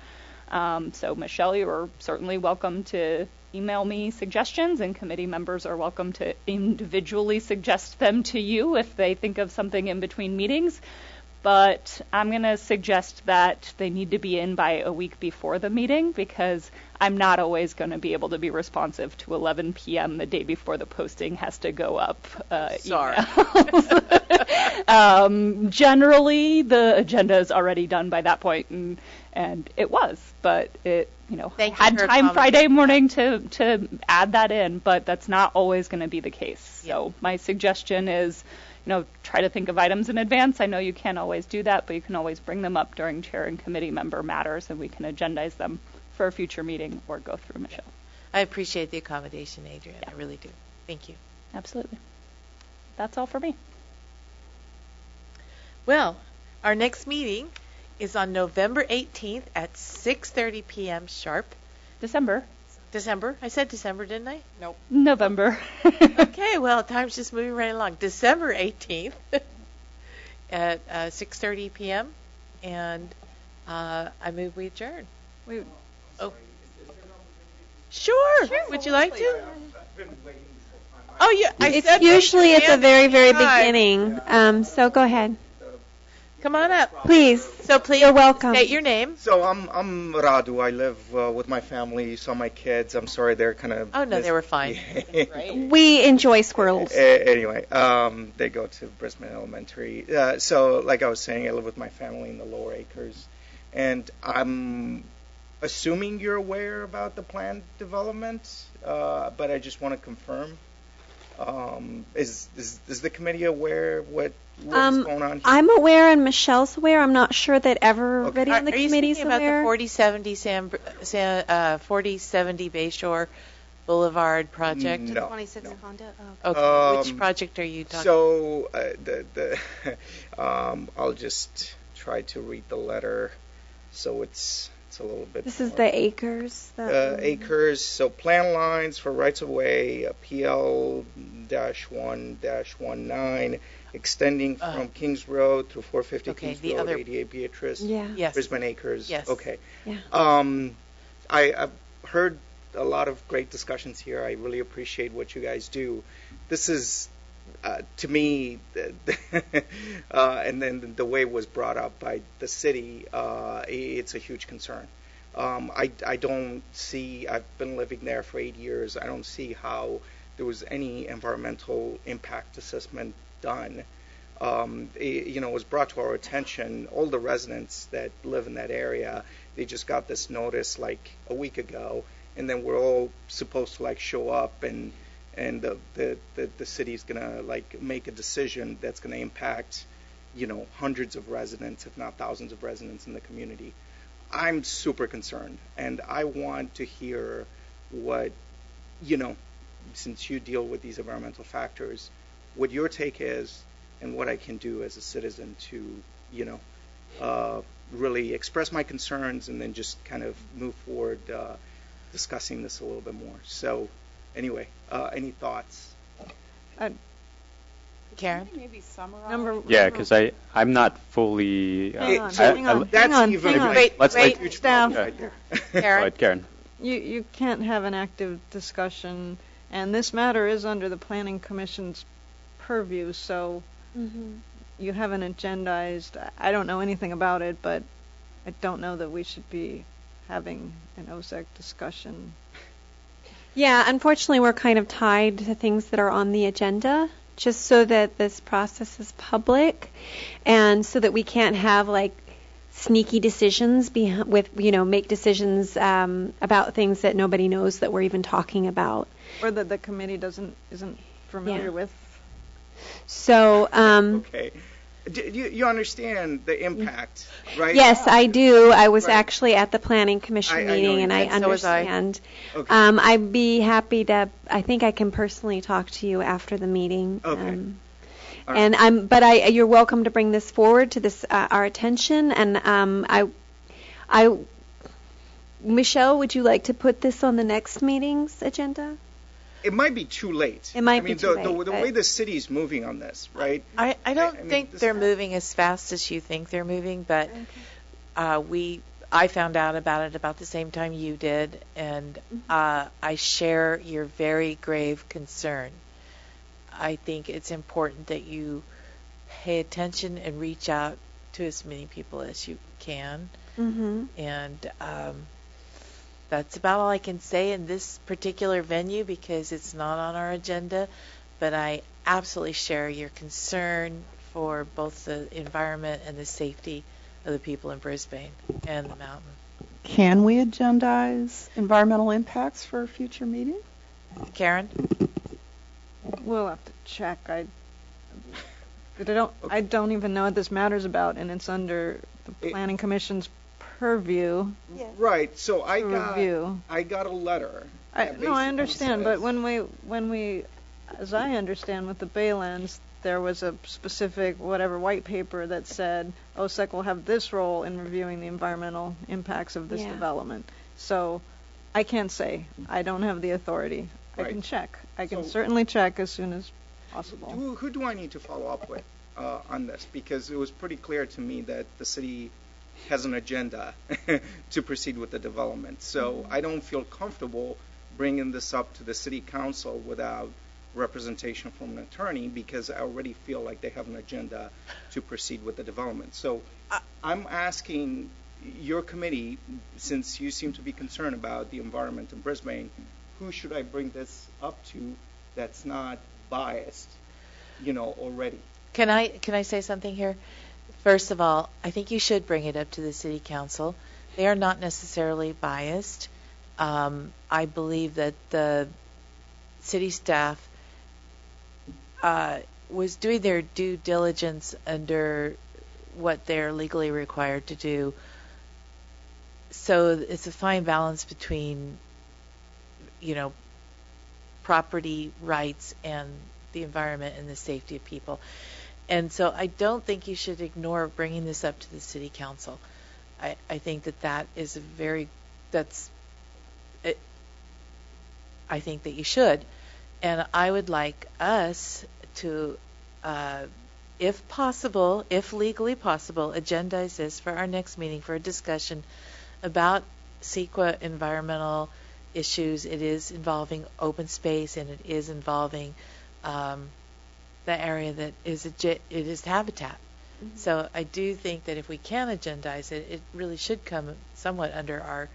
So Michelle, you are certainly welcome to email me suggestions, and committee members are welcome to individually suggest them to you if they think of something in between meetings. But I'm going to suggest that they need to be in by a week before the meeting, because I'm not always going to be able to be responsive to 11 p.m. the day before the posting has to go up. Sorry. Generally, the agenda is already done by that point, and it was, but it had time Friday morning to add that in, but that's not always going to be the case. Yep. So my suggestion is, try to think of items in advance. I know you can't always do that, but you can always bring them up during chair and committee member matters, and we can agendize them for a future meeting or go through Michelle. I appreciate the accommodation, Adrian. Yeah. I really do. Thank you. Absolutely. That's all for me. Well, our next meeting is on November 18th at 6:30 p.m. sharp. December. I said December, didn't I? Nope. November. Okay, well, time's just moving right along. December 18th at 6:30 p.m. And I move we adjourn. Oh. Sure. Would you like to? Oh, yeah. It's usually at the very, very beginning. So go ahead. Come on up. Please. So please, You're welcome. state your name. So I'm Radu. I live with my family. Saw my kids. I'm sorry they're kind of. Oh no, they were fine. We enjoy squirrels. Anyway, they go to Brisbane Elementary. So like I was saying, I live with my family in the Lower Acres, and I'm assuming you're aware about the planned development, but I just want to confirm. Is the committee aware what's going on here? I'm aware, and Michelle's aware. I'm not sure that everybody on the committee is aware. Are you speaking about the 4070 Bayshore Boulevard project? No. 26 no. condo? Okay. Which project are you talking So I'll just try to read the letter. So it's a little bit. This is the acres. Acres. So plan lines for rights of way, PL-1-19, extending from Kings Road through 450 Kings Road, 88 Beatrice, Yes. Brisbane Acres. Yes. Okay. Yeah. I've heard a lot of great discussions here. I really appreciate what you guys do. This is, to me, and then the way it was brought up by the city, it's a huge concern. I don't see, I've been living there for 8 years, I don't see how there was any environmental impact assessment done. It was brought to our attention, all the residents that live in that area, they just got this notice like a week ago, and then we're all supposed to like show up and the city's gonna like make a decision that's gonna impact, hundreds of residents, if not thousands of residents in the community. I'm super concerned, and I want to hear what, since you deal with these environmental factors, what your take is and what I can do as a citizen to, really express my concerns and then just kind of move forward discussing this a little bit more. So anyway, any thoughts? Karen? Maybe summarize. Yeah, because I'm not fully. Hang on. Let's wait, like staff. Go Karen? ahead, Karen. You can't have an active discussion, and this matter is under the Planning Commission's purview, so you haven't agendized. I don't know anything about it, but I don't know that we should be having an OSEC discussion. Yeah, unfortunately, we're kind of tied to things that are on the agenda, just so that this process is public, and so that we can't have like sneaky decisions make decisions about things that nobody knows that we're even talking about, Or that the committee isn't familiar with. So. Okay. You understand the impact, right? Yes, I do. I was actually at the Planning Commission meeting, and I so was I. understand. Okay. I'd be happy to. I think I can personally talk to you after the meeting. Okay. All And right. you're welcome to bring this forward to this our attention. And Michelle, would you like to put this on the next meeting's agenda? It might be too late. It might be too late, The way the city's moving on this, right? I don't mean, think they're moving as fast as you think they're moving, but I found out about it about the same time you did, and I share your very grave concern. I think it's important that you pay attention and reach out to as many people as you can. And that's about all I can say in this particular venue because it's not on our agenda, but I absolutely share your concern for both the environment and the safety of the people in Brisbane and the mountain. Can we agendize environmental impacts for a future meeting? Karen? We'll have to check. I don't even know what this matter's about, and it's under the Planning Commission's purview. Right. So I review. got a letter. I understand, but when we, as I understand, with the Baylands, there was a specific white paper that said OSEC will have this role in reviewing the environmental impacts of this development. So I can't say. I don't have the authority. Right. I can check. I can certainly check as soon as possible. Who do I need to follow up with on this? Because it was pretty clear to me that the city has an agenda to proceed with the development. So I don't feel comfortable bringing this up to the city council without representation from an attorney because I already feel like they have an agenda to proceed with the development. So I'm asking your committee, since you seem to be concerned about the environment in Brisbane, who should I bring this up to that's not biased, already? Can I say something here? First of all, I think you should bring it up to the city council. They are not necessarily biased. I believe that the city staff was doing their due diligence under what they're legally required to do. So it's a fine balance between, property rights and the environment and the safety of people. And so I don't think you should ignore bringing this up to the city council. I think that is I think that you should. And I would like us to, if possible, if legally possible, agendize this for our next meeting for a discussion about CEQA environmental issues. It is involving open space, and it is involving the area that it is habitat. Mm-hmm. So I do think that if we can agendize it, it really should come somewhat under our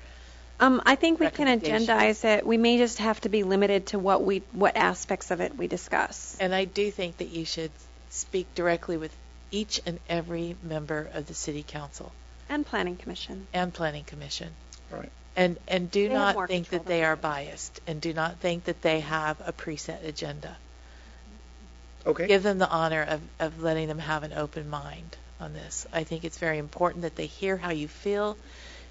I think we can agendize it. We may just have to be limited to what aspects of it we discuss. And I do think that you should speak directly with each and every member of the city council and planning commission. Right. And do not think that they are biased, and do not think that they have a preset agenda. Okay. Give them the honor of letting them have an open mind on this. I think it's very important that they hear how you feel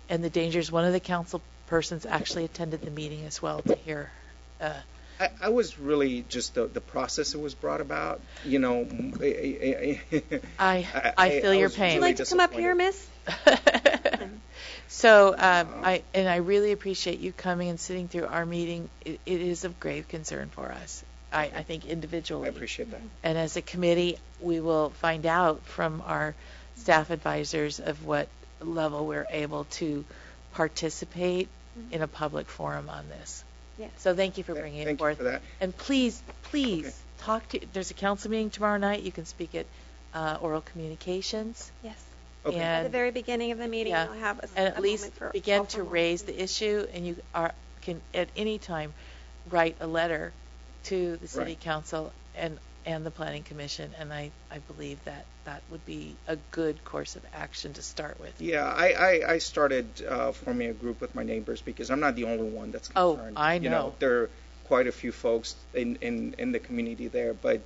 and the dangers. One of the council persons actually attended the meeting as well to hear. I was really just the process that was brought about. I feel your pain. Would you like to come up here, miss? So I really appreciate you coming and sitting through our meeting. It is of grave concern for us. I think individually. I appreciate that. And as a committee, we will find out from our staff advisors of what level we're able to participate in a public forum on this. Yes. So thank you for bringing it forth. Thank you for that. And please talk to. There's a council meeting tomorrow night. You can speak at Oral Communications. Yes. Okay. And at the very beginning of the meeting, yeah, we'll have and at least begin to raise the issue, and you can at any time write a letter to the city council and the planning commission, and I believe that would be a good course of action to start with. Yeah, I started forming a group with my neighbors because I'm not the only one that's concerned. Oh, I know. There are quite a few folks in the community there, but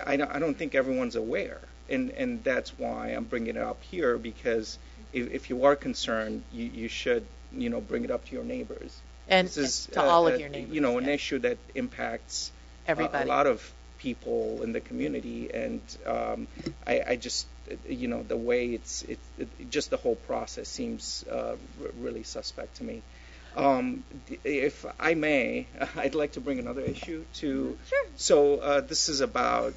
I don't think everyone's aware, and that's why I'm bringing it up here, because if you are concerned, you should bring it up to your neighbors. And this is to all of your neighbors. An issue that impacts everybody. A lot of people in the community, and I just the way it's just the whole process seems really suspect to me. If I may, I'd like to bring another issue to. Sure. So this is about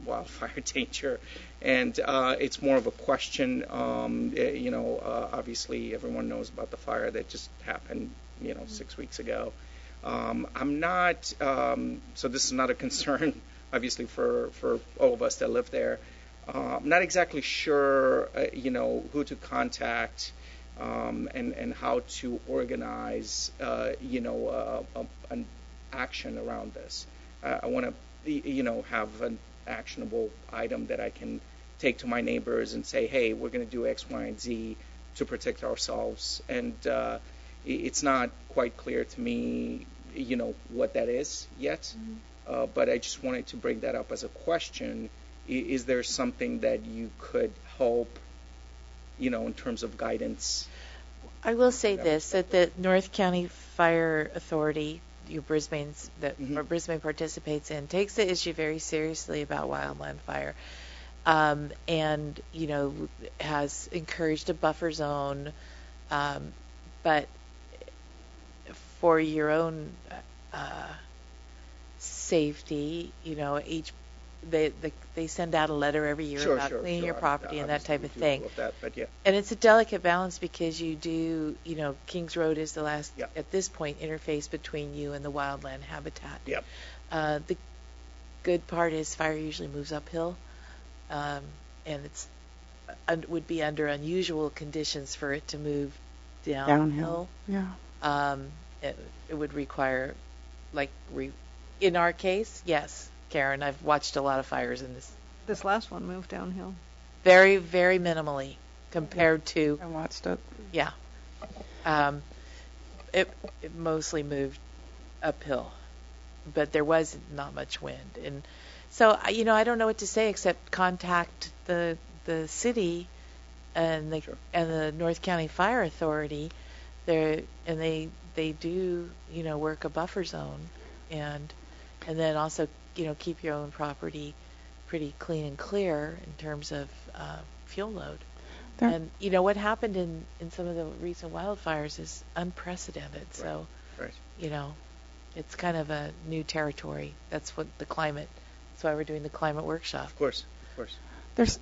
wildfire danger, and it's more of a question. Obviously everyone knows about the fire that just happened 6 weeks ago. I'm not, so this is not a concern, obviously, for all of us that live there. I'm not exactly sure, who to contact and how to organize, an action around this. I want to, have an actionable item that I can take to my neighbors and say, hey, we're going to do X, Y, and Z to protect ourselves. And it's not quite clear to me, what that is yet. Mm-hmm. But I just wanted to bring that up as a question. Is there something that you could help, in terms of guidance? I will say this, that the North County Fire Authority, Brisbane participates in, takes the issue very seriously about wildland fire. And, has encouraged a buffer zone, but for your own safety, each they send out a letter every year about cleaning your property and that type of thing. But yeah. And it's a delicate balance because you do, Kings Road is the last, Yep. at this point, interface between you and the wildland habitat. Yep. The good part is fire usually moves uphill, and it's would be under unusual conditions for it to move downhill. Yeah. It would require, in our case, yes, Karen, I've watched a lot of fires in this. This last one moved downhill. Very, very minimally compared to. I watched it. Yeah. It mostly moved uphill, but there was not much wind. And so, I don't know what to say except contact the city and the North County Fire Authority. They do, work a buffer zone and then also, keep your own property pretty clean and clear in terms of fuel load. And what happened in some of the recent wildfires is unprecedented. Right. So, Right. it's kind of a new territory. That's what that's why we're doing the climate workshop. Of course.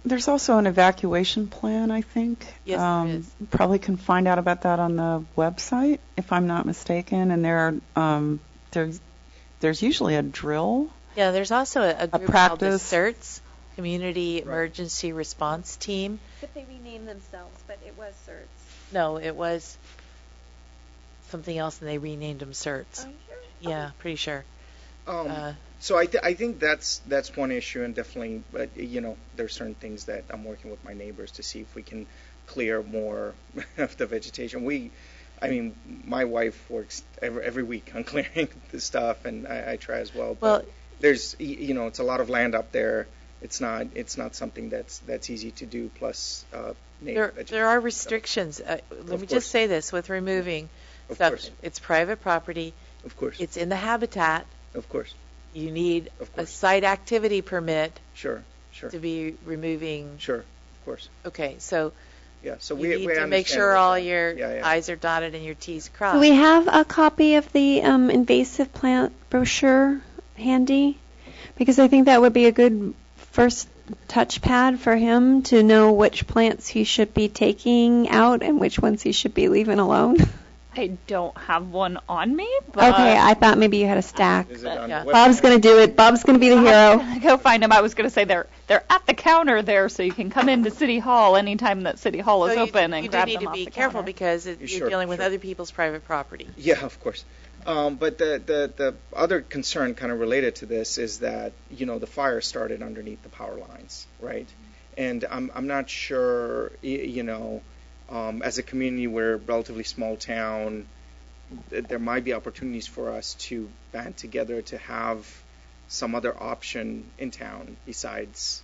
There's also an evacuation plan, I think. Yes, there is. Probably can find out about that on the website, if I'm not mistaken. And there's usually a drill. Yeah, there's also a group called the CERTS, Community Emergency Response Team. But they renamed themselves, but it was CERTS. No, it was something else, and they renamed them CERTS. Are you sure? Yeah, pretty sure. So I think that's one issue, and definitely, there's certain things that I'm working with my neighbors to see if we can clear more of the vegetation. My wife works every week on clearing the stuff, and I try as well. But there's, it's a lot of land up there. It's not something that's easy to do. Plus, there are restrictions. Let me just say this: with removing stuff, it's private property. Of course. It's in the habitat. Of course. You need a site activity permit. Sure. To be removing. Sure. Of course. Okay, so. Yeah, so you need to make sure all your I's are dotted and your T's crossed. Do we have a copy of the invasive plant brochure handy? Because I think that would be a good first touchpad for him to know which plants he should be taking out and which ones he should be leaving alone. I don't have one on me. But okay, I thought maybe you had a stack. Yeah. Bob's going to do it. Bob's going to be the hero. Go find them. I was going to say they're at the counter there, so you can come into City Hall anytime that City Hall is open and grab them off the counter. You do need to be careful because you're dealing with other people's private property. Yeah, of course. But the other concern kind of related to this is that, the fire started underneath the power lines, right? And I'm not sure, as a community, we're a relatively small town, there might be opportunities for us to band together to have some other option in town besides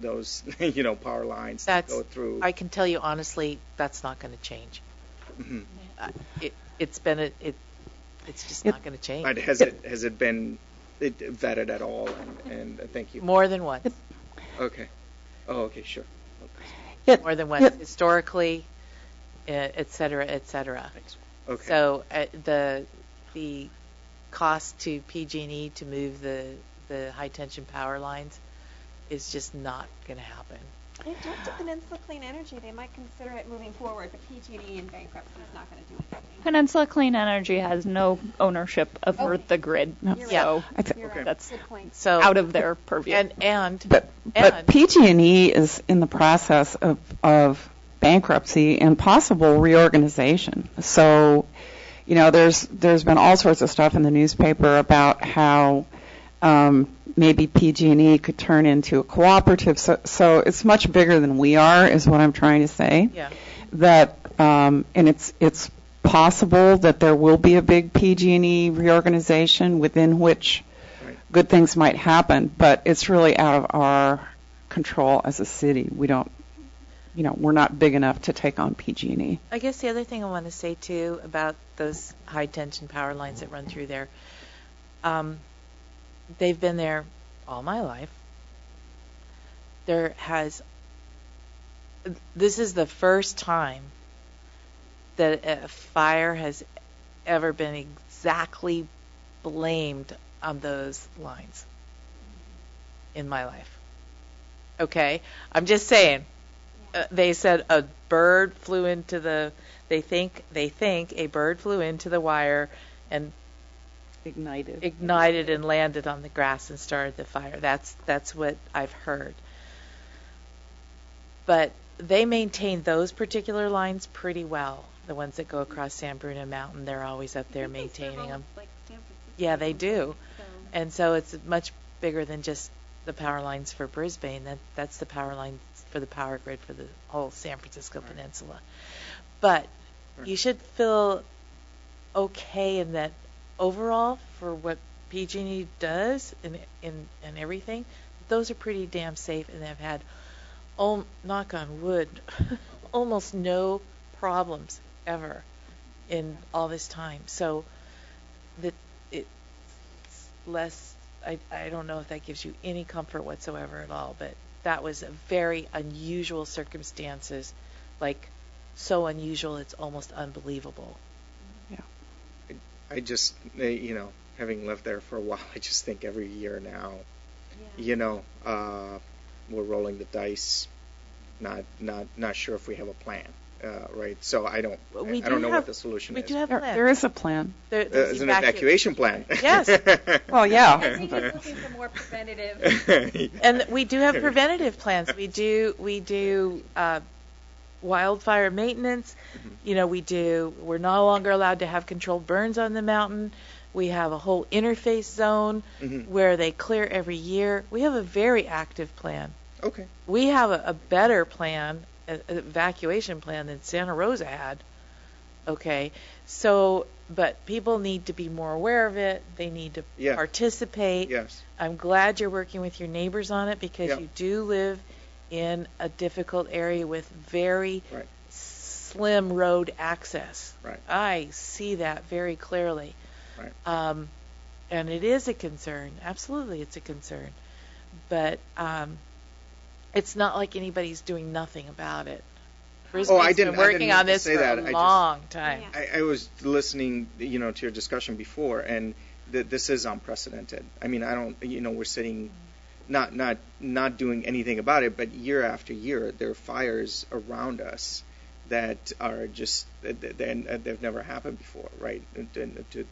those, power lines that go through. I can tell you honestly, that's not going to change. Mm-hmm. It's just not going to change. But has it been vetted at all? And thank you. More than once. Okay. Oh, okay, sure. More than once. Historically, et cetera, et cetera. Thanks. Okay. So the cost to PG&E to move the high tension power lines is just not going to happen. I talked to Peninsula Clean Energy. They might consider it moving forward, but PG&E in bankruptcy is not going to do anything. Peninsula Clean Energy has no ownership over the grid, so that's good point. So out of their purview. But PG&E is in the process of bankruptcy and possible reorganization. So, there's been all sorts of stuff in the newspaper about how maybe PG&E could turn into a cooperative. So it's much bigger than we are, is what I'm trying to say. Yeah. That and it's possible that there will be a big PG&E reorganization within which good things might happen, but it's really out of our control as a city. We don't. We're not big enough to take on PG&E. I guess the other thing I want to say, too, about those high-tension power lines that run through there, they've been there all my life. This is the first time that a fire has ever been exactly blamed on those lines. in my life. Okay? I'm just saying. They said a bird flew into the, they think a bird flew into the wire and ignited and landed on the grass and started the fire. That's what I've heard. But they maintain those particular lines pretty well. The ones that go across San Bruno Mountain, they're always up there maintaining them. Yeah, they do. And so it's much bigger than just the power lines for Brisbane. That's the power lines for the power grid for the whole San Francisco Peninsula. But you should feel okay in that overall for what PG&E does and everything. Those are pretty damn safe, and they've had, knock on wood, almost no problems ever in all this time. So that it's less, I don't know if that gives you any comfort whatsoever at all, but that was a very unusual circumstances, like so unusual it's almost unbelievable. Yeah. I just, having lived there for a while, I just think every year now, we're rolling the dice, not sure if we have a plan. Right, so I don't know what the solution is. We do have a plan. There is a plan. There's an evacuation plan. Yes. Well, yeah. I think he's looking for more preventative. And we do have preventative plans. We do wildfire maintenance. Mm-hmm. We're no longer allowed to have controlled burns on the mountain. We have a whole interface zone where they clear every year. We have a very active plan. Okay. We have a better plan, an evacuation plan than Santa Rosa had. Okay. So, but people need to be more aware of it. They need to participate. Yes. I'm glad you're working with your neighbors on it because you do live in a difficult area with very slim road access. Right. I see that very clearly. Right. And it is a concern. Absolutely, it's a concern. But it's not like anybody's doing nothing about it. Brisbane's been working on this for a long time. I was listening, to your discussion before, and this is unprecedented. I mean, I don't, we're sitting, not doing anything about it, but year after year, there are fires around us that are just, they've never happened before, right?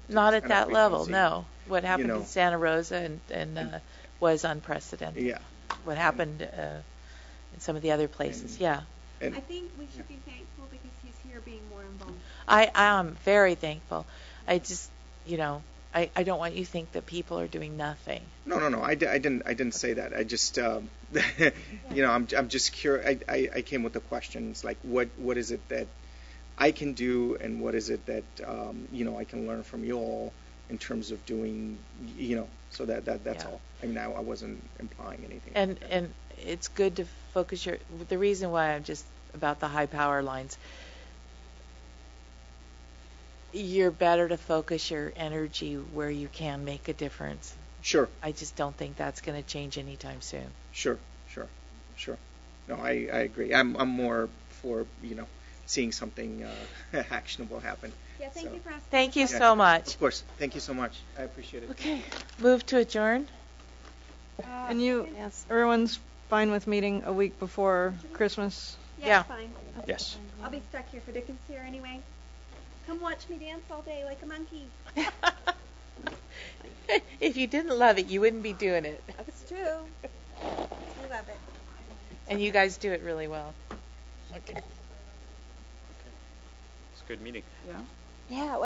Not at that level, no. What happened in Santa Rosa and was unprecedented. Yeah. What happened in some of the other places, I think we should be thankful because he's here being more involved. I am very thankful. I just, I don't want you to think that people are doing nothing. No. I didn't say that. I just, I'm just curious. I came with the questions like, what is it that I can do, and what is it that I can learn from you all in terms of doing, so that's all. I mean, I wasn't implying anything. And it's good to focus the reason why I'm just about the high power lines. You're better to focus your energy where you can make a difference. Sure. I just don't think that's going to change anytime soon. Sure. No, I agree. I'm more for, seeing something actionable happen. Yeah, thank you for asking. Thank you so much. Of course. Thank you so much. I appreciate it. Okay. Move to adjourn. And everyone's fine with meeting a week before Christmas? Yeah. Fine. Yes. I'll be stuck here for Dickens here anyway. Come watch me dance all day like a monkey. If you didn't love it, you wouldn't be doing it. That's true. We love it. And you guys do it really well. Okay. It's a good meeting. Yeah.